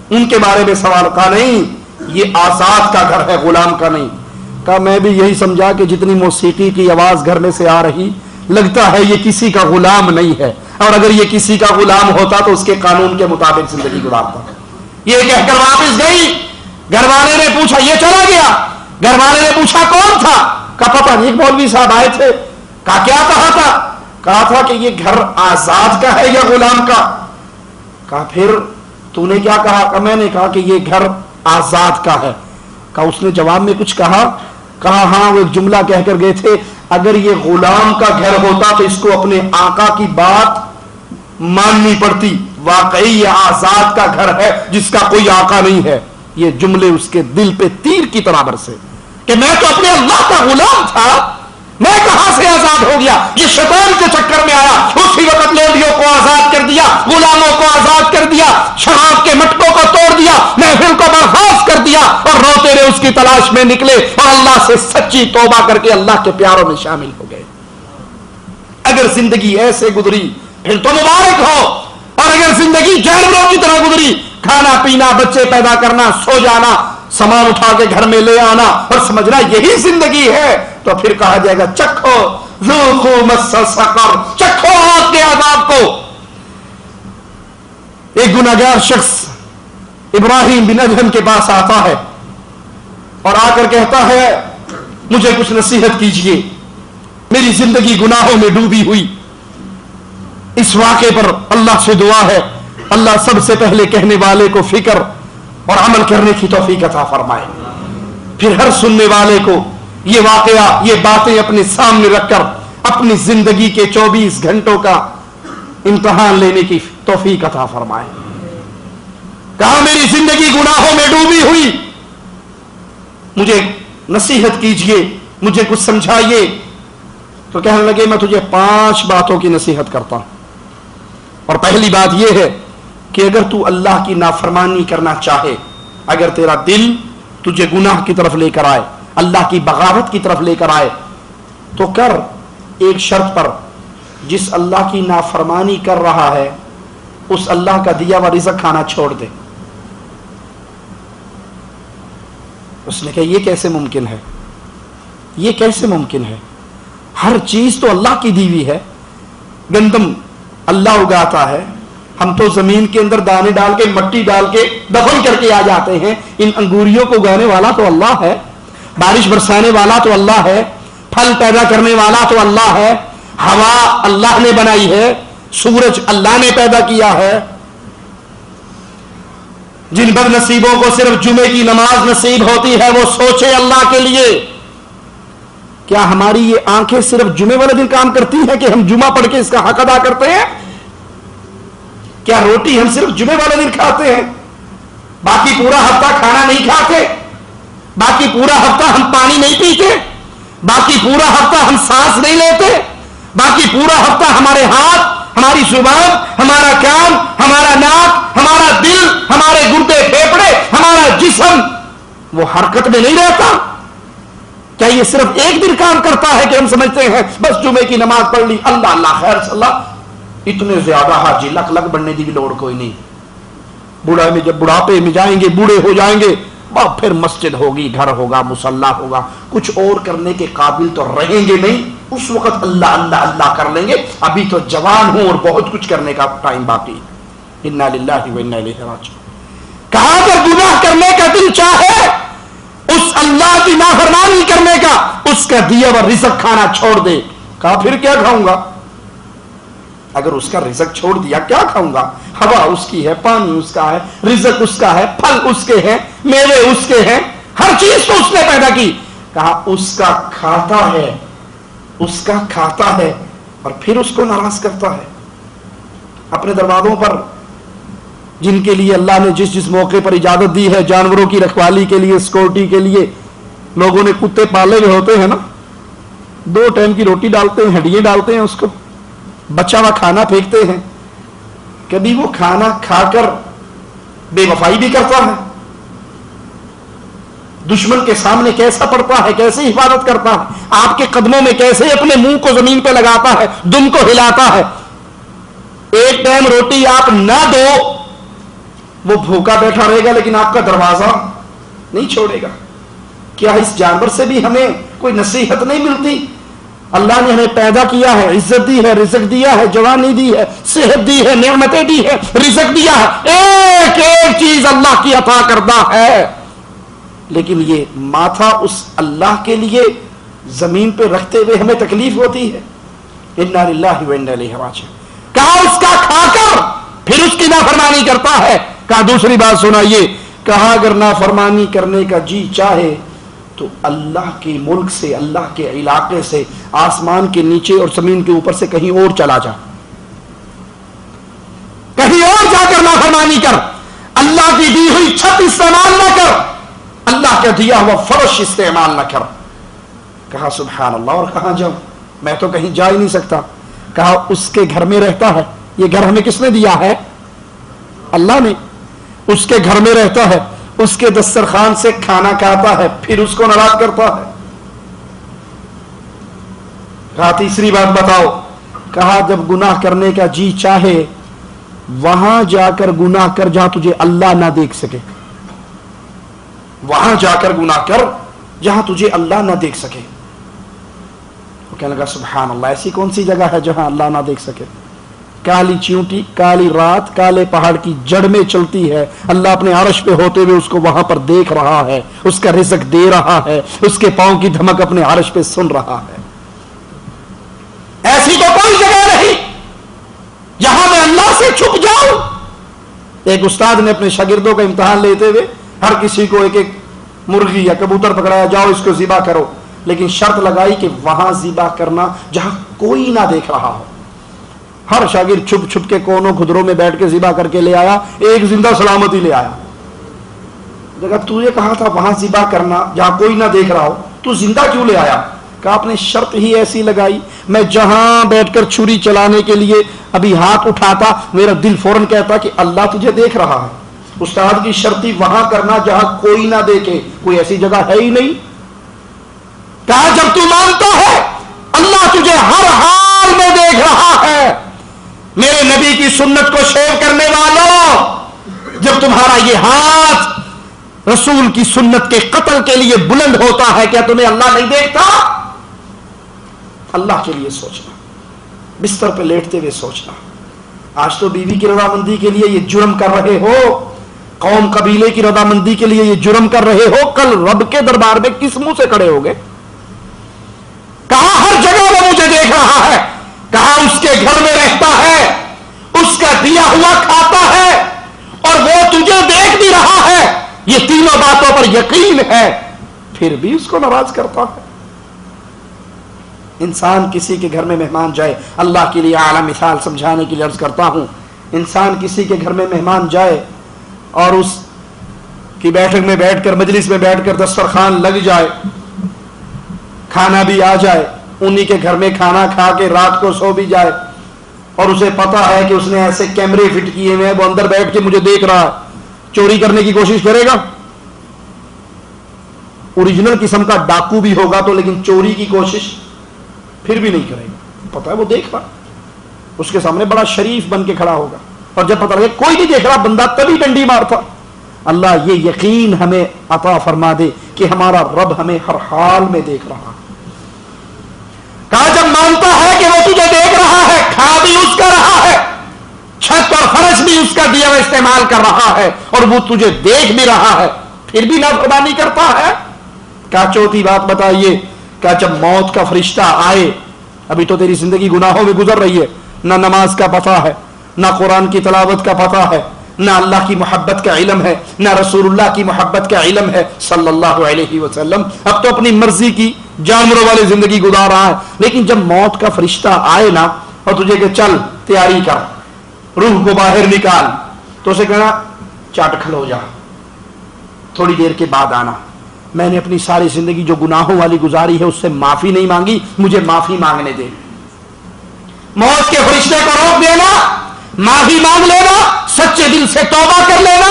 Speaker 1: ان کے بارے میں سوال کا نہیں، یہ آزاد کا گھر ہے، غلام کا نہیں. کہا میں بھی یہی سمجھا کہ جتنی موسیقی کی آواز گھر میں سے آ رہی لگتا ہے یہ کسی کا غلام نہیں ہے، اور اگر یہ کسی کا غلام ہوتا تو اس کے قانون کے مطابق زندگی گزارتا. یہ کہہ کر واپس گئی. گھر والے نے پوچھا یہ چلا گیا. گھر والے نے پوچھا کون تھا؟ کہا پتہ نہیں، مولوی صاحب آئے تھے. کہا کیا کہا تھا؟ کہا تھا کہ یہ گھر آزاد کا ہے یا غلام کا. کہا پھر تو نے کیا کہا؟ کہ میں نے کہا کہ یہ گھر آزاد کا ہے. کہا اس نے جواب میں کچھ کہا؟ کہا ہاں وہ ایک جملہ کہہ کر گئے تھے اگر یہ غلام کا گھر ہوتا تو اس کو اپنے آقا کی بات ماننی پڑتی، واقعی یہ آزاد کا گھر ہے جس کا کوئی آقا نہیں ہے. یہ جملے اس کے دل پہ تیر کی طرح برسے کہ میں تو اپنے اللہ کا غلام تھا، میں کہاں سے آزاد ہو گیا؟ یہ شیطان کے چکر میں آیا، اسی وقت لونڈیوں کو آزاد کر دیا، غلاموں کو آزاد کر دیا، شراب کے مٹکوں کو توڑ دیا، محفل کو برخاست کر دیا، اور روتے رہے اس کی تلاش میں نکلے اور اللہ سے سچی توبہ کر کے اللہ کے پیاروں میں شامل ہو گئے. اگر زندگی ایسے گزری پھر تو مبارک ہو، اور اگر زندگی جانوروں کی طرح گزری، کھانا پینا، بچے پیدا کرنا، سو جانا، سامان اٹھا کے گھر میں لے آنا اور سمجھنا یہی زندگی ہے، تو پھر کہا جائے گا چکھو ذوقوا مس سقر، چکھو آگ کے عذاب کو. ایک گناہگار شخص ابراہیم بن ادہم کے پاس آتا ہے اور آ کر کہتا ہے مجھے کچھ نصیحت کیجیے، میری زندگی گناہوں میں ڈوبی ہوئی. اس واقعے پر اللہ سے دعا ہے اللہ سب سے پہلے کہنے والے کو فکر اور عمل کرنے کی توفیق عطا فرمائے، پھر ہر سننے والے کو یہ واقعہ، یہ باتیں اپنے سامنے رکھ کر اپنی زندگی کے 24 گھنٹوں کا امتحان لینے کی توفیق عطا فرمائے. کہا میری زندگی گناہوں میں ڈوبی ہوئی، مجھے نصیحت کیجئے، مجھے کچھ سمجھائیے. تو کہنے لگے میں تجھے 5 باتوں کی نصیحت کرتا ہوں. اور پہلی بات یہ ہے کہ اگر تو اللہ کی نافرمانی کرنا چاہے، اگر تیرا دل تجھے گناہ کی طرف لے کر آئے، اللہ کی بغاوت کی طرف لے کر آئے، تو کر ایک شرط پر، جس اللہ کی نافرمانی کر رہا ہے اس اللہ کا دیا ہوا رزق کھانا چھوڑ دے. اس نے کہا یہ کیسے ممکن ہے؟ یہ کیسے ممکن ہے؟ ہر چیز تو اللہ کی دی ہوئی ہے. گندم اللہ اگاتا ہے، ہم تو زمین کے اندر دانے ڈال کے، مٹی ڈال کے دفن کر کے آ جاتے ہیں. ان انگوریوں کو اگانے والا تو اللہ ہے، بارش برسانے والا تو اللہ ہے، پھل پیدا کرنے والا تو اللہ ہے، ہوا اللہ نے بنائی ہے، سورج اللہ نے پیدا کیا ہے. جن بد نصیبوں کو صرف جمعے کی نماز نصیب ہوتی ہے وہ سوچے اللہ کے لیے، کیا ہماری یہ آنکھیں صرف جمعے والے دن کام کرتی ہیں کہ ہم جمعہ پڑھ کے اس کا حق ادا کرتے ہیں؟ کیا روٹی ہم صرف جمعے والے دن کھاتے ہیں، باقی پورا ہفتہ کھانا نہیں کھاتے؟ باقی پورا ہفتہ ہم پانی نہیں پیتے؟ باقی پورا ہفتہ ہم سانس نہیں لیتے؟ باقی پورا ہفتہ ہمارے ہاتھ، ہماری زبان، ہمارا کان، ہمارا ناک، ہمارا دل، ہمارے گردے پھیپڑے، ہمارا جسم وہ حرکت میں نہیں رہتا؟ کیا یہ صرف ایک دن کام کرتا ہے کہ ہم سمجھتے ہیں بس جمعے کی نماز پڑھ لی اللہ اللہ خیر صلی اللہ، اتنے زیادہ حاجی لک لک بننے کی بھی لوڑ کوئی نہیں. بوڑھا میں جب بڑھاپے میں جائیں گے، بوڑھے ہو جائیں گے، پھر مسجد ہوگی، گھر ہوگا، مصلی ہوگا، کچھ اور کرنے کے قابل تو رہیں گے نہیں. اس وقت اللہ اللہ اللہ کر لیں گے. ابھی تو جوان ہوں اور بہت کچھ کرنے کا ٹائم باقی. انا للہ و انا الیہ راجعون. کہاں پر گناہ کرنے کا دل چاہے اس اللہ کی نافرمانی کرنے کا، اس کا دیا ہوا رزق کھانا چھوڑ دے. کہا پھر کیا کھاؤں گا؟ اگر اس کا رزق چھوڑ دیا کیا کھاؤں گا؟ ہوا اس کی ہے، پانی اس کا ہے، رزق اس کا ہے، پھل اس کے ہیں، میوے اس کے ہیں، ہر چیز تو اس نے پیدا کی. کہا اس کا کھاتا ہے، اس کا کھاتا ہے اور پھر اس کو ناراض کرتا ہے. اپنے دروازوں پر جن کے لیے اللہ نے جس جس موقع پر اجازت دی ہے، جانوروں کی رکھوالی کے لیے، سیکورٹی کے لیے لوگوں نے کتے پالے ہوئے ہوتے ہیں نا، 2 ٹائم کی روٹی ڈالتے ہیں، ہڈیاں ڈالتے ہیں اس کو، بچا ہوا کھانا پھینکتے ہیں. کبھی وہ کھانا کھا کر بے وفائی بھی کرتا ہے، دشمن کے سامنے کیسا پڑتا ہے، کیسے حفاظت کرتا ہے، آپ کے قدموں میں کیسے اپنے منہ کو زمین پہ لگاتا ہے، دم کو ہلاتا ہے. ایک ٹائم روٹی آپ نہ دو وہ بھوکا بیٹھا رہے گا لیکن آپ کا دروازہ نہیں چھوڑے گا. کیا اس جانور سے بھی ہمیں کوئی نصیحت نہیں ملتی؟ اللہ نے ہمیں پیدا کیا ہے، عزت دی ہے، رزق دیا ہے، جوانی دی ہے، صحت دی ہے، نعمتیں دی ہے، رزق دیا ہے، ایک ایک چیز اللہ کی عطا کردہ ہے. لیکن یہ ماتھا اس اللہ کے لیے زمین پہ رکھتے ہوئے ہمیں تکلیف ہوتی ہے. انا للہ و انا الیہ راجعون. کہا اس کا کھا کر پھر اس کی نافرمانی کرتا ہے. کہا دوسری بات سنائیے، کہا اگر نافرمانی کرنے کا جی چاہے تو اللہ کے ملک سے، اللہ کے علاقے سے، آسمان کے نیچے اور زمین کے اوپر سے کہیں اور چلا جا، کہیں اور جا کر نافرمانی کر. اللہ کی دی ہوئی چھت استعمال نہ کر، اللہ کا دیا ہوا فرش استعمال نہ کر. کہا سبحان اللہ، اور کہاں جاؤں؟ میں تو کہیں جا ہی نہیں سکتا. کہا اس کے گھر میں رہتا ہے. یہ گھر ہمیں کس نے دیا ہے؟ اللہ نے. اس کے گھر میں رہتا ہے، اس کے دسترخوان سے کھانا کھاتا ہے، پھر اس کو ناراض کرتا ہے. کہا تیسری بات بتاؤ. کہا جب گناہ کرنے کا جی چاہے وہاں جا کر گناہ کر جہاں تجھے اللہ نہ دیکھ سکے. وہاں جا کر گناہ کر جہاں تجھے اللہ نہ دیکھ سکے. وہ کہنے لگا سبحان اللہ، ایسی کون سی جگہ ہے جہاں اللہ نہ دیکھ سکے؟ کالی چیونٹی کالی رات کالے پہاڑ کی جڑ میں چلتی ہے، اللہ اپنے عرش پہ ہوتے ہوئے اس کو وہاں پر دیکھ رہا ہے، اس کا رزق دے رہا ہے، اس کے پاؤں کی دھمک اپنے عرش پہ سن رہا ہے. ایسی تو کوئی جگہ نہیں جہاں میں اللہ سے چھپ جاؤں. ایک استاد نے اپنے شاگردوں کا امتحان لیتے ہوئے ہر کسی کو ایک ایک مرغی یا کبوتر پکڑایا، جاؤ اس کو ذبح کرو، لیکن شرط لگائی کہ وہاں ذبح کرنا جہاں کوئی نہ دیکھ رہا ہو. ہر شاگرد چھپ چھپ کے کونوں کھدروں میں بیٹھ کے ذبح کر کے لے آیا، ایک زندہ سلامتی لے آیا. جگہ تو یہ کہا تھا وہاں ذبح کرنا جہاں کوئی نہ دیکھ رہا ہو، تو زندہ کیوں لے آیا؟ کہا آپ نے شرط ہی ایسی لگائی، میں جہاں بیٹھ کر چھری چلانے کے لیے ابھی ہاتھ اٹھاتا میرا دل فوراً کہتا کہ اللہ تجھے دیکھ رہا ہے. استاد کی شرطی وہاں کرنا جہاں کوئی نہ دیکھے، کوئی ایسی جگہ ہے ہی نہیں. کہا جب تو مانتا ہے اللہ تجھے ہر حال میں دیکھ رہا ہے، میرے نبی کی سنت کو شیئر کرنے والوں، جب تمہارا یہ ہاتھ رسول کی سنت کے قتل کے لیے بلند ہوتا ہے، کیا تمہیں اللہ نہیں دیکھتا؟ اللہ کے لیے سوچنا، بستر پہ لیٹتے ہوئے سوچنا. آج تو بیوی کی رضامندی کے لیے یہ جرم کر رہے ہو، قوم قبیلے کی رضامندی کے لیے یہ جرم کر رہے ہو، کل رب کے دربار میں کس منہ سے کھڑے ہو گے؟ کہا ہر جگہ وہ مجھے دیکھ رہا ہے. کہا اس کے گھر میں رہتا ہے، اس کا دیا ہوا کھاتا ہے، اور وہ تجھے دیکھ بھی رہا ہے. یہ تینوں باتوں پر یقین ہے، پھر بھی اس کو ناراض کرتا ہے. انسان کسی کے گھر میں مہمان جائے، اللہ کے لیے اعلیٰ مثال سمجھانے کے لیے عرض کرتا ہوں، انسان کسی کے گھر میں مہمان جائے اور اس کی بیٹھک میں بیٹھ کر، مجلس میں بیٹھ کر دسترخوان لگ جائے، کھانا بھی آ جائے، انہی کے گھر میں کھانا کھا کے رات کو سو بھی جائے، اور اسے پتا ہے کہ اس نے ایسے کیمرے فٹ کیے ہوئے ہیں، وہ اندر بیٹھ کے مجھے دیکھ رہا ہے، چوری کرنے کی کوشش کرے گا؟ اوریجنل قسم کا ڈاکو بھی ہوگا تو، لیکن چوری کی کوشش پھر بھی نہیں کرے گا. پتا ہے وہ دیکھ رہا، اس کے سامنے بڑا شریف بن کے کھڑا ہوگا، اور جب پتا لگے کوئی نہیں دیکھ رہا، بندہ تبھی ڈنڈی مارتا. اللہ یہ یقین ہمیں عطا فرما دے کہ ہمارا رب ہمیں ہر حال میں دیکھ رہا. کہا جب مانتا ہے کہ وہ تجھے دیکھ رہا ہے، کھا بھی اس کا رہا ہے، چھت اور فرش بھی اس کا دیا ہوا استعمال کر رہا ہے، اور وہ تجھے دیکھ بھی رہا ہے، پھر بھی نافرمانی کرتا ہے. کیا چوتھی بات بتائیے، کیا جب موت کا فرشتہ آئے، ابھی تو تیری زندگی گناہوں میں گزر رہی ہے، نہ نماز کا پتہ ہے، نہ قرآن کی تلاوت کا پتہ ہے، نہ اللہ کی محبت کا علم ہے، نہ رسول اللہ کی محبت کا علم ہے صلی اللہ علیہ وسلم. اب تو اپنی مرضی کی جانوروں والی زندگی گزار رہا ہے. لیکن جب موت کا فرشتہ آئے نا اور تجھے کہ چل تیاری کر، روح کو باہر نکال، تو اسے کہنا چاٹ کھلو جا، تھوڑی دیر کے بعد آنا. میں نے اپنی ساری زندگی جو گناہوں والی گزاری ہے اس سے معافی نہیں مانگی، مجھے معافی مانگنے دے. موت کے فرشتے کو روک دینا، معافی مانگ لینا، سچے دل سے توبہ کر لینا،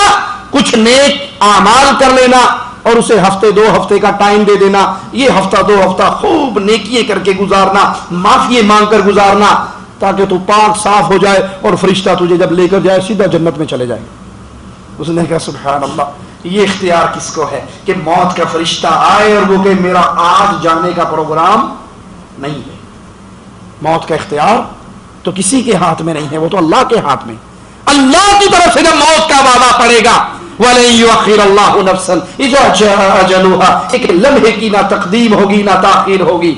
Speaker 1: کچھ نیک اعمال کر لینا اور اسے ہفتے 2 ہفتے کا ٹائم دے دینا. یہ ہفتہ 2 ہفتہ خوب نیکیے کر کے گزارنا، معافی مانگ کر گزارنا، تاکہ تو پاک صاف ہو جائے اور فرشتہ تجھے جب لے کر جائے سیدھا جنت میں چلے جائے. اس نے کہا سبحان اللہ، یہ اختیار کس کو ہے کہ موت کا فرشتہ آئے اور وہ کہ میرا آج جانے کا پروگرام نہیں ہے. موت کا اختیار تو کسی کے ہاتھ میں نہیں ہے، وہ تو اللہ کے ہاتھ میں. اللہ کی طرف سے جب موت کا وعدہ پڑے گا وَلَن يُؤَخِّرَ اللَّهُ نَفْسًا إِذَا جَاءَ أَجَلُهَا، ایک لمحے کی نہ تقدیم ہوگی نہ تاخیر ہوگی.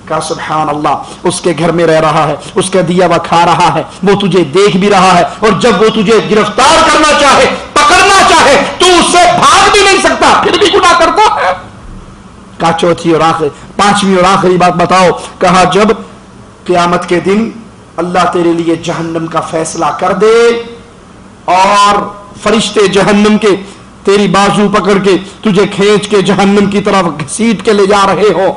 Speaker 1: کہا سبحان اللہ، اس کے گھر میں رہ رہا ہے، اس کا دیا ہوا کھا رہا ہے، وہ تجھے دیکھ بھی رہا ہے، اور جب وہ تجھے گرفتار کرنا چاہے، پکڑنا چاہے، تو اس سے بھاگ بھی نہیں سکتا، پھر بھی گناہ کرتا ہے. کہا چوتھی اور آخری، 5ویں اور آخری بات بتاؤ. کہا جب قیامت کے دن اللہ تیرے لیے جہنم کا فیصلہ کر دے اور فرشتے جہنم کے تیری بازو پکڑ کے تجھے کھینچ کے جہنم کی طرف گھسیٹ کے لے جا رہے ہو،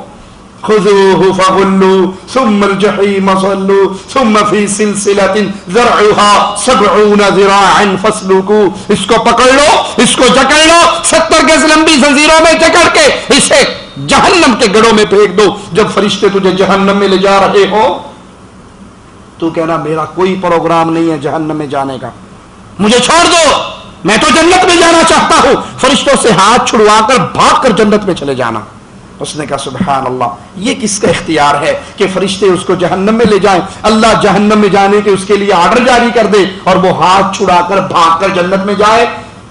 Speaker 1: خذوہ فغلوا ثم الجحیم صلوا ثم فی سلسلۃ ذرعها 70 ذراعا فاسلکوہ، اس کو پکڑ لو، اس کو جکڑ لو، 70 گز لمبی زنجیروں میں جکڑ کے اسے جہنم کے گڑھوں میں پھینک دو. جب فرشتے تجھے جہنم میں لے جا رہے ہو تو کہنا میرا کوئی پروگرام نہیں ہے جہنم میں جانے کا، مجھے چھوڑ دو، میں تو جنت میں جانا چاہتا ہوں. فرشتوں سے ہاتھ چھڑوا کر بھاگ کر جنت میں چلے جانا. اس نے کہا سبحان اللہ، یہ کس کا اختیار ہے کہ فرشتے اس کو جہنم میں لے جائیں؟ اللہ جہنم میں جانے کے اس کے لیے آرڈر جاری کر دے اور وہ ہاتھ چھڑا کر بھاگ کر جنت میں جائے.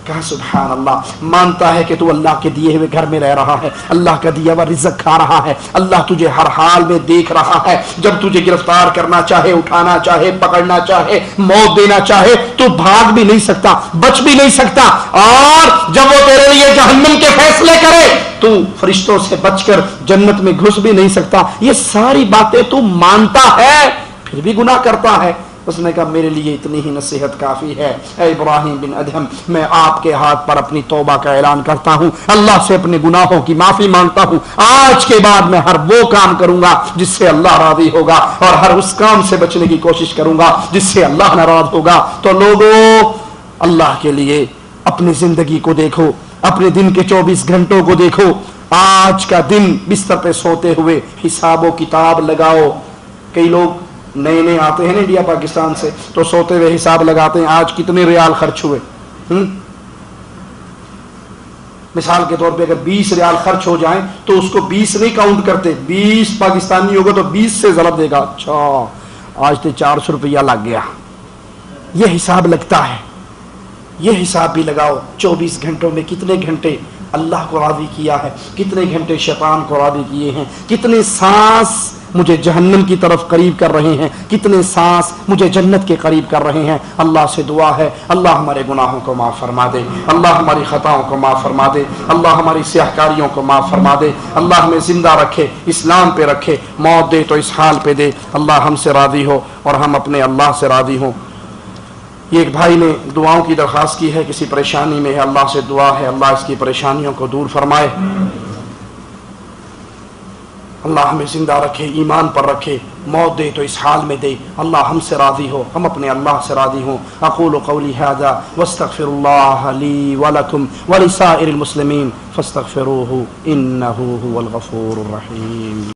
Speaker 1: کہا سبحان اللہ، مانتا ہے کہ تو اللہ کے دیے ہوئے گھر میں رہ رہا ہے، اللہ کا دیا ہوا رزق کھا رہا ہے، اللہ تجھے ہر حال میں دیکھ رہا ہے. جب تجھے گرفتار کرنا چاہے، اٹھانا چاہے، پکڑنا چاہے، موت دینا چاہے، تو بھاگ بھی نہیں سکتا، بچ بھی نہیں سکتا. اور جب وہ تیرے لیے جہنم کے فیصلے کرے تو فرشتوں سے بچ کر جنت میں گھس بھی نہیں سکتا. یہ ساری باتیں تو مانتا ہے پھر بھی گناہ کرتا ہے. اس نے کہا میرے لیے اتنی ہی نصیحت کافی ہے. اے ابراہیم بن ادہم، میں آپ کے ہاتھ پر اپنی توبہ کا اعلان کرتا ہوں، اللہ سے اپنے گناہوں کی معافی مانگتا ہوں. آج کے بعد میں ہر وہ کام کروں گا جس سے اللہ راضی ہوگا، اور ہر اس کام سے بچنے کی کوشش کروں گا جس سے اللہ ناراض ہوگا. تو لوگوں، اللہ کے لیے اپنی زندگی کو دیکھو، اپنے دن کے 24 گھنٹوں کو دیکھو. آج کا دن بستر پہ سوتے ہوئے حساب و کتاب لگاؤ. کئی لوگ نئے آتے ہیں نا انڈیا پاکستان سے، تو سوتے ہوئے حساب لگاتے ہیں آج کتنے ریال خرچ ہوئے. مثال کے طور پہ اگر 20 ریال خرچ ہو جائیں تو اس کو 20 نہیں کاؤنٹ کرتے، 20 پاکستانی ہوگا تو 20 سے ضرب دے گا، اچھا آج تو 400 روپیہ لگ گیا. یہ حساب لگتا ہے. یہ حساب بھی لگاؤ 24 گھنٹوں میں کتنے گھنٹے اللہ کو راضی کیا ہے، کتنے گھنٹے شیطان کو راضی کیے ہیں، کتنے سانس مجھے جہنم کی طرف قریب کر رہے ہیں، کتنے سانس مجھے جنت کے قریب کر رہے ہیں. اللہ سے دعا ہے اللہ ہمارے گناہوں کو معاف فرما دے، اللہ ہماری خطاؤں کو معاف فرما دے، اللہ ہماری سیاہ کاریوں کو معاف فرما دے، اللہ ہمیں زندہ رکھے، اسلام پہ رکھے، موت دے تو اس حال پہ دے اللہ ہم سے راضی ہو اور ہم اپنے اللہ سے راضی ہوں. یہ ایک بھائی نے دعاؤں کی درخواست کی ہے، کسی پریشانی میں ہے، اللہ سے دعا ہے اللہ اس کی پریشانیوں کو دور فرمائے، اللہ ہمیں زندہ رکھے، ایمان پر رکھے، موت دے تو اس حال میں دے، اللہ ہم سے راضی ہو، ہم اپنے اللہ سے راضی ہوں. اقول قولی ھذا واستغفر اللہ لی ولکم ولسائر المسلمین فاستغفروہ انہ هو الغفور الرحیم.